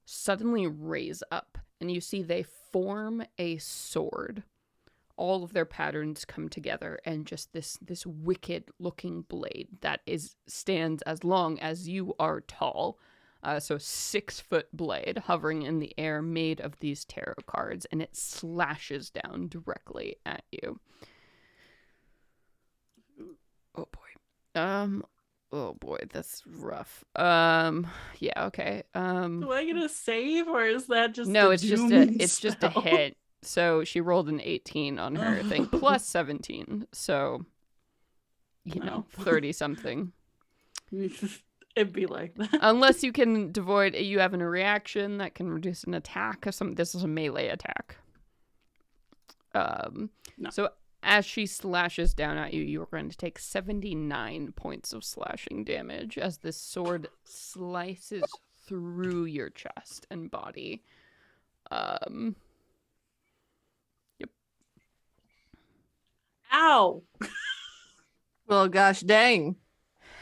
Speaker 1: suddenly raise up, and you see they form a sword. All of their patterns come together, and just this wicked looking blade that stands as long as you are tall. So 6-foot blade hovering in the air, made of these tarot cards, and it slashes down directly at you. Oh boy. Oh boy, that's rough. Yeah, okay.
Speaker 4: Do I get a save, or is that just
Speaker 1: no?
Speaker 4: a
Speaker 1: It's just
Speaker 4: doom
Speaker 1: a
Speaker 4: spell?
Speaker 1: hit. So she rolled an 18 on her thing, plus 17. So, 30 something.
Speaker 4: It'd be like that.
Speaker 1: Unless you can devoid, you have a reaction that can reduce an attack or something. This is a melee attack.
Speaker 4: No.
Speaker 1: So as she slashes down at you, you are going to take 79 points of slashing damage as this sword slices through your chest and body.
Speaker 4: Ow!
Speaker 2: Well, gosh dang.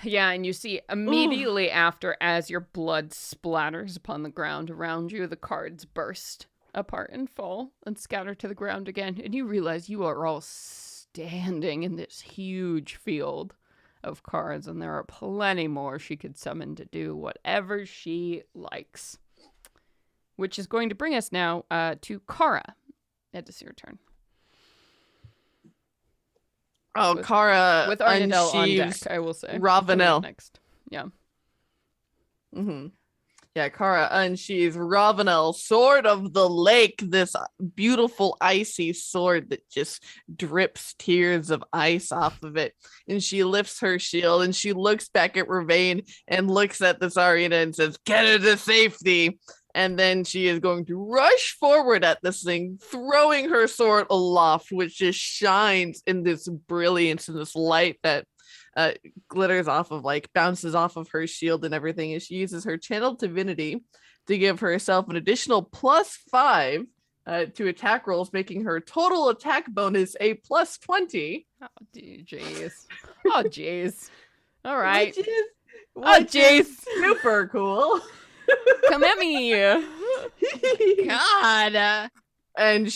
Speaker 1: Yeah, and you see immediately after, as your blood splatters upon the ground around you, the cards burst apart and fall and scatter to the ground again. And you realize you are all standing in this huge field of cards, and there are plenty more she could summon to do whatever she likes. Which is going to bring us now to Kara. It is your turn.
Speaker 2: Oh, Kara
Speaker 1: With Arrnodel on deck,
Speaker 2: unsheathes
Speaker 1: I will say.
Speaker 2: Ravenel.
Speaker 1: Coming up next. Yeah.
Speaker 2: Mm-hmm. Yeah, Kara unsheathes Ravenel, sword of the lake, this beautiful icy sword that just drips tears of ice off of it. And she lifts her shield and she looks back at Ravane and looks at this arena and says, "Get her to safety." And then she is going to rush forward at this thing, throwing her sword aloft, which just shines in this brilliance and this light that glitters off of, like, bounces off of her shield and everything. And she uses her channeled divinity to give herself an additional +5 to attack rolls, making her total attack bonus a +20.
Speaker 1: Oh, jeez. Oh, jeez. All right.
Speaker 2: Which is super cool.
Speaker 1: Come at me. God.
Speaker 2: And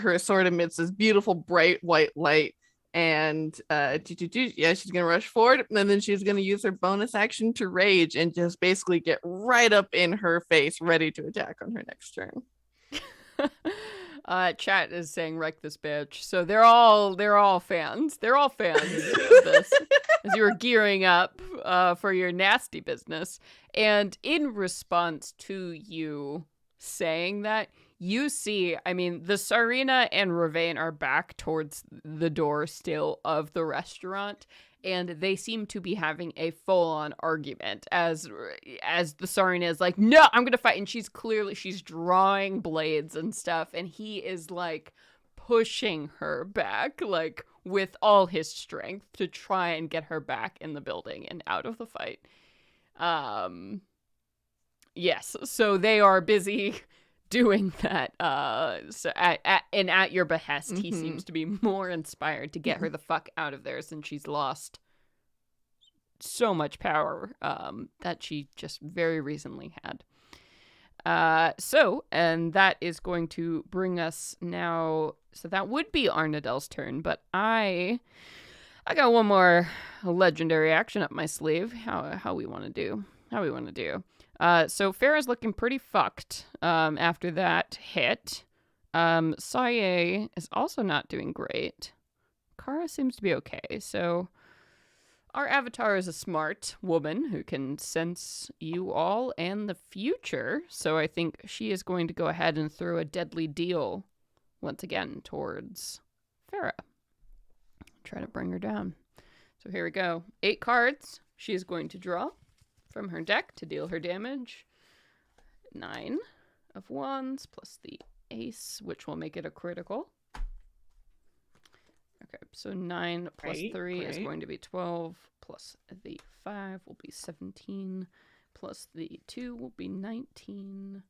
Speaker 2: her sword emits this beautiful bright white light, and she's gonna rush forward, and then she's gonna use her bonus action to rage and just basically get right up in her face, ready to attack on her next turn.
Speaker 1: Chat is saying wreck this bitch. So they're all fans. They're all fans of this as you were gearing up for your nasty business. And in response to you saying that, you see, I mean, the Sarina and Ravane are back towards the door still of the restaurant, and they seem to be having a full-on argument as the Sarina is like, "No, I'm gonna fight," and she's drawing blades and stuff, and he is like pushing her back, like with all his strength to try and get her back in the building and out of the fight. Yes, so they are busy doing that. So at your behest, he
Speaker 2: Mhm.
Speaker 1: seems to be more inspired to get her the fuck out of there since she's lost so much power that she just very recently had. And that is going to bring us now. So that would be Arrnodel's turn, but I got one more legendary action up my sleeve. How we want to do? So Fera's looking pretty fucked after that hit. Sawyeh is also not doing great. Kara seems to be okay. So our avatar is a smart woman who can sense you all and the future. So I think she is going to go ahead and throw a deadly deal once again towards Fera. Try to bring her down. So here we go. 8 cards she is going to draw from her deck to deal her damage. 9 of wands plus the ace, which will make it a critical. Okay, so 9 plus 3 is going to be 12, plus the 5 will be 17, plus the 2 will be 19.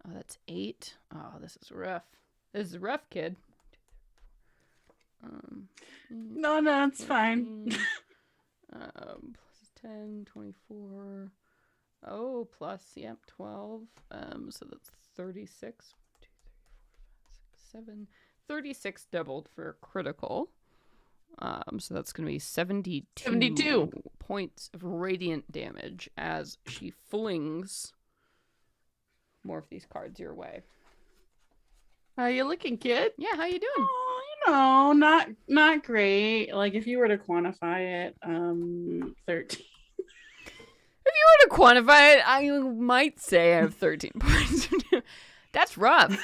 Speaker 1: Oh, that's 8. Oh, this is rough. This is rough, kid.
Speaker 4: No, it's fine.
Speaker 1: Plus 10, 24. Oh, plus, yep, 12. So that's 36. 1, 2, 3, 4, 5, 6, 7. 36 doubled for critical. So that's going to be 72 points of radiant damage as she flings more of these cards your way.
Speaker 2: How you looking, kid?
Speaker 1: Yeah, how you doing?
Speaker 4: Oh, not great. Like if you were to quantify it, 13.
Speaker 1: If you were to quantify it, I might say I have 13 points. That's rough.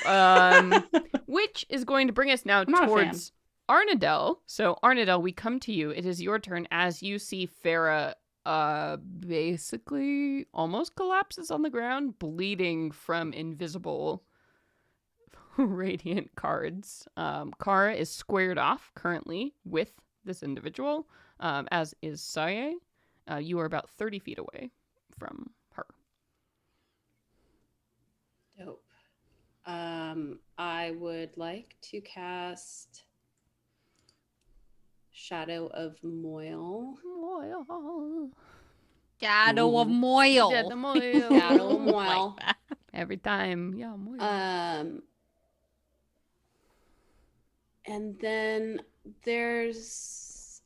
Speaker 1: Which is going to bring us now towards Arrnodel. So Arrnodel, we come to you. It is your turn as you see Fera basically almost collapses on the ground, bleeding from invisible radiant cards. Kara is squared off currently with this individual, as is Sawyeh. You are about 30 feet away from her.
Speaker 3: Dope. I would like to cast Shadow of Moil.
Speaker 5: Shadow of Moil.
Speaker 1: Yeah, the Moil.
Speaker 3: Shadow of Moil.
Speaker 5: Like that.
Speaker 1: Every time. Yeah, Moil.
Speaker 3: And then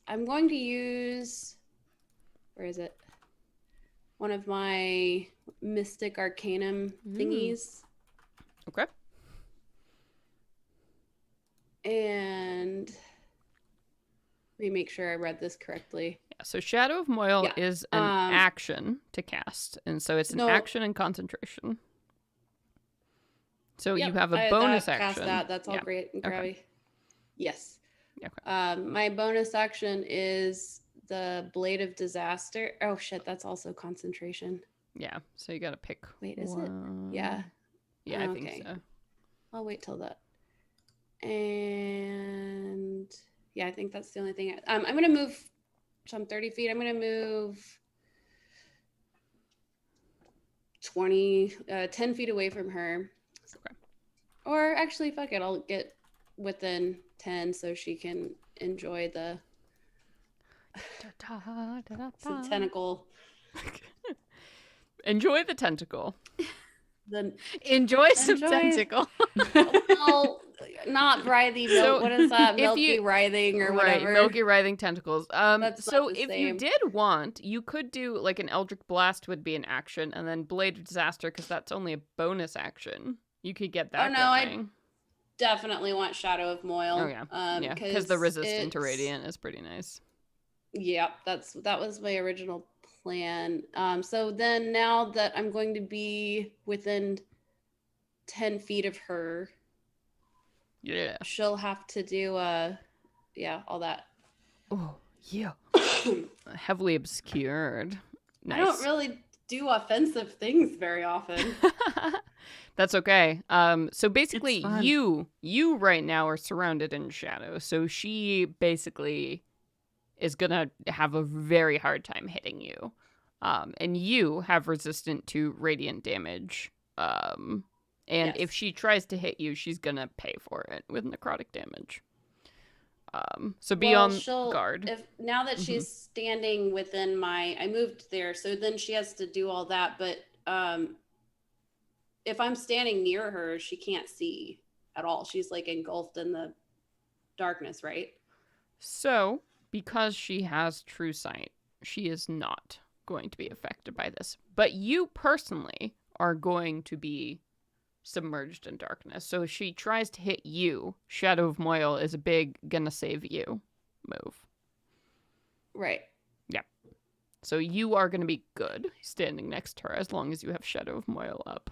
Speaker 3: I'm going to use, where is it? One of my Mystic Arcanum thingies.
Speaker 1: Okay.
Speaker 3: And let me make sure I read this correctly.
Speaker 1: Yeah, so Shadow of Moil is an action to cast. And so it's an action and concentration. So you have a bonus action.
Speaker 3: Cast that's all great and grabby.
Speaker 1: Okay.
Speaker 3: Yes.
Speaker 1: Okay.
Speaker 3: My bonus action is the Blade of Disaster. Oh shit, that's also concentration.
Speaker 1: Yeah, so you gotta pick.
Speaker 3: Wait, is
Speaker 1: one.
Speaker 3: it? Yeah.
Speaker 1: Yeah, I think so.
Speaker 3: I'll wait till that. And yeah, I think that's the only thing. I'm gonna move. So I'm 30 feet. I'm gonna move 10 feet away from her.
Speaker 1: Okay.
Speaker 3: Or actually, fuck it. I'll get within 10 so she can enjoy the tentacle.
Speaker 1: Enjoy the tentacle.
Speaker 5: Enjoy some tentacle.
Speaker 3: Well, not writhy.
Speaker 1: So,
Speaker 3: what is that?
Speaker 1: if
Speaker 3: Milky writhing or whatever.
Speaker 1: Right, milky writhing tentacles.
Speaker 3: That's
Speaker 1: so
Speaker 3: not the
Speaker 1: if
Speaker 3: same.
Speaker 1: you did want, you could do like an Eldritch Blast would be an action, and then Blade of Disaster, because that's only a bonus action. You could get that.
Speaker 3: Oh no, I definitely want Shadow of Moil.
Speaker 1: Oh yeah, yeah, because the resistant to radiant is pretty nice.
Speaker 3: Yeah, that was my original plan. So then now that I'm going to be within 10 feet of her,
Speaker 1: yeah,
Speaker 3: she'll have to do all that.
Speaker 1: Oh yeah. Heavily obscured. Nice.
Speaker 3: I don't really do offensive things very often.
Speaker 1: That's okay. So basically you right now are surrounded in shadow. So she basically is gonna have a very hard time hitting you. And you have resistant to radiant damage. And
Speaker 3: Yes.
Speaker 1: if she tries to hit you, she's gonna pay for it with necrotic damage. So be on guard.
Speaker 3: If now that
Speaker 1: Mhm.
Speaker 3: she's standing within I moved there, so then she has to do all that. But if I'm standing near her, she can't see at all. She's like engulfed in the darkness, right?
Speaker 1: So, because she has true sight, she is not going to be affected by this. But you personally are going to be submerged in darkness. So if she tries to hit you, Shadow of Moyle is a big gonna save you move.
Speaker 3: Right.
Speaker 1: So you are gonna be good standing next to her as long as you have Shadow of Moyle up.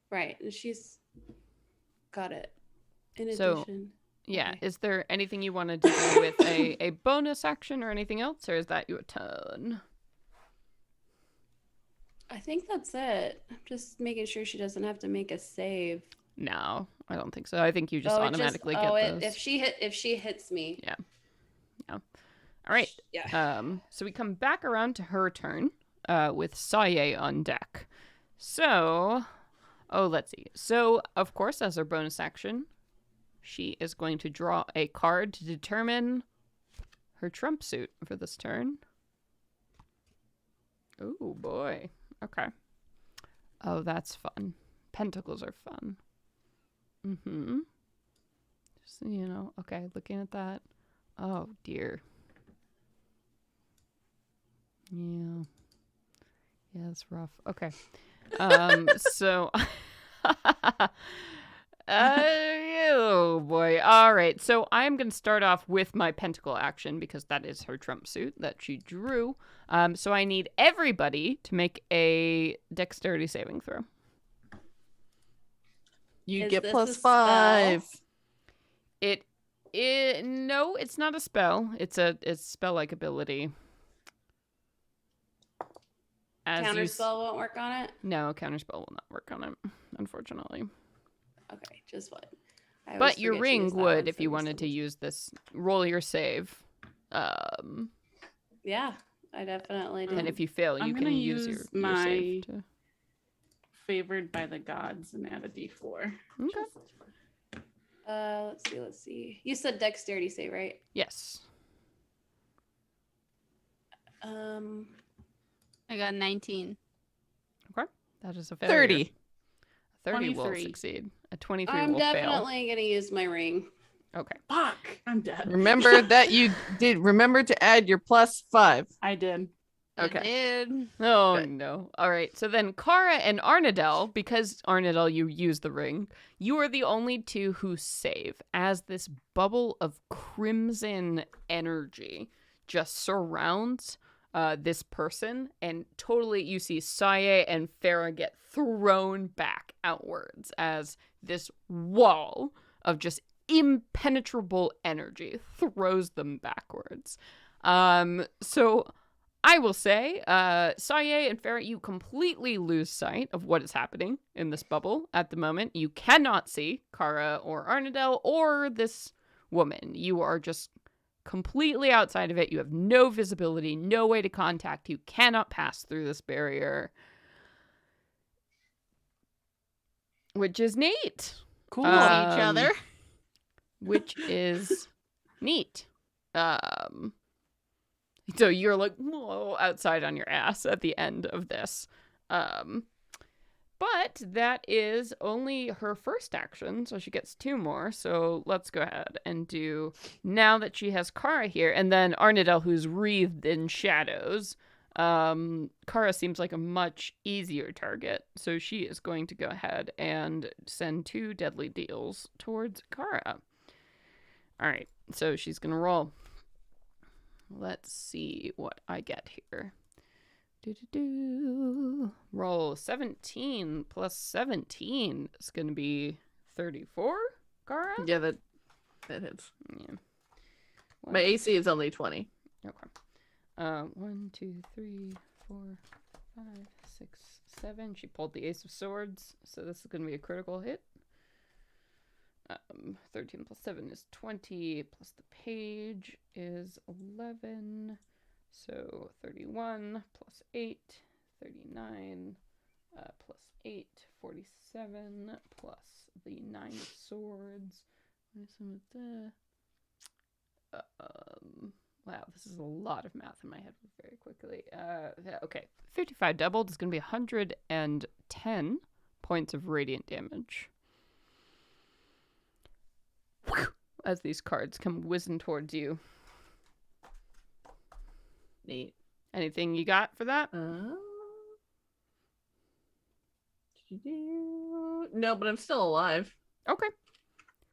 Speaker 3: Right. And she's got it. In
Speaker 1: So-
Speaker 3: addition.
Speaker 1: Yeah,
Speaker 3: Okay.
Speaker 1: is there anything you wanted to do with a bonus action or anything else, or is that your turn?
Speaker 3: I think that's it. I'm just making sure she doesn't have to make a save.
Speaker 1: No, I don't think so. I think you just automatically get those.
Speaker 3: If she hits me.
Speaker 1: Yeah. All right.
Speaker 3: Yeah.
Speaker 1: So we come back around to her turn, with Sawyeh on deck. So, let's see. So, of course, as her bonus action, she is going to draw a card to determine her trump suit for this turn. Oh boy. Okay. Oh, that's fun. Pentacles are fun. Mm-hmm. Just, okay, looking at that. Oh, dear. Yeah. Yeah, that's rough. Okay. So... oh boy. All right. So I'm going to start off with my pentacle action because that is her trump suit that she drew. So I need everybody to make a dexterity saving throw.
Speaker 2: You
Speaker 3: Is
Speaker 2: get
Speaker 3: this
Speaker 2: plus
Speaker 3: a spell?
Speaker 2: 5.
Speaker 1: No, it's not a spell. It's spell-like ability.
Speaker 3: Counterspell won't work on it?
Speaker 1: No, counterspell will not work on it, unfortunately.
Speaker 3: Okay, just what? I always
Speaker 1: But your
Speaker 3: forget to use
Speaker 1: ring
Speaker 3: that one
Speaker 1: would if
Speaker 3: for
Speaker 1: you
Speaker 3: the
Speaker 1: wanted to
Speaker 3: symbols.
Speaker 1: use this. Roll your save.
Speaker 3: Yeah, I definitely do.
Speaker 1: And if you fail,
Speaker 4: I'm
Speaker 1: you can
Speaker 4: gonna
Speaker 1: use your
Speaker 4: use my
Speaker 1: save to...
Speaker 4: favored by the gods and add a d4.
Speaker 1: Okay.
Speaker 3: Let's see. You said dexterity save, right?
Speaker 1: Yes.
Speaker 5: I got 19.
Speaker 1: That is a failure.
Speaker 2: 30.
Speaker 1: 30 will
Speaker 4: 23.
Speaker 1: succeed. A 23
Speaker 3: I'm
Speaker 1: will fail.
Speaker 3: definitely gonna use my ring.
Speaker 1: Okay.
Speaker 4: Fuck, I'm dead.
Speaker 2: Remember that you did. Remember to add your plus 5.
Speaker 4: I did.
Speaker 2: Okay.
Speaker 5: Did.
Speaker 1: Oh,
Speaker 2: Good.
Speaker 1: no. All right. So then Kara and Arrnodel, because Arrnodel, you use the ring, you are the only two who save as this bubble of crimson energy just surrounds this person, and totally you see Sawyeh and Fera get thrown back outwards as this wall of just impenetrable energy throws them backwards. So I will say, Sawyeh and Fera, you completely lose sight of what is happening in this bubble at the moment. You cannot see Kara or Arrnodel or this woman. You are just completely outside of it. You have no visibility, no way to contact. You cannot pass through this barrier. Which is neat.
Speaker 2: Cool.
Speaker 5: See each other.
Speaker 1: Which is neat. So you're like, whoa, outside on your ass at the end of this. But that is only her first action, so she gets 2 more. So let's go ahead and do, now that she has Kara here, and then Arrnodel, who's wreathed in shadows. Kara seems like a much easier target, so she is going to go ahead and send 2 deadly deals towards Kara. All right, so she's going to roll. Let's see what I get here. Roll 17 plus 17 is going to be 34, Kara?
Speaker 2: Yeah, that hits.
Speaker 1: Yeah.
Speaker 2: My AC is only 20.
Speaker 1: Okay. 1, 2, 3, 4, 5, 6, 7. She pulled the Ace of Swords, so this is going to be a critical hit. 13 plus 7 is 20, plus the page is 11. So 31 plus 8, 39 plus 8, 47 plus the 9 of swords. Wow, this is a lot of math in my head very quickly. Okay, 55 doubled is going to be 110 points of radiant damage. As these cards come whizzing towards you.
Speaker 2: Neat.
Speaker 1: Anything you got for that?
Speaker 2: No, but I'm still alive.
Speaker 1: Okay.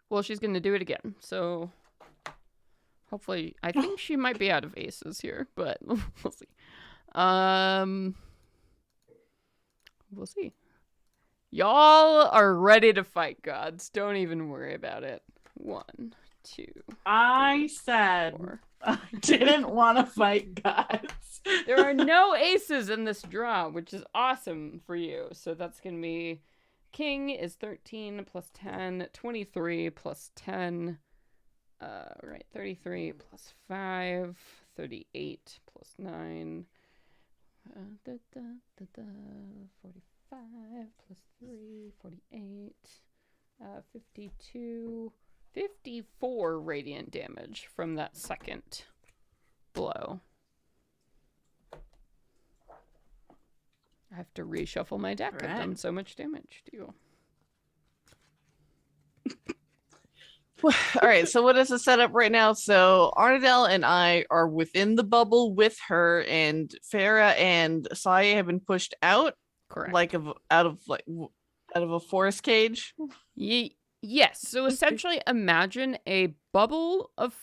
Speaker 1: Well, she's going to do it again, so hopefully, I think she might be out of aces here, but we'll see. We'll see. Y'all are ready to fight, gods. Don't even worry about it. 1, 2,
Speaker 4: I said
Speaker 1: 4.
Speaker 4: I didn't want to fight gods.
Speaker 1: There are no aces in this draw, which is awesome for you. So that's going to be king is 13 plus 10, 23 plus 10. Right, 33 plus 5, 38 plus 9. 45 plus 3, 48. 52. 54 radiant damage from that second blow. I have to reshuffle my deck.
Speaker 2: Right.
Speaker 1: I've done so much damage to you.
Speaker 2: All right, so what is the setup right now? So Arrnodel and I are within the bubble with her, and Fera and Sawyeh have been pushed out,
Speaker 1: Correct.
Speaker 2: out of a forest cage.
Speaker 1: Yes. So essentially, imagine a bubble of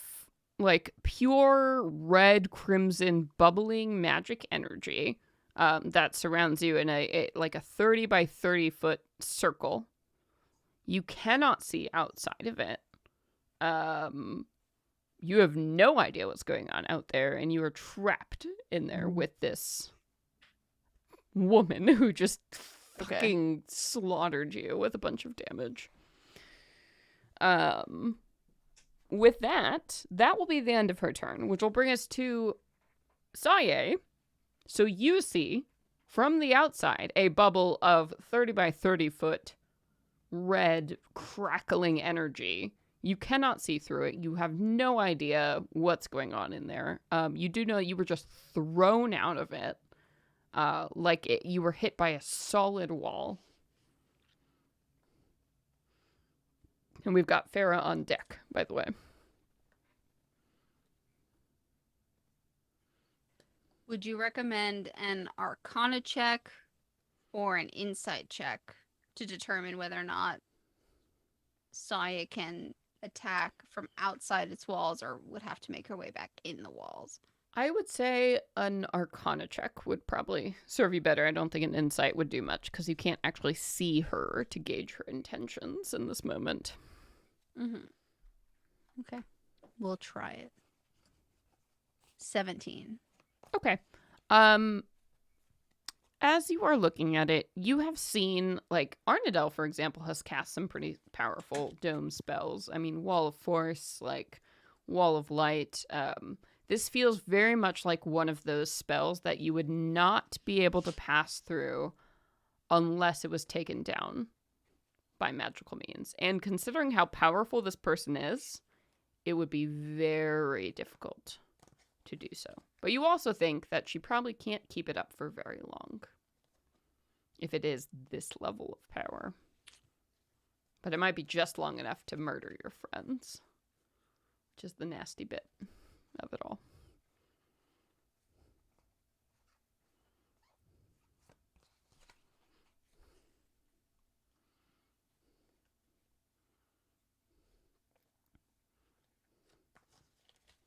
Speaker 1: like pure red crimson bubbling magic energy that surrounds you in a 30 by 30 foot circle. You cannot see outside of it. You have no idea what's going on out there, and you are trapped in there with this woman who just fucking slaughtered you with a bunch of damage. With that will be the end of her turn, which will bring us to Sawyeh. So you see, from the outside, a bubble of 30 by 30 foot red crackling energy. You cannot see through it. You have no idea what's going on in there. You do know you were just thrown out of it. You were hit by a solid wall. And we've got Fera on deck, by the way.
Speaker 5: Would you recommend an Arcana check or an Insight check to determine whether or not Sawyeh can attack from outside its walls or would have to make her way back in the walls?
Speaker 1: I would say an Arcana check would probably serve you better. I don't think an Insight would do much because you can't actually see her to gauge her intentions in this moment.
Speaker 5: Mm-hmm. Okay. We'll try it. 17.
Speaker 1: Okay. As you are looking at it, you have seen, Arrnodel, for example, has cast some pretty powerful dome spells. I mean, Wall of Force, Wall of Light. This feels very much like one of those spells that you would not be able to pass through unless it was taken down by magical means. And considering how powerful this person is, it would be very difficult to do so. But you also think that she probably can't keep it up for very long if it is this level of power. But it might be just long enough to murder your friends, which is the nasty bit of it all.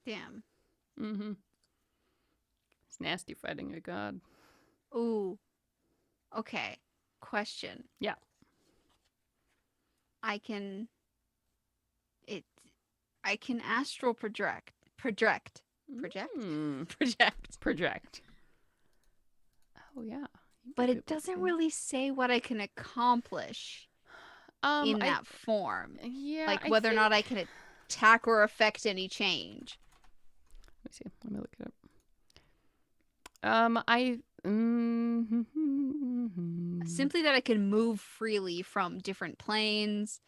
Speaker 5: Damn.
Speaker 1: Mm-hmm. It's nasty fighting a god.
Speaker 5: Ooh. Okay. Question.
Speaker 1: Yeah.
Speaker 5: I can astral project. Project.
Speaker 1: Mm.
Speaker 5: Project.
Speaker 1: Oh, yeah.
Speaker 5: But it doesn't really say what I can accomplish in that form.
Speaker 1: Yeah.
Speaker 5: Whether or not I can attack or affect any change.
Speaker 1: Let me see. Let me look it up.
Speaker 5: Simply that I can move freely from different planes.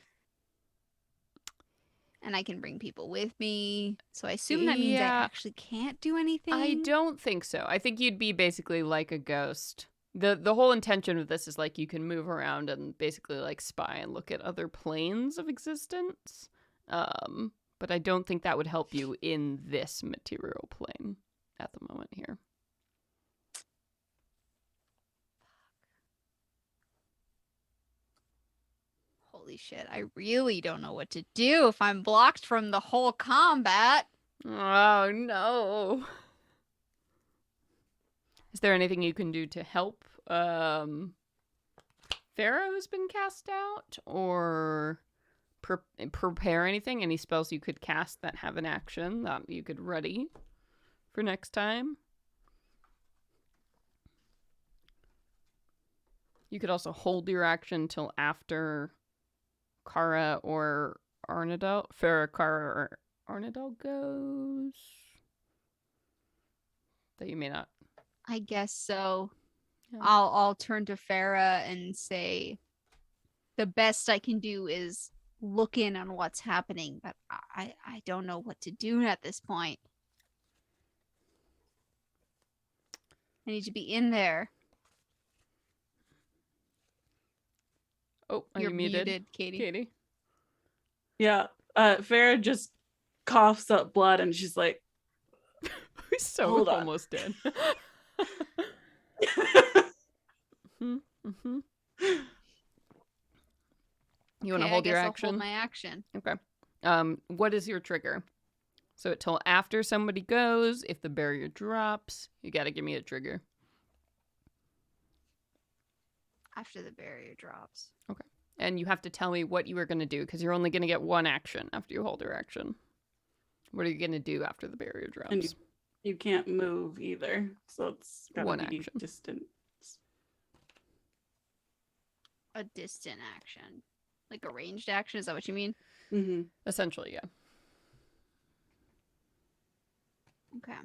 Speaker 5: And I can bring people with me. So I assume that means I actually can't do anything.
Speaker 1: I don't think so. I think you'd be basically like a ghost. The whole intention of this is like you can move around and basically like spy and look at other planes of existence. But I don't think that would help you in this material plane at the moment here.
Speaker 5: Holy shit, I really don't know what to do if I'm blocked from the whole combat.
Speaker 1: Oh, no. Is there anything you can do to help Fera who's been cast out? Or prepare anything? Any spells you could cast that have an action that you could ready for next time? You could also hold your action till after Kara or Arrnodel. Fera, Kara, or Arrnodel goes. That you may not.
Speaker 5: I guess so.
Speaker 1: Yeah.
Speaker 5: I'll turn to Fera and say the best I can do is look in on what's happening, but I don't know what to do at this point. I need to be in there.
Speaker 1: Oh, are
Speaker 5: You're
Speaker 1: you muted,
Speaker 5: Katie.
Speaker 4: Yeah. Fera just coughs up blood and she's like,
Speaker 1: He's so
Speaker 4: Hold on.
Speaker 1: almost dead. Mm-hmm. You want to hold your action?
Speaker 5: I'll hold my action.
Speaker 1: Okay. What is your trigger? So till after somebody goes, if the barrier drops, you got to give me a trigger.
Speaker 5: After the barrier drops.
Speaker 1: Okay. And you have to tell me what you are going to do because you're only going to get one action after you hold your action. What are you going to do after the barrier drops?
Speaker 4: and you can't move either, so it's gotta
Speaker 1: One
Speaker 4: be
Speaker 1: action.
Speaker 4: distant.
Speaker 5: A distant action. Like a ranged action, is that what you mean?
Speaker 4: Mm-hmm.
Speaker 1: Essentially, yeah.
Speaker 5: Okay.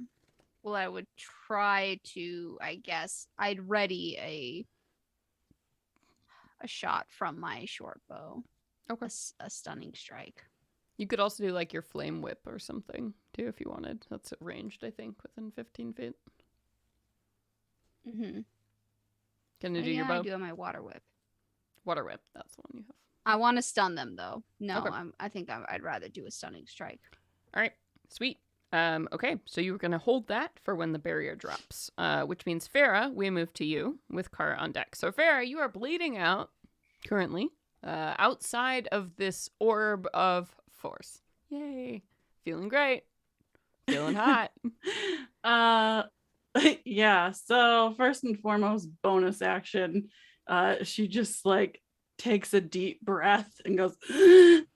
Speaker 5: Well, I would try to, I guess, I'd ready a shot from my short bow.
Speaker 1: Okay.
Speaker 5: A stunning strike.
Speaker 1: You could also do like your flame whip or something too if you wanted. That's ranged, I think, within 15 feet.
Speaker 5: Mm-hmm.
Speaker 1: Can you do your bow?
Speaker 5: I do have my water whip.
Speaker 1: Water whip. That's the one you have.
Speaker 5: I want to stun them though. No,
Speaker 1: Okay.
Speaker 5: I think I'd rather do a stunning strike.
Speaker 1: All right. Sweet. Okay, so you were going to hold that for when the barrier drops, which means Fera, we move to you with Kara on deck. So Fera, you are bleeding out currently outside of this orb of force. Yay. Feeling great. Feeling hot.
Speaker 4: Yeah, so first and foremost, bonus action. She just like takes a deep breath and goes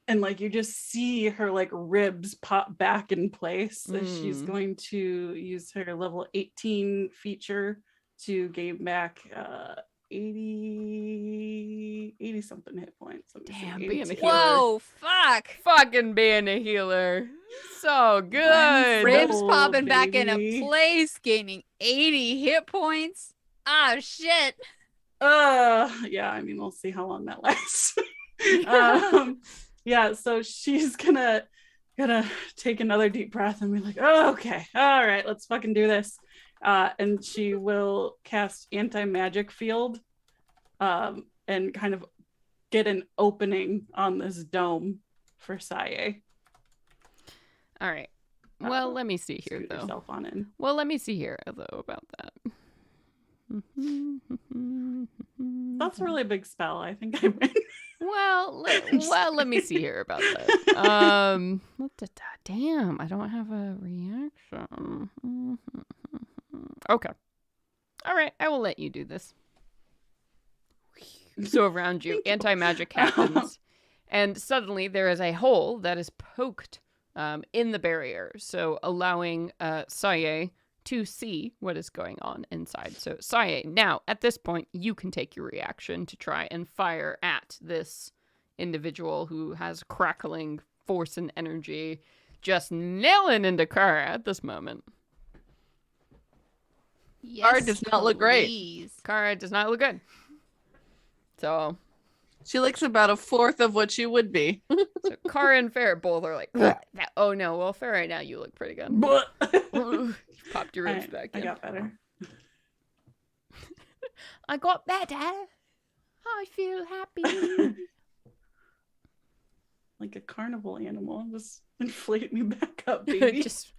Speaker 4: and like you just see her like ribs pop back in place as she's going to use her level 18 feature to gain back 80 something hit points.
Speaker 1: Damn,
Speaker 4: 82.
Speaker 1: being a healer.
Speaker 5: Whoa, fuck.
Speaker 1: Fucking being a healer. So good.
Speaker 5: Ribs
Speaker 4: Oh,
Speaker 5: popping back into
Speaker 4: baby.
Speaker 5: place, gaining 80 hit points. Oh, shit.
Speaker 4: Yeah, I mean, we'll see how long that lasts. Yeah, so she's gonna take another deep breath and be like, oh, okay, all right, let's fucking do this. And she will cast anti-magic field and kind of get an opening on this dome for Sawyeh.
Speaker 1: All right. Well, let me see here,
Speaker 4: Scoot
Speaker 1: though.
Speaker 4: yourself on in.
Speaker 1: Well, let me see here, though, about that.
Speaker 4: That's a really big spell. I think I win.
Speaker 1: Well, let me see here about that. Damn, I don't have a reaction. Okay. All right, I will let you do this. So around you, anti-magic happens, and suddenly there is a hole that is poked in the barrier, so allowing Sawyeh to see what is going on inside. So Sawyeh, now at this point you can take your reaction to try and fire at this individual who has crackling force and energy, just nailing into Kara at this moment.
Speaker 5: Yes,
Speaker 2: does not look great.
Speaker 5: please.
Speaker 1: Kara does not look good. So
Speaker 2: She looks about a fourth of what she would be.
Speaker 1: So Kara and Fera both are like, oh no, well, Fera, right now you look pretty good. You popped your ribs back in.
Speaker 4: I got better.
Speaker 1: I got better. I feel happy.
Speaker 4: Like a carnival animal. Just inflate me back up, baby.
Speaker 1: Just,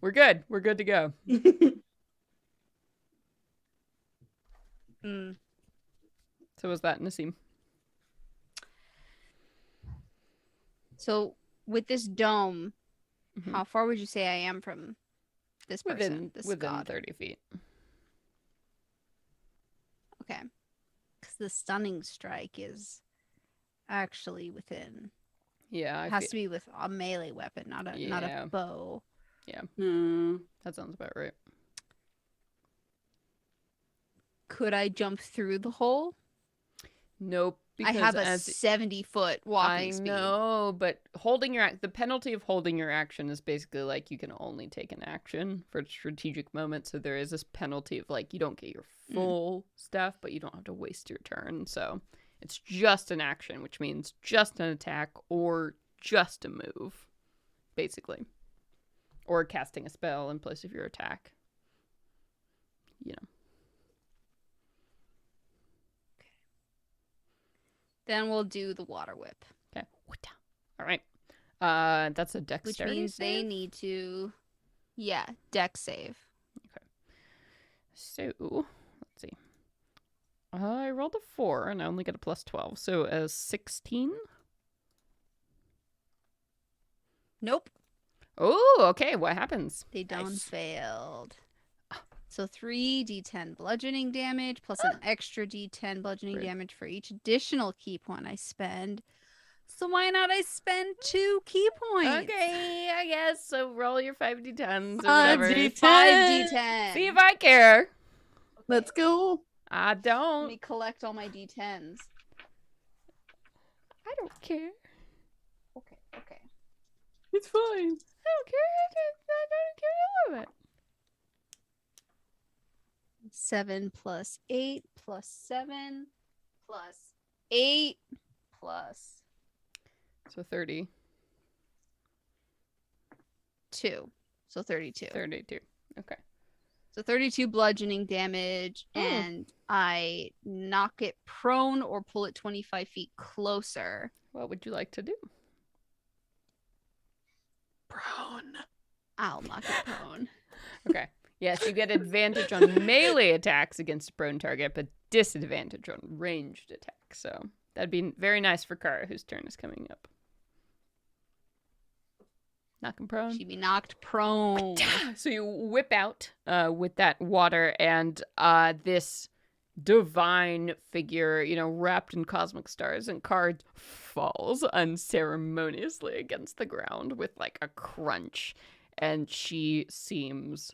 Speaker 1: we're good. We're good to go.
Speaker 5: Mm.
Speaker 1: So was that Nassim?
Speaker 5: So with this dome,
Speaker 1: Mhm.
Speaker 5: how far would you say I am from this person? This
Speaker 1: Within
Speaker 5: god?
Speaker 1: 30 feet.
Speaker 5: Okay. Because the stunning strike is actually within.
Speaker 1: Yeah,
Speaker 5: It has to be with a melee weapon, not a
Speaker 1: Yeah.
Speaker 5: bow.
Speaker 4: No.
Speaker 1: That sounds about right.
Speaker 5: Could I jump through the hole?
Speaker 1: Nope.
Speaker 5: I have a
Speaker 1: as
Speaker 5: 70-foot walking
Speaker 1: I
Speaker 5: speed.
Speaker 1: know, but the penalty of holding your action is basically like you can only take an action for a strategic moment. So there is this penalty of like you don't get your full stuff, but you don't have to waste your turn. So it's just an action, which means just an attack or just a move, basically, or casting a spell in place of your attack. You know.
Speaker 5: Then we'll do the water whip,
Speaker 1: Okay. All right. That's a
Speaker 5: which
Speaker 1: dexterity
Speaker 5: means they
Speaker 1: save?
Speaker 5: need to, dex save.
Speaker 1: So, let's see. I rolled a 4 and I only get a plus 12. So, a 16?
Speaker 5: Nope,
Speaker 1: Oh, okay. What happens?
Speaker 5: they done
Speaker 2: Nice.
Speaker 5: failed. So 3d10 bludgeoning damage plus an extra d10 bludgeoning
Speaker 1: Great.
Speaker 5: damage for each additional key point I spend. So why not I spend 2 key points?
Speaker 1: Okay, I guess. So, roll your 5d10s or
Speaker 2: 5
Speaker 1: whatever.
Speaker 2: D10.
Speaker 5: 5d10.
Speaker 1: See if I care.
Speaker 2: Let's go.
Speaker 1: I
Speaker 5: Let
Speaker 1: don't.
Speaker 5: me collect all my d10s.
Speaker 1: I don't care.
Speaker 5: Okay.
Speaker 2: It's fine.
Speaker 1: I don't care. I don't care a little bit.
Speaker 5: 7 plus 8 plus 7 plus 8 plus
Speaker 1: So, 30.
Speaker 5: 2. So 32.
Speaker 1: 32. Okay.
Speaker 5: So 32 bludgeoning damage, and I knock it prone or pull it 25 feet closer.
Speaker 1: What would you like to do?
Speaker 2: Brown.
Speaker 5: I'll knock it prone.
Speaker 1: Okay. Yes, you get advantage on melee attacks against a prone target, but disadvantage on ranged attacks. So that'd be very nice for Kara, whose turn is coming up. Knock him prone.
Speaker 5: She'd be knocked prone.
Speaker 1: So you whip out with that water, and this divine figure, wrapped in cosmic stars and cards, falls unceremoniously against the ground with like a crunch, and she seems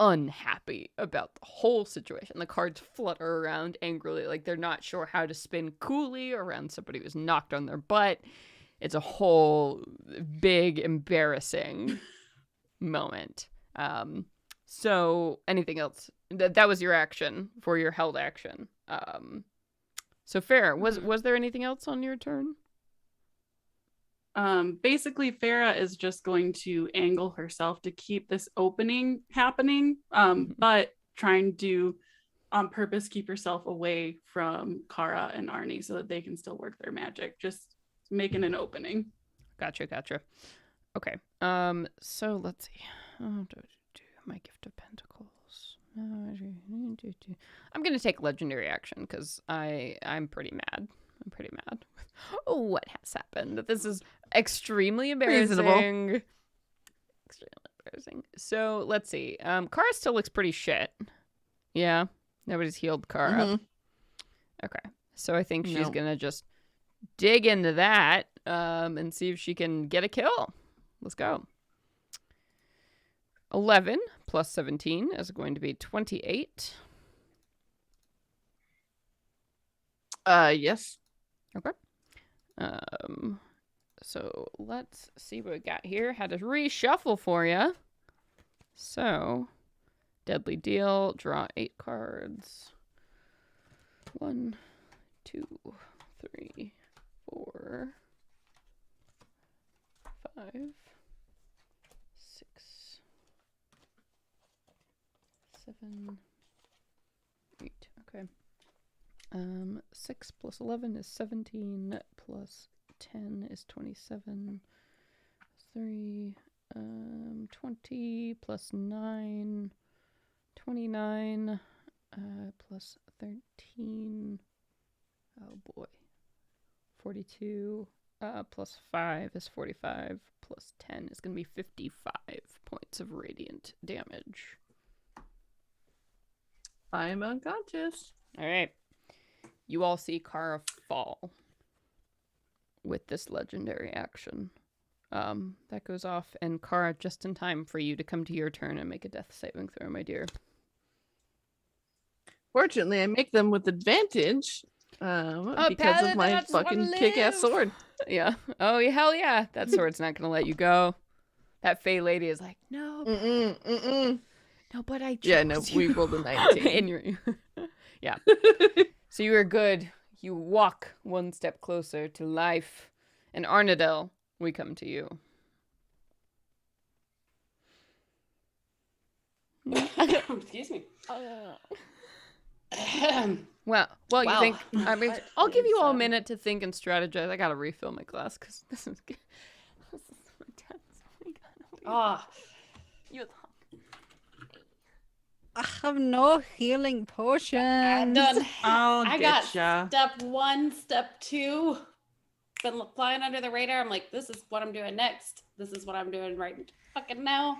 Speaker 1: unhappy about the whole situation. The cards flutter around angrily, like they're not sure how to spin coolly around somebody who's knocked on their butt. It's a whole big embarrassing moment. So anything else? That was your action for your held action. So Fera, was there anything else on your turn?
Speaker 4: Basically, Fera is just going to angle herself to keep this opening happening, but trying to, on purpose, keep herself away from Kara and Arnie so that they can still work their magic. Just making an opening.
Speaker 1: Gotcha. Okay. So let's see. My gift of pentacles. I'm gonna take legendary action because I'm pretty mad. with what has happened. This is extremely embarrassing.
Speaker 2: Reasonable.
Speaker 1: Extremely embarrassing. So let's see. Kara still looks pretty shit. Yeah. Nobody's healed Kara.
Speaker 2: Mhm.
Speaker 1: Okay. So I think she's
Speaker 2: No.
Speaker 1: gonna just dig into that and see if she can get a kill. Let's go. 11 plus 17 is going to be 28.
Speaker 2: Yes.
Speaker 1: Okay. So let's see what we got here. Had to reshuffle for you. So Deadly deal. Draw 8 cards. 1, 2, 3, 4, 5, 6, 7, 8. Okay. 6 plus 11 is 17, plus 10 is 27. 3, 20 plus 9, 29, plus 13. Oh boy. 42, plus 5 is 45, plus 10 is going to be 55 points of radiant damage.
Speaker 2: I'm unconscious.
Speaker 1: All right. You all see Kara fall with this legendary action. That goes off, and Kara, just in time for you to come to your turn and make a death saving throw, my dear.
Speaker 2: Fortunately, I make them with advantage because of my fucking kick-ass sword.
Speaker 1: Yeah. Oh, hell yeah. That sword's not going to let you go. That Fey lady is like, no. No, but I chose
Speaker 2: Yeah, no,
Speaker 1: you.
Speaker 2: we rolled a 19.
Speaker 1: And you're... Yeah. So you are good. You walk one step closer to life. And Arrnodel, we come to you.
Speaker 3: Excuse me.
Speaker 1: Well,
Speaker 3: Wow.
Speaker 1: you think... I mean,
Speaker 3: What
Speaker 1: I'll give you all a
Speaker 3: is,
Speaker 1: minute to think and strategize. I gotta refill my glass because this is so intense. Oh my God.
Speaker 3: Ah,
Speaker 1: You
Speaker 5: I have no healing potions.
Speaker 3: I'm done.
Speaker 4: I'll
Speaker 3: I
Speaker 4: get
Speaker 3: got
Speaker 4: ya.
Speaker 3: step 1, step 2. Been flying under the radar. I'm like, this is what I'm doing next. This is what I'm doing right fucking now.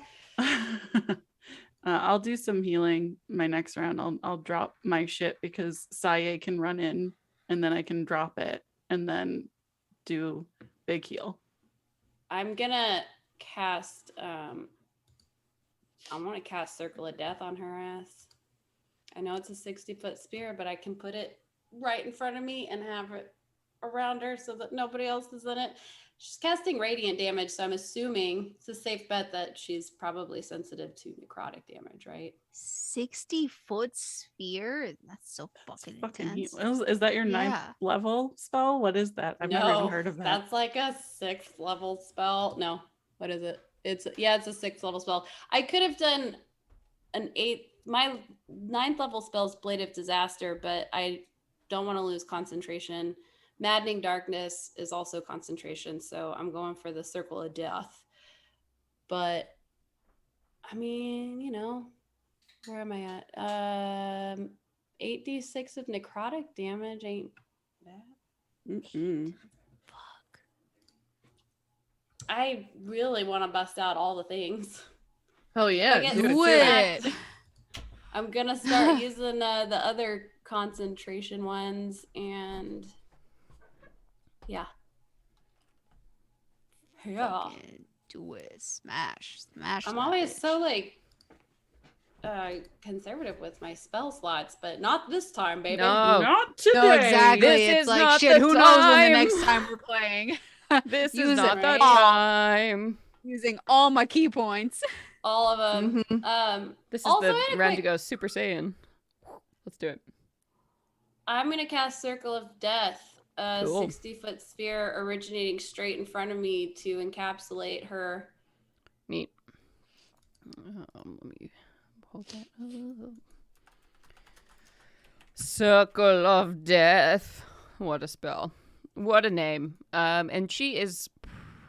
Speaker 4: I'll do some healing my next round. I'll drop my shit because Sawyeh can run in and then I can drop it and then do big heal.
Speaker 3: I'm gonna cast I want to cast Circle of Death on her ass. I know it's a 60-foot spear, but I can put it right in front of me and have it around her so that nobody else is in it. She's casting radiant damage, so I'm assuming it's a safe bet that she's probably sensitive to necrotic damage, right?
Speaker 5: 60-foot sphere? That's so fucking intense.
Speaker 4: Is that your ninth
Speaker 5: Yeah.
Speaker 4: level spell? What is that? I've never even heard of that.
Speaker 3: That's like a 6th level spell. No, what is it? It's a 6th level spell. I could have done an 8th. My 9th level spell is Blade of Disaster, but I don't want to lose concentration. Maddening Darkness is also concentration, so I'm going for the Circle of Death. But I mean, you know, where am I at? 8d6 of necrotic damage ain't bad.
Speaker 5: Fuck.
Speaker 3: I really want to bust out all the things.
Speaker 2: Hell yeah.
Speaker 3: I get
Speaker 2: do
Speaker 3: smacked.
Speaker 2: it.
Speaker 3: I'm gonna start using the other concentration ones, and yeah.
Speaker 5: Fucking do it. Smash. Smash.
Speaker 3: I'm
Speaker 5: that
Speaker 3: always
Speaker 5: bitch.
Speaker 3: so like conservative with my spell slots, but not this time, baby.
Speaker 1: No.
Speaker 4: Not today.
Speaker 5: No, exactly.
Speaker 1: This
Speaker 5: It's
Speaker 1: is
Speaker 5: like
Speaker 1: not
Speaker 5: shit.
Speaker 1: the
Speaker 5: Who knows when the
Speaker 1: time.
Speaker 5: next time we're playing?
Speaker 1: This is
Speaker 5: Use
Speaker 1: not
Speaker 5: it,
Speaker 1: the
Speaker 3: right?
Speaker 1: time.
Speaker 5: Using all my key points.
Speaker 3: All of them.
Speaker 2: Mhm.
Speaker 1: This is
Speaker 3: Also, I
Speaker 1: the
Speaker 3: had a
Speaker 1: round
Speaker 3: quick-
Speaker 1: to go Super Saiyan. Let's do it.
Speaker 3: I'm gonna cast Circle of Death, a
Speaker 1: Cool.
Speaker 3: 60-foot sphere originating straight in front of me to encapsulate her.
Speaker 1: Neat. Let me hold that up. Circle of Death. What a spell. What a name. And she is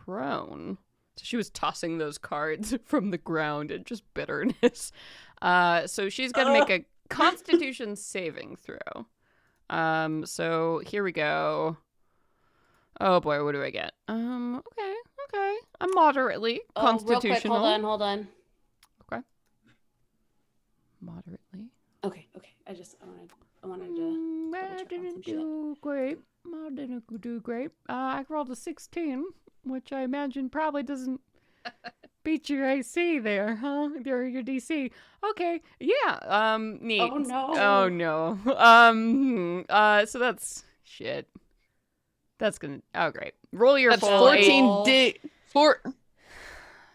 Speaker 1: prone. So she was tossing those cards from the ground in just bitterness. So she's going to make a Constitution saving throw. So here we go. Oh boy, what do I get? Okay. I'm moderately constitutional.
Speaker 3: Real quick, hold on.
Speaker 1: Okay. Moderately.
Speaker 3: Okay. I wanted to.
Speaker 1: I
Speaker 3: double check on some
Speaker 1: didn't
Speaker 3: shit.
Speaker 1: do great. I didn't do great. I rolled a 16, which I imagine probably doesn't beat your AC there, huh? Your DC. Okay, yeah. Neat.
Speaker 3: Oh no.
Speaker 1: Oh no. So that's shit. That's gonna. Oh great. Roll your
Speaker 2: That's
Speaker 1: full
Speaker 2: 14
Speaker 3: roll.
Speaker 2: D. 4.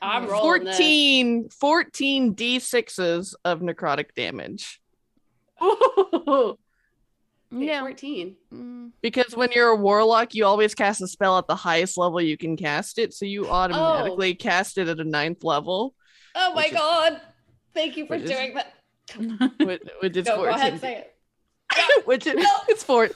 Speaker 3: I'm rolling this.
Speaker 2: 14 d6s of necrotic damage.
Speaker 4: Ooh.
Speaker 3: Okay,
Speaker 1: Yeah.
Speaker 3: 14.
Speaker 2: Because when you're a warlock, you always cast a spell at the highest level you can cast it, so you automatically cast it at a 9th level.
Speaker 3: Oh my god. Thank you for
Speaker 2: which is-
Speaker 3: doing that.
Speaker 2: Which is
Speaker 3: Go
Speaker 2: 14.
Speaker 3: ahead, say it.
Speaker 2: Which is it's 14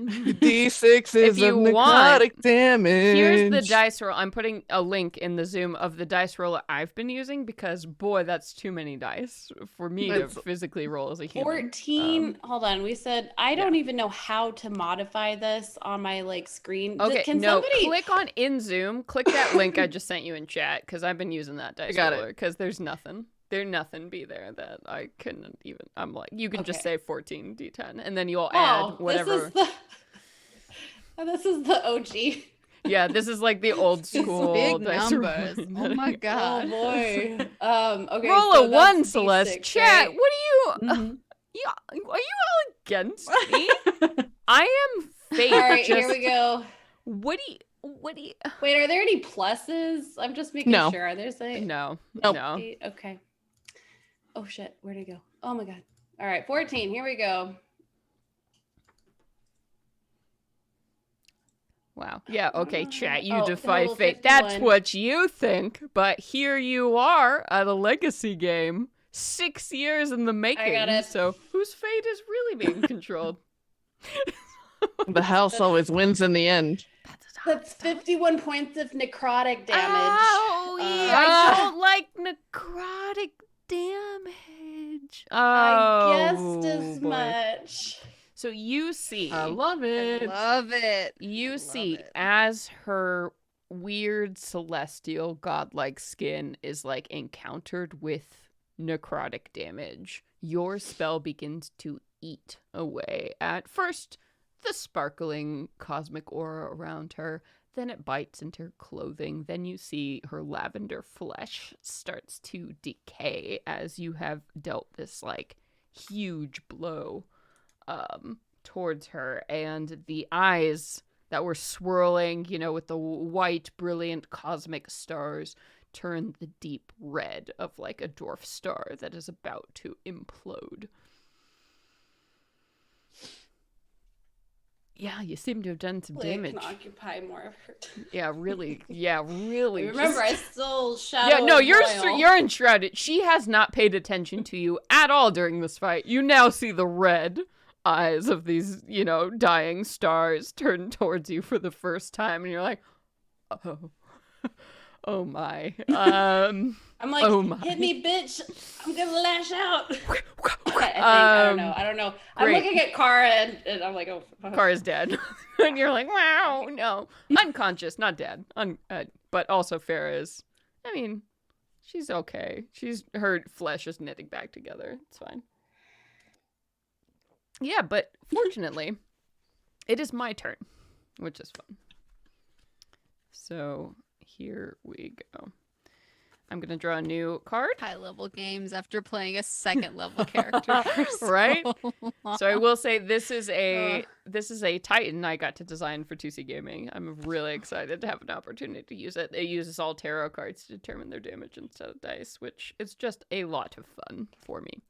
Speaker 2: d6s
Speaker 1: If you
Speaker 2: of necrotic damage.
Speaker 1: Here's the dice roll. I'm putting a link in the Zoom of the dice roll I've been using because, boy, that's too many dice for me to physically roll as a human.
Speaker 3: 14. Hold on. We said I don't even know how to modify this on my screen.
Speaker 1: Okay,
Speaker 3: Can
Speaker 1: no,
Speaker 3: somebody
Speaker 1: click on in Zoom. Click that link I just sent you in chat because I've been using that dice roller because there's nothing. There'd nothing be there that I couldn't even. I'm like, you can just say 14 d10 and then you'll add whatever.
Speaker 3: This is the OG.
Speaker 1: Yeah, this is like the old school
Speaker 5: big
Speaker 1: dice
Speaker 5: numbers.
Speaker 1: roller.
Speaker 5: Oh my god.
Speaker 3: Oh boy. Okay.
Speaker 1: Roll
Speaker 3: so
Speaker 1: a one,
Speaker 3: that's
Speaker 1: Celeste.
Speaker 3: D6,
Speaker 1: Chat.
Speaker 3: right?
Speaker 1: What are you? Are you all against me? I am fake.
Speaker 3: All right, here we go.
Speaker 1: What do you?
Speaker 3: Wait, are there any pluses? I'm just making sure. Are there
Speaker 1: No.
Speaker 2: Nope.
Speaker 1: No.
Speaker 3: 8? Okay. Oh shit, where'd it go? Oh my god. All right, 14. Here we go.
Speaker 1: Wow. Yeah, okay, chat. You
Speaker 3: Oh,
Speaker 1: defy
Speaker 3: total
Speaker 1: fate. That's
Speaker 3: 51.
Speaker 1: what you think, but here you are at a legacy game. 6 years in the making.
Speaker 3: got it.
Speaker 1: So whose fate is really being controlled?
Speaker 2: The house always wins in the end.
Speaker 3: That's 51 points of necrotic damage.
Speaker 1: Oh, yeah, I don't like necrotic damage. Oh,
Speaker 3: I guessed as
Speaker 1: boy.
Speaker 3: much.
Speaker 1: So you see,
Speaker 2: I love it.
Speaker 5: Love it.
Speaker 1: you
Speaker 5: Love
Speaker 1: see
Speaker 5: it.
Speaker 1: as her weird celestial godlike skin is encountered with necrotic damage, your spell begins to eat away at first the sparkling cosmic aura around her. Then it bites into her clothing. Then you see her lavender flesh starts to decay as you have dealt this huge blow towards her. And the eyes that were swirling, with the white, brilliant cosmic stars turn the deep red of a dwarf star that is about to implode. Yeah, you seem to have done some damage.
Speaker 3: Can occupy more of her time.
Speaker 1: Yeah, really. Yeah, really.
Speaker 3: Remember, I still shadow.
Speaker 1: Yeah, no, you're
Speaker 3: Royal.
Speaker 1: enshrouded. She has not paid attention to you at all during this fight. You now see the red eyes of these, dying stars turn towards you for the first time, and you're like, oh, oh my.
Speaker 3: I'm like,
Speaker 1: oh my.
Speaker 3: hit me, bitch! I'm gonna lash out. I don't know. I'm
Speaker 1: great.
Speaker 3: looking at Kara and I'm like, oh. Fuck.
Speaker 1: Kara's dead, and you're like, wow, no, unconscious, not dead. But also Fera is. I mean, she's okay. Her flesh is knitting back together. It's fine. Yeah, but fortunately, it is my turn, which is fun. So here we go. I'm going to draw a new card.
Speaker 5: High level games after playing a second level character. For
Speaker 1: Right?
Speaker 5: so long.
Speaker 1: So I will say this is a Titan I got to design for 2C Gaming. I'm really excited to have an opportunity to use it. It uses all tarot cards to determine their damage instead of dice, which is just a lot of fun for me.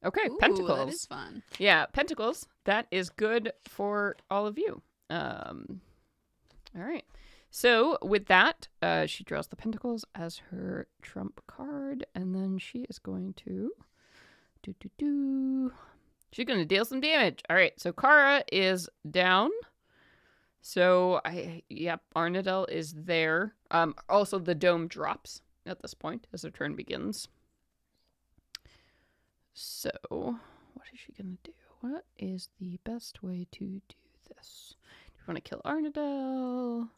Speaker 1: Okay,
Speaker 5: Ooh,
Speaker 1: Pentacles.
Speaker 5: that is fun.
Speaker 1: Yeah, Pentacles. That is good for all of you. All right. So with that, she draws the Pentacles as her trump card, and then she is going to She's going to deal some damage. All right, so Kara is down. So Arrnodel is there. Also, the dome drops at this point as her turn begins. So, what is she going to do? What is the best way to do this? Do you want to kill Arrnodel?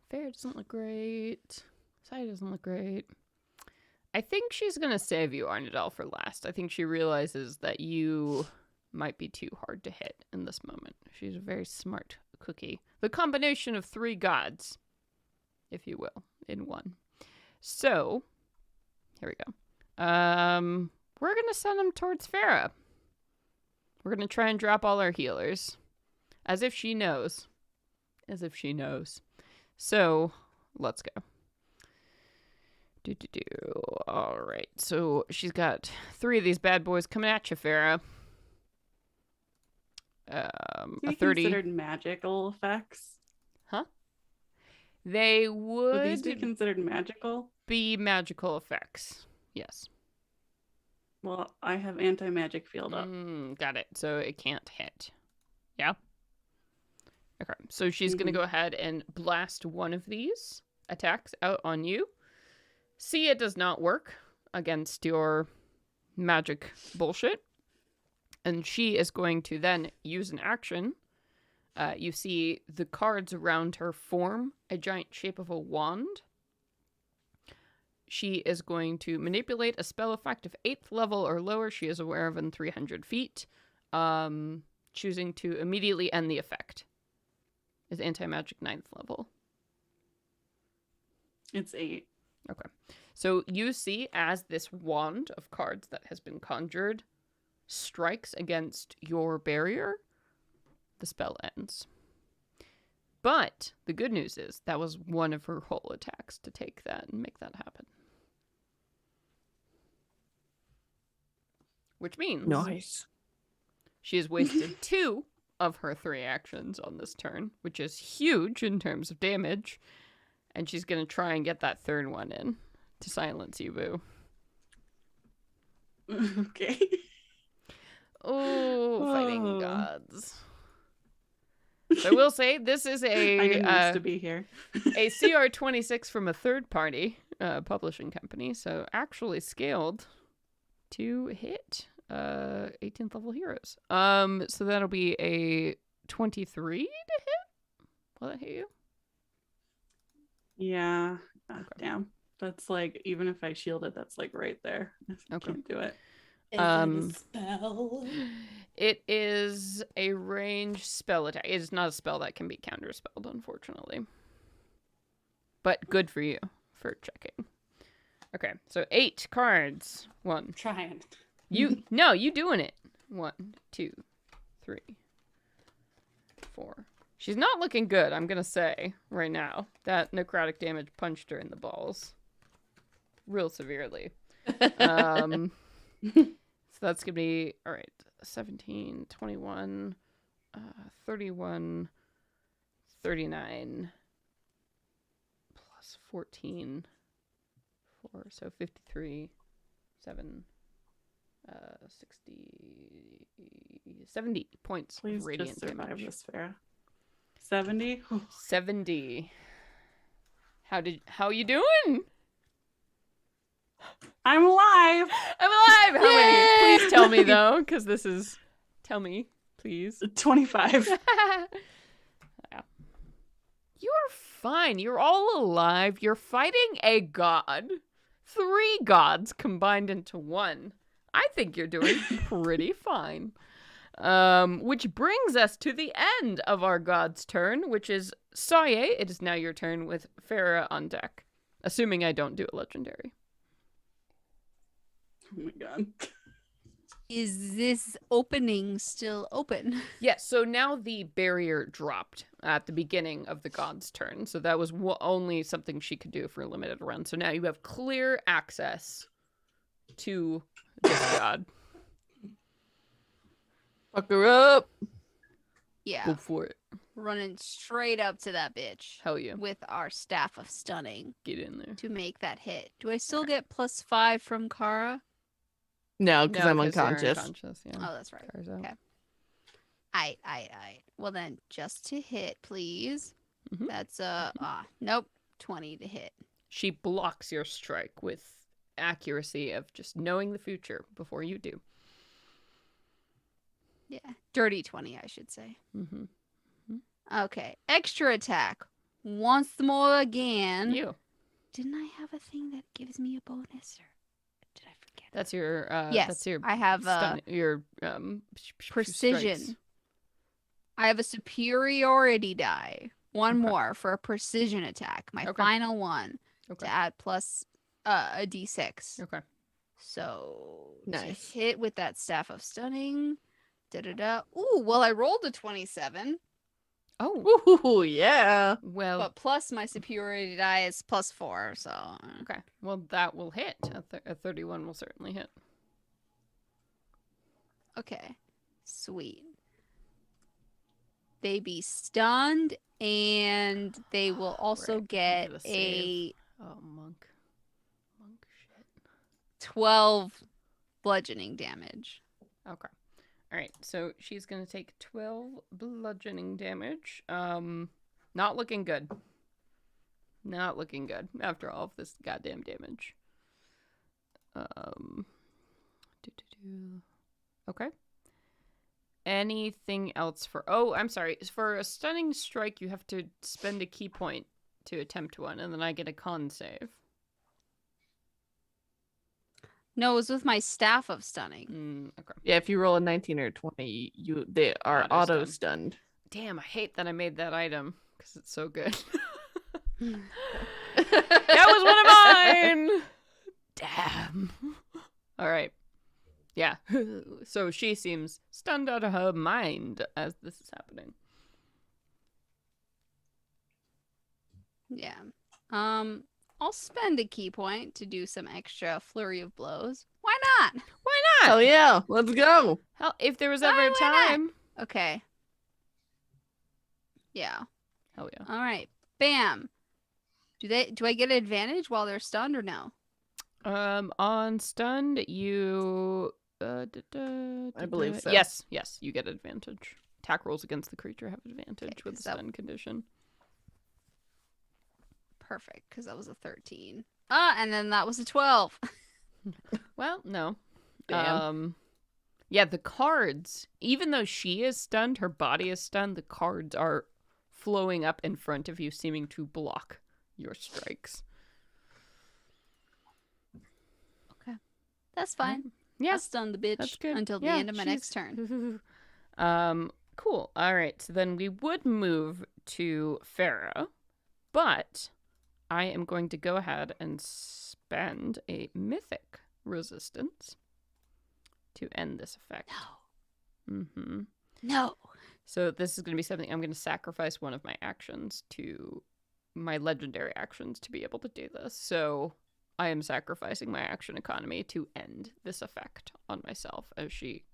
Speaker 1: Fera doesn't look great. Sawyeh doesn't look great. I think she's going to save you, Arrnodel, for last. I think she realizes that you might be too hard to hit in this moment. She's a very smart cookie. The combination of 3 gods, if you will, in one. So, here we go. We're going to send them towards Fera. We're going to try and drop all our healers. As if she knows. As if she knows. So let's go. All right. So she's got 3 of these bad boys coming at you, Fera. A
Speaker 4: Be
Speaker 1: 30.
Speaker 4: considered magical effects.
Speaker 1: Huh? They
Speaker 4: Would these be
Speaker 1: would
Speaker 4: considered magical?
Speaker 1: be magical effects. Yes.
Speaker 4: Well, I have anti-magic field up.
Speaker 1: Got it. So it can't hit. Yeah. Okay. So she's going to go ahead and blast one of these attacks out on you. See, it does not work against your magic bullshit. And she is going to then use an action. You see the cards around her form a giant shape of a wand. She is going to manipulate a spell effect of 8th level or lower she is aware of in 300 feet, choosing to immediately end the effect. Is anti-magic 9th level.
Speaker 4: It's 8.
Speaker 1: Okay. So you see as this wand of cards that has been conjured strikes against your barrier, the spell ends. But the good news is that was one of her whole attacks to take that and make that happen. Which means
Speaker 2: Nice.
Speaker 1: she has wasted 2 of her 3 actions on this turn, which is huge in terms of damage. And she's going to try and get that 3rd one in to silence you, boo.
Speaker 4: Okay.
Speaker 1: Oh, fighting gods. So I will say this is
Speaker 4: I didn't ask to be here.
Speaker 1: a CR26 from a third party publishing company, so actually scaled to hit 18th level heroes. So that'll be a 23 to hit. Will that hit you?
Speaker 4: Yeah.
Speaker 1: Okay.
Speaker 4: Damn. That's like, even if I shield it, that's like right there. I
Speaker 1: Okay.
Speaker 4: can't do it.
Speaker 3: Is it a spell?
Speaker 1: It is a ranged spell attack. It is not a spell that can be counterspelled, unfortunately. But good for you for checking. Okay, so 8 cards. 1.
Speaker 3: Trying.
Speaker 1: You doing it. 1, 2, 3, 4. She's not looking good, I'm gonna say right now. That necrotic damage punched her in the balls, real severely. So that's gonna be all right. 17, 21, 31, 39, plus 14, 4, so 53, 7, 60, 70 points
Speaker 4: Please
Speaker 1: of radiant
Speaker 4: just survive
Speaker 1: damage.
Speaker 4: this, Fera. 70?
Speaker 1: 70. How you doing?
Speaker 4: I'm alive!
Speaker 1: I'm alive! How many?
Speaker 4: Yay!
Speaker 1: Please tell me though, because this is... Tell me, please.
Speaker 4: 25.
Speaker 1: Yeah. You're fine. You're all alive. You're fighting a god. 3 gods combined into 1. I think you're doing pretty fine. Which brings us to the end of our god's turn, which is Sawyeh. It is now your turn with Fera on deck. Assuming I don't do a legendary.
Speaker 4: Oh my god.
Speaker 5: Is this opening still open?
Speaker 1: Yes, so now the barrier dropped at the beginning of the god's turn. So that was only something she could do for a limited run. So now you have clear access to this god.
Speaker 2: Fuck her up.
Speaker 5: Yeah,
Speaker 1: Go for it.
Speaker 5: running straight up to that bitch
Speaker 1: Hell yeah.
Speaker 5: with our staff of stunning
Speaker 1: Get in there.
Speaker 5: to make that hit. Do I still get +5 from Kara?
Speaker 2: No, because I'm
Speaker 1: you're
Speaker 2: unconscious.
Speaker 1: Yeah.
Speaker 5: Oh, that's right.
Speaker 1: Cars out.
Speaker 5: Okay. I. Well then, just to hit, please.
Speaker 1: Mhm.
Speaker 5: That's nope, 20 to hit.
Speaker 1: She blocks your strike with accuracy of just knowing the future before you do.
Speaker 5: Yeah, dirty 20, I should say.
Speaker 1: Mm-hmm.
Speaker 5: Okay, extra attack. Once more again.
Speaker 1: You.
Speaker 5: Didn't I have a thing that gives me a bonus, or did I forget?
Speaker 1: That's your.
Speaker 5: Yes,
Speaker 1: That's your.
Speaker 5: I have
Speaker 1: your
Speaker 5: precision.
Speaker 1: strikes.
Speaker 5: I have a superiority die. One
Speaker 1: Okay.
Speaker 5: more for a precision attack. My
Speaker 1: Okay.
Speaker 5: final one
Speaker 1: Okay.
Speaker 5: to add plus a d6.
Speaker 1: Okay.
Speaker 5: So
Speaker 2: Nice.
Speaker 5: to hit with that staff of stunning. Da da da. Ooh, well, I rolled a 27.
Speaker 1: Oh,
Speaker 2: Ooh, yeah.
Speaker 1: well,
Speaker 5: But plus my superiority die is +4, so
Speaker 1: okay. Well, that will hit. A 31 will certainly hit.
Speaker 5: okay. Sweet. They be stunned, and they will also
Speaker 1: Right, I'll
Speaker 5: get
Speaker 1: get a
Speaker 5: a
Speaker 1: save. Oh, monk shit.
Speaker 5: 12 bludgeoning damage.
Speaker 1: Okay. All right. So she's gonna take 12 bludgeoning damage. Not looking good. Not looking good after all of this goddamn damage. Okay. Anything else for... Oh, I'm sorry. For a stunning strike, you have to spend a key point to attempt one, and then I get a con save.
Speaker 5: No, it was with my staff of stunning.
Speaker 1: Okay.
Speaker 2: Yeah, if you roll a 19 or 20, they are auto stunned.
Speaker 1: Damn, I hate that I made that item, because it's so good. That was one of mine! Damn. All right. Yeah. So she seems stunned out of her mind as this is happening.
Speaker 5: Yeah. I'll spend a key point to do some extra flurry of blows. Why not?
Speaker 1: Why not?
Speaker 2: Hell yeah, let's go.
Speaker 1: Hell, if there was ever a
Speaker 5: Why not?
Speaker 1: time.
Speaker 5: Okay. Yeah.
Speaker 1: Hell yeah.
Speaker 5: All right. Bam. Do I get advantage while they're stunned or no?
Speaker 1: On stunned, you.
Speaker 2: I believe so.
Speaker 1: Yes, you get advantage. Attack rolls against the creature have advantage
Speaker 5: Okay,
Speaker 1: with the
Speaker 5: 'cause that-
Speaker 1: stun condition.
Speaker 5: Perfect, because that was a 13. And then that was a 12.
Speaker 1: Well, no.
Speaker 2: Damn.
Speaker 1: Yeah, the cards, even though she is stunned, her body is stunned, the cards are flowing up in front of you, seeming to block your strikes.
Speaker 5: That's fine.
Speaker 1: Yeah,
Speaker 5: I'll stun the bitch
Speaker 1: that's good.
Speaker 5: until the
Speaker 1: Yeah,
Speaker 5: end of my next turn.
Speaker 1: Cool. All right, so then we would move to Fera, but I am going to go ahead and spend a mythic resistance to end this effect.
Speaker 5: No. No.
Speaker 1: So this is going to be something I'm going to sacrifice one of my actions to my legendary actions to be able to do this. So I am sacrificing my action economy to end this effect on myself as she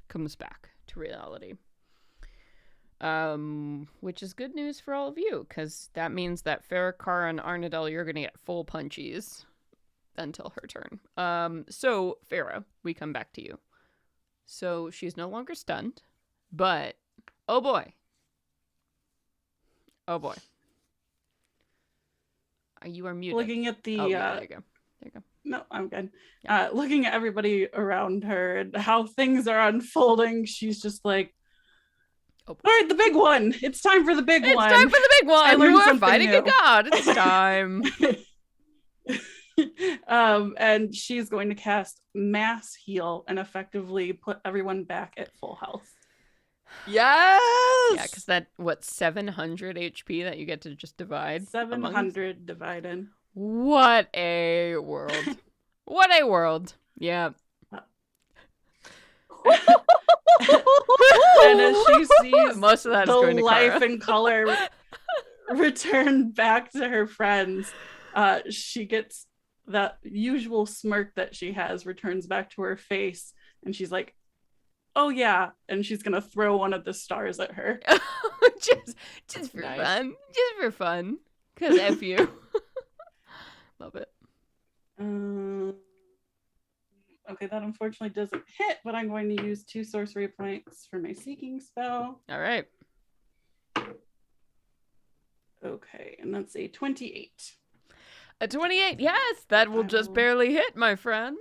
Speaker 1: comes back to reality. Which is good news for all of you, because that means that Fera, Kara, and Arrnodel, you're going to get full punchies until her turn. So Fera, we come back to you. So she's no longer stunned, but oh boy. Oh boy. You are muted.
Speaker 4: Looking at the
Speaker 1: oh, yeah, there you go. There you go.
Speaker 4: no, I'm good.
Speaker 1: Yeah.
Speaker 4: Looking at everybody around her and how things are unfolding, she's just like,
Speaker 1: Oh, boy.
Speaker 4: all right, the big one. It's time for the big
Speaker 1: It's
Speaker 4: one.
Speaker 1: time for the big
Speaker 4: I
Speaker 1: one.
Speaker 4: learned
Speaker 1: You are
Speaker 4: something
Speaker 1: fighting a
Speaker 4: new.
Speaker 1: god. It's time.
Speaker 4: And she's going to cast mass heal and effectively put everyone back at full health.
Speaker 2: Yes.
Speaker 1: Yeah, because that, 700 HP that you get to just divide?
Speaker 4: 700 divided.
Speaker 1: What a world. What a world. Yeah.
Speaker 4: And as she sees
Speaker 1: Most of that is
Speaker 4: the
Speaker 1: going to
Speaker 4: life
Speaker 1: Kara.
Speaker 4: and color return back to her friends, she gets that usual smirk that she has returns back to her face, and she's like, oh yeah, and she's gonna throw one of the stars at her.
Speaker 1: just for
Speaker 2: Nice.
Speaker 1: fun. Just for fun. Because F you. Love it.
Speaker 4: Okay, that unfortunately doesn't hit, but I'm going to use 2 sorcery points for my seeking spell.
Speaker 1: All right.
Speaker 4: Okay, and that's a 28.
Speaker 1: A 28. Yes, that will just barely hit, my friend.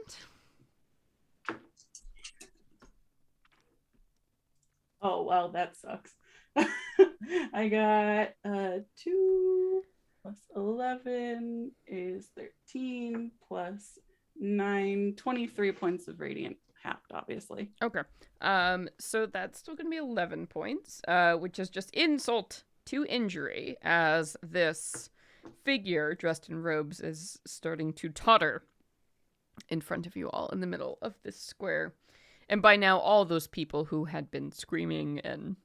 Speaker 4: Oh, wow, that sucks. I got 2 plus 11 is 13 plus 9, 23 points of radiant halved, obviously.
Speaker 1: Okay. So that's still going to be 11 points, which is just insult to injury as this figure dressed in robes is starting to totter in front of you all in the middle of this square. And by now, all those people who had been screaming and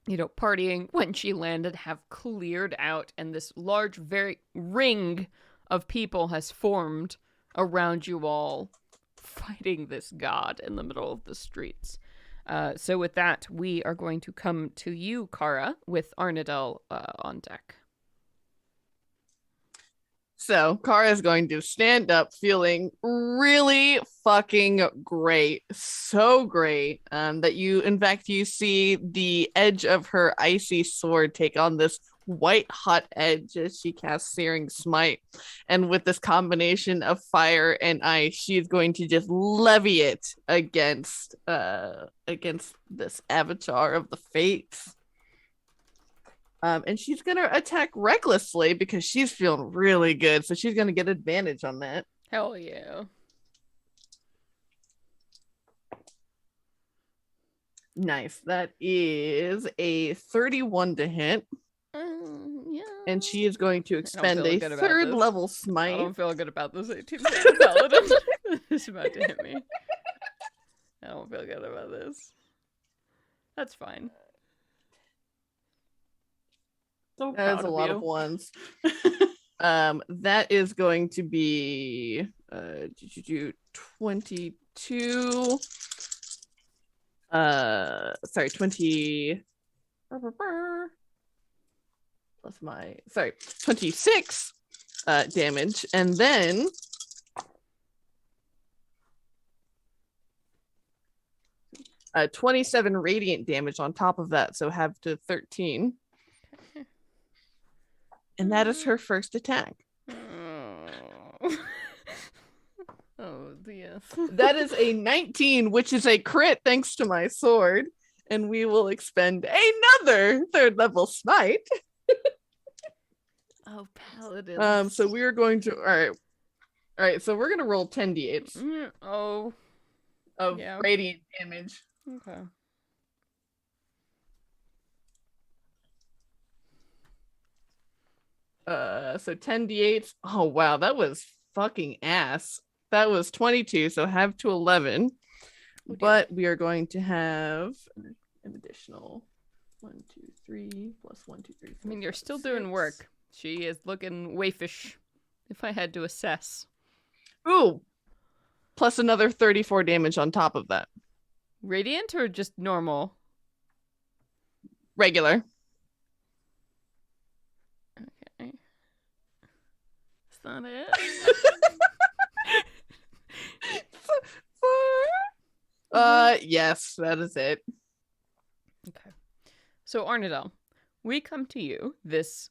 Speaker 1: partying when she landed have cleared out, and this large, very ring of people has formed around you all, fighting this god in the middle of the streets. So with that, we are going to come to you, Kara, with Arrnodel on deck.
Speaker 2: So Kara is going to stand up feeling really fucking great. So great that you see the edge of her icy sword take on this white hot edge as she casts Searing Smite. And with this combination of fire and ice, she's going to just levy it against this avatar of the fates. And she's going to attack recklessly because she's feeling really good. So she's going to get advantage on that.
Speaker 1: Hell yeah.
Speaker 2: Nice. That is a 31 to hit.
Speaker 1: Yeah.
Speaker 2: And she is going to expend a third level smite.
Speaker 1: I don't feel good about this 18 paladin. It's about to hit me. I don't feel good about this. That's fine.
Speaker 4: So
Speaker 2: That is
Speaker 4: proud
Speaker 2: a lot
Speaker 4: you.
Speaker 2: of ones. That is going to be 22. Sorry, 20 plus 26 damage, and then 27 radiant damage on top of that, so have to 13. And that is her first attack.
Speaker 1: Oh, yes.
Speaker 2: That is a 19, which is a crit thanks to my sword. And we will expend another third level smite.
Speaker 1: Oh, paladin.
Speaker 2: So we are going to all right, so we're gonna roll 10d8s
Speaker 1: Oh,
Speaker 2: of
Speaker 1: yeah.
Speaker 2: radiant damage.
Speaker 1: Okay.
Speaker 2: So 10d8s. Oh wow, that was fucking ass. That was 22, so have to 11.
Speaker 1: Oh, dear.
Speaker 2: But we are going to have an additional 1, 2, 3 plus 1, 2, 3. 4,
Speaker 1: I mean, you're
Speaker 2: 5,
Speaker 1: still
Speaker 2: 6.
Speaker 1: doing work. She is looking waifish, if I had to assess.
Speaker 2: Ooh, plus another 34 damage on top of that.
Speaker 1: Radiant or just normal?
Speaker 2: Regular.
Speaker 1: Okay. Is that it?
Speaker 2: Yes, that is it.
Speaker 1: Okay. So, Arrnodel, we come to you, this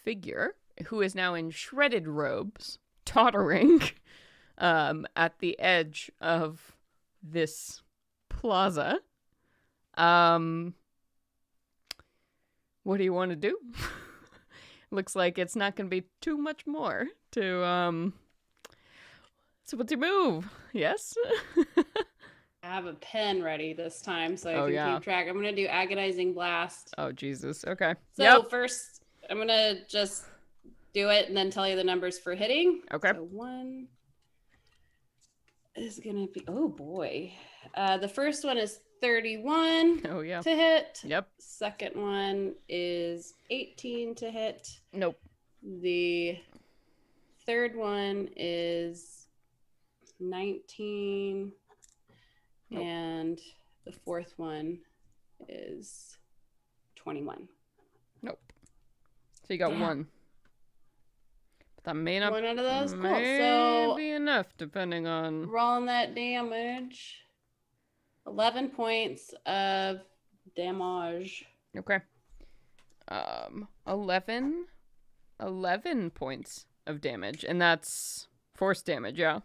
Speaker 1: figure who is now in shredded robes, tottering at the edge of this plaza. What do you want to do? Looks like it's not going to be too much more to So what's your move? Yes?
Speaker 3: I have a pen ready this time so I
Speaker 1: Oh,
Speaker 3: can
Speaker 1: yeah.
Speaker 3: keep track. I'm going to do Agonizing Blast.
Speaker 1: Oh, Jesus. Okay.
Speaker 3: So first, I'm going to just do it and then tell you the numbers for hitting.
Speaker 1: Okay.
Speaker 3: So 1 is going to be, oh boy. The first one is 31
Speaker 1: Oh, yeah.
Speaker 3: to hit.
Speaker 1: Yep.
Speaker 3: Second one is 18 to hit.
Speaker 1: Nope.
Speaker 3: The third one is 19.
Speaker 1: Nope.
Speaker 3: And the fourth one is 21.
Speaker 1: Nope. So you got
Speaker 3: Damn.
Speaker 1: one. But that may not
Speaker 3: One out of those? Cool.
Speaker 1: may
Speaker 3: So
Speaker 1: be enough, depending on...
Speaker 3: rolling that damage. 11 points of damage.
Speaker 1: Okay. 11 points of damage, and that's force damage, yeah.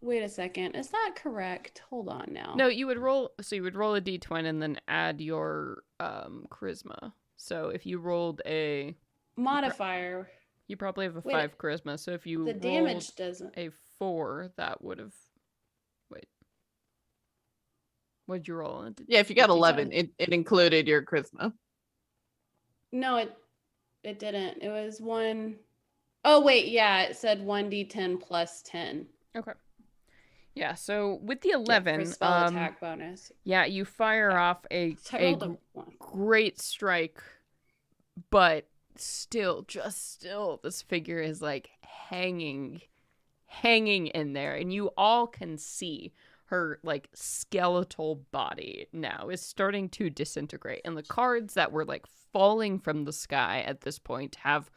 Speaker 3: Wait a second. Is that correct? Hold on now.
Speaker 1: No, you would roll a d20 and then add your charisma. So if you rolled a
Speaker 3: Modifier.
Speaker 1: you probably have a
Speaker 3: Wait,
Speaker 1: 5 charisma, so if you
Speaker 3: The
Speaker 1: rolled
Speaker 3: damage doesn't.
Speaker 1: a 4, that would have what'd you roll?
Speaker 2: Yeah, if you got 11,
Speaker 3: 57.
Speaker 2: it included your charisma.
Speaker 3: No, it didn't. It was 1. Oh, wait. Yeah, it said 1d10 plus 10.
Speaker 1: Okay. Yeah, so with the
Speaker 3: Get
Speaker 1: 11,
Speaker 3: for spell attack bonus.
Speaker 1: yeah, you fire off a
Speaker 3: So I rolled a 1.
Speaker 1: great strike, but still, this figure is like hanging in there, and you all can see her like skeletal body now is starting to disintegrate, and the cards that were like falling from the sky at this point have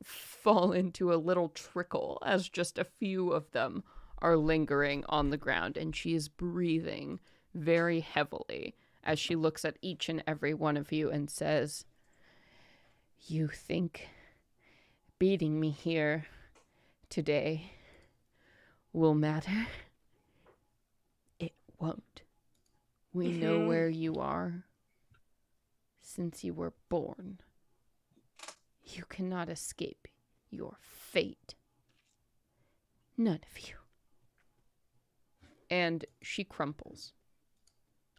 Speaker 1: fallen to a little trickle as just a few of them are lingering on the ground, and she is breathing very heavily as she looks at each and every one of you and says, "You think beating me here today will matter? It won't. We know where you are since you were born. You cannot escape your fate. None of you." And she crumples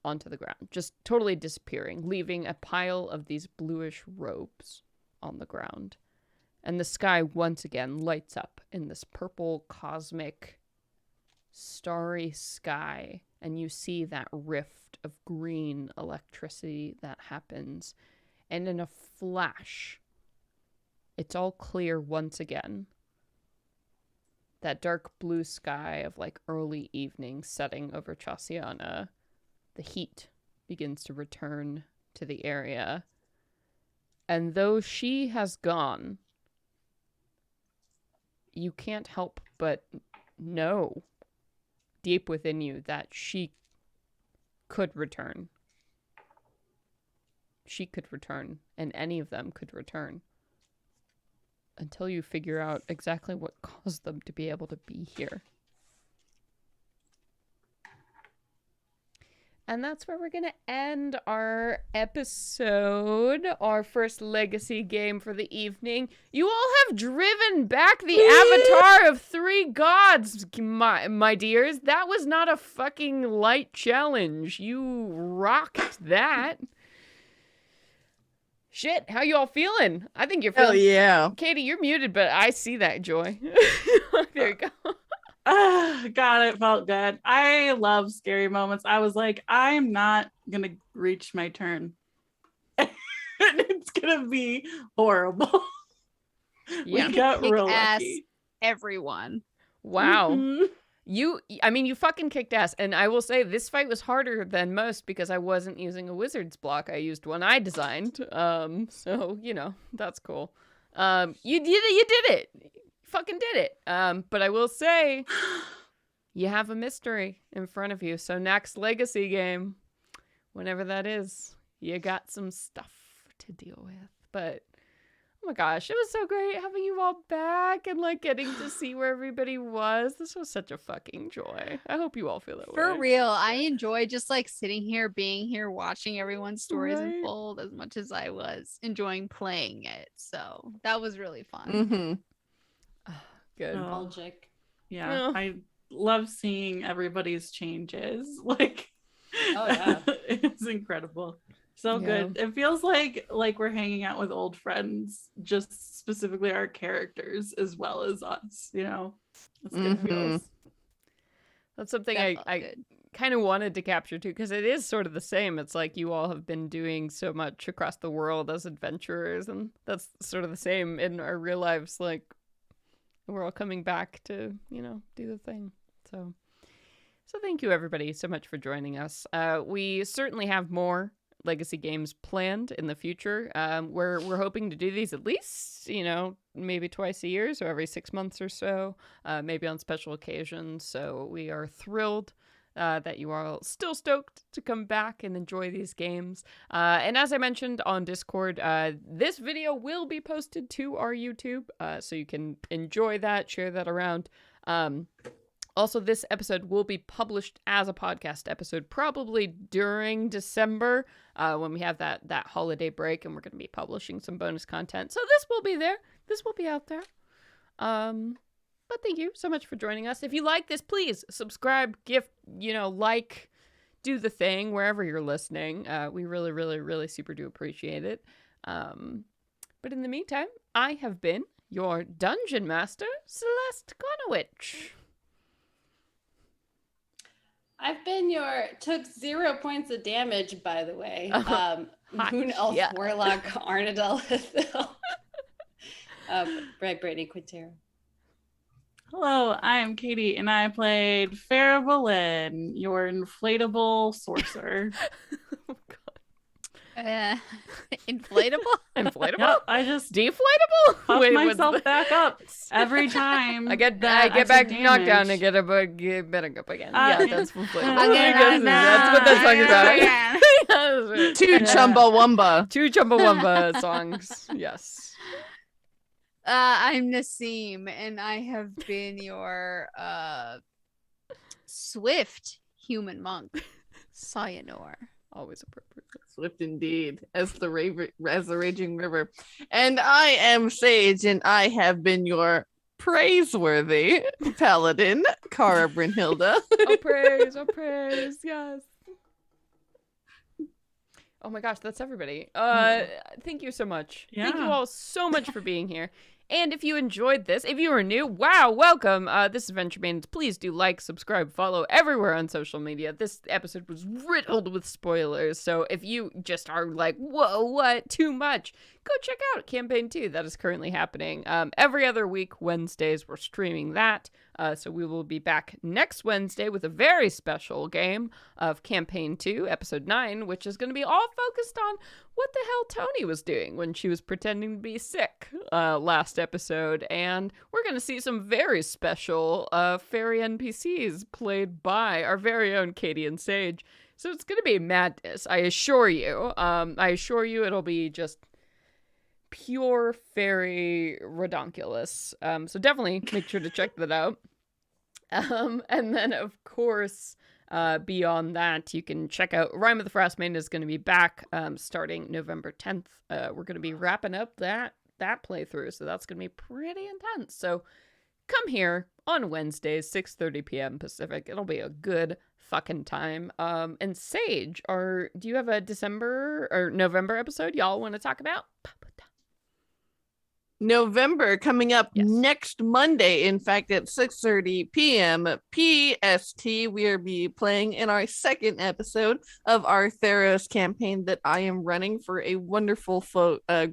Speaker 1: onto the ground, just totally disappearing, leaving a pile of these bluish robes on the ground. And the sky once again lights up in this purple cosmic starry sky, and you see that rift of green electricity that happens, and in a flash, it's all clear once again. That dark blue sky of like early evening setting over Chasiana, the heat begins to return to the area. And though she has gone, you can't help but know deep within you that she could return. She could return, and any of them could return. Until you figure out exactly what caused them to be able to be here. And that's where we're going to end our episode, our first legacy game for the evening. You all have driven back the avatar of 3 gods, my dears. That was not a fucking light challenge. You rocked that. Shit, how you all feeling? I think you're feeling...
Speaker 2: Hell yeah.
Speaker 1: Katie, you're muted, but I see that joy. There you go.
Speaker 4: God, it felt good. I love scary moments. I was like, I'm not going to reach my turn. And it's going to be horrible.
Speaker 1: Yeah.
Speaker 4: We got
Speaker 5: Kick
Speaker 4: real
Speaker 5: ass,
Speaker 4: lucky.
Speaker 5: everyone.
Speaker 1: Wow.
Speaker 4: Mhm.
Speaker 1: You fucking kicked ass. And I will say this fight was harder than most because I wasn't using a wizard's block. I used one I designed. So, that's cool. You did it. You fucking did it. But I will say you have a mystery in front of you. So next legacy game, whenever that is, you got some stuff to deal with. But oh my gosh, it was so great having you all back and like getting to see where everybody was. This was such a fucking joy. I hope you all feel that way.
Speaker 5: For real, I enjoy just like sitting here, being here, watching everyone's stories
Speaker 1: Right.
Speaker 5: unfold as much as I was enjoying playing it. So that was really fun.
Speaker 2: Mm-hmm.
Speaker 1: Good.
Speaker 4: Oh.
Speaker 3: Nostalgic.
Speaker 4: Yeah,
Speaker 1: Yeah.
Speaker 4: I love seeing everybody's changes. Like,
Speaker 3: Oh, yeah.
Speaker 4: it's incredible. So
Speaker 1: Yeah.
Speaker 4: good. It feels like we're hanging out with old friends, just specifically our characters as well as us, That's good
Speaker 2: Mhm.
Speaker 4: feels.
Speaker 1: That's something
Speaker 5: That felt
Speaker 1: I
Speaker 5: good.
Speaker 1: kind of wanted to capture too, because it is sort of the same. It's like you all have been doing so much across the world as adventurers, and that's sort of the same in our real lives. Like we're all coming back to, do the thing. So thank you everybody so much for joining us. We certainly have more legacy games planned in the future. We're hoping to do these at least, maybe twice a year, so every 6 months or so, maybe on special occasions. So we are thrilled that you are still stoked to come back and enjoy these games. And as I mentioned on Discord, this video will be posted to our YouTube, so you can enjoy that, share that around. Also, this episode will be published as a podcast episode probably during December when we have that holiday break, and we're going to be publishing some bonus content. So this will be there. This will be out there. But thank you so much for joining us. If you like this, please subscribe, gift, like, do the thing wherever you're listening. We really, really, really super do appreciate it. But in the meantime, I have been your Dungeon Master, Celeste Conowitch.
Speaker 3: I've been took 0 points of damage, by the way. Moon Elf
Speaker 1: yeah.
Speaker 3: Warlock Arrnodel. By Brittany Quintero.
Speaker 4: Hello, I am Katie, and I played Fera, your inflatable sorcerer.
Speaker 1: Oh, God.
Speaker 5: Inflatable?
Speaker 1: Inflatable?
Speaker 4: Yep, I just
Speaker 1: Deflatable?
Speaker 4: puff
Speaker 1: Wait,
Speaker 4: myself back up every time.
Speaker 1: I get
Speaker 4: take
Speaker 1: back knocked down
Speaker 4: damage.
Speaker 1: and get back up again.
Speaker 4: Uh,
Speaker 1: Yeah, that's inflatable.
Speaker 5: I get knocked
Speaker 1: That's what that song is about.
Speaker 5: down.
Speaker 1: Yeah, that's right.
Speaker 2: Two Chumbawamba.
Speaker 1: Two Chumbawamba songs. Yes.
Speaker 5: I'm Nassim, and I have been your swift human monk, Sawyeh.
Speaker 1: Always appropriate.
Speaker 2: Swift indeed, as the raging river. And I am Sage, and I have been your praiseworthy paladin, Cara Brynhilda.
Speaker 1: Oh praise, yes. Oh my gosh, that's everybody. Thank you so much. Thank you
Speaker 4: Yeah.
Speaker 1: all so much for being here. And if you enjoyed this, if you are new, wow, welcome. This is Venture Maidens. Please do like, subscribe, follow everywhere on social media. This episode was riddled with spoilers, so if you just are like, whoa, what, too much, go check out Campaign 2. That is currently happening. Every other week, Wednesdays, we're streaming that. So we will be back next Wednesday with a very special game of Campaign 2, Episode 9, which is going to be all focused on what the hell Tony was doing when she was pretending to be sick last episode. And we're going to see some very special fairy NPCs played by our very own Katie and Sage. So it's going to be madness, I assure you. I assure you it'll be just pure fairy redonkulous. So definitely make sure to check that out. And then, of course, beyond that, you can check out Rime of the Frost Maiden is going to be back starting November 10th. We're going to be wrapping up that playthrough, so that's going to be pretty intense. So come here on Wednesdays, 6:30 p.m. Pacific. It'll be a good fucking time. And Sage, do you have a December or November episode y'all want to talk about?
Speaker 2: November coming up next Monday, in fact, at 6:30 p.m. PST. We'll be playing in our second episode of our Theros campaign that I am running for a wonderful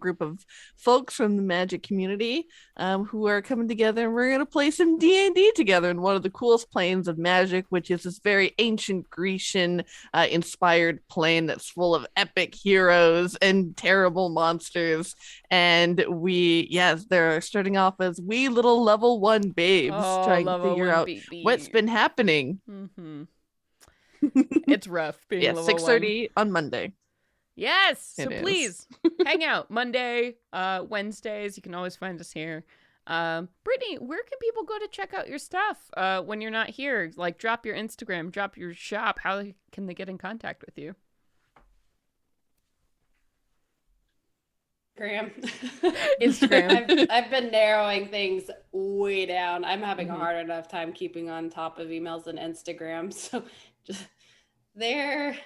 Speaker 2: group of folks from the magic community who are coming together, and we're going to play some D&D together in one of the coolest planes of magic, which is this very ancient Grecian inspired plane that's full of epic heroes and terrible monsters. And they're starting off as wee little level 1 babes trying to figure out what's been happening.
Speaker 1: Mm-hmm. It's rough being level
Speaker 2: 6:30 on Monday.
Speaker 1: Yes, so please hang out Monday, Wednesdays. You can always find us here. Brittany, where can people go to check out your stuff when you're not here? Like, drop your Instagram, drop your shop. How can they get in contact with you?
Speaker 3: Instagram. I've been narrowing things way down. I'm having a hard enough time keeping on top of emails and Instagram. So just there.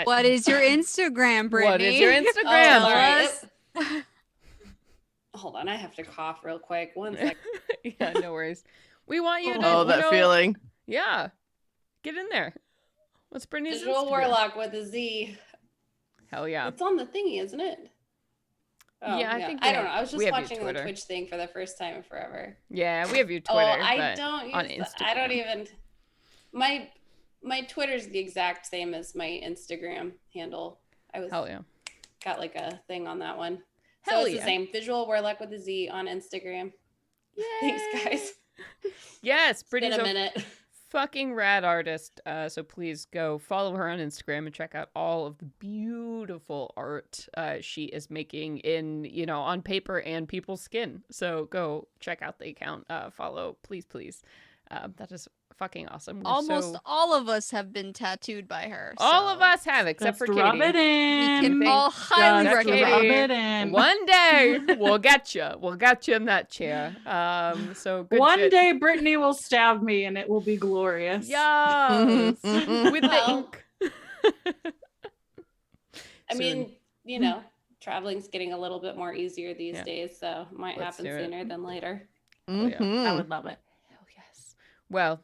Speaker 5: What is your Instagram, Brittany?
Speaker 1: What is your Instagram?
Speaker 3: Right. Hold on, I have to cough real quick. 1 second.
Speaker 1: Yeah, no worries. We want you to
Speaker 2: that feeling.
Speaker 1: Yeah. Get in there. What's Brittany's
Speaker 3: Visual
Speaker 1: Instagram?
Speaker 3: Warlock with a Z.
Speaker 1: Hell yeah.
Speaker 3: It's on the thingy, isn't it? Oh,
Speaker 1: yeah,
Speaker 3: I don't know. I was just watching the Twitch thing for the first time in forever.
Speaker 1: Yeah, we have your Twitter.
Speaker 3: I don't use on Instagram. I don't even. My Twitter's the exact same as my Instagram handle.
Speaker 1: Hell yeah.
Speaker 3: Got like a thing on that one.
Speaker 1: Hell
Speaker 3: so it's the same. Visual Warlock with a Z on Instagram.
Speaker 1: Yay.
Speaker 3: Thanks, guys.
Speaker 1: Yes, Brittany's
Speaker 3: a minute.
Speaker 1: Fucking rad artist. So please go follow her on Instagram and check out all of the beautiful art she is making on paper and people's skin. So go check out the account. Follow, please. That is fucking awesome.
Speaker 5: Almost all of us have been tattooed by her.
Speaker 1: All of us have, except for Katie.
Speaker 4: Rub it in.
Speaker 5: We can all highly recommend.
Speaker 4: Rub it in.
Speaker 1: One day we'll get you. We'll get you in that chair. So good
Speaker 4: One
Speaker 1: shit.
Speaker 4: day Brittany will stab me and it will be glorious.
Speaker 1: Yes. With the ink.
Speaker 3: I mean, traveling's getting a little bit more easier these days, so it might happen sooner than later.
Speaker 4: I would love it.
Speaker 1: Hell yes. Well,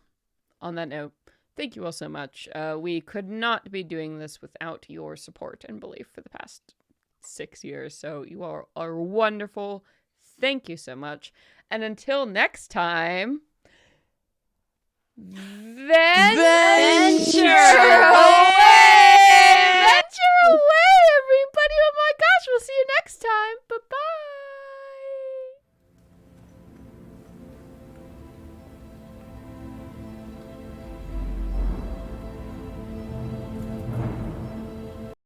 Speaker 1: on that note, Thank you all so much. We could not be doing this without your support and belief for the past 6 years. So you all are wonderful. Thank you so much. And until next time, Venture!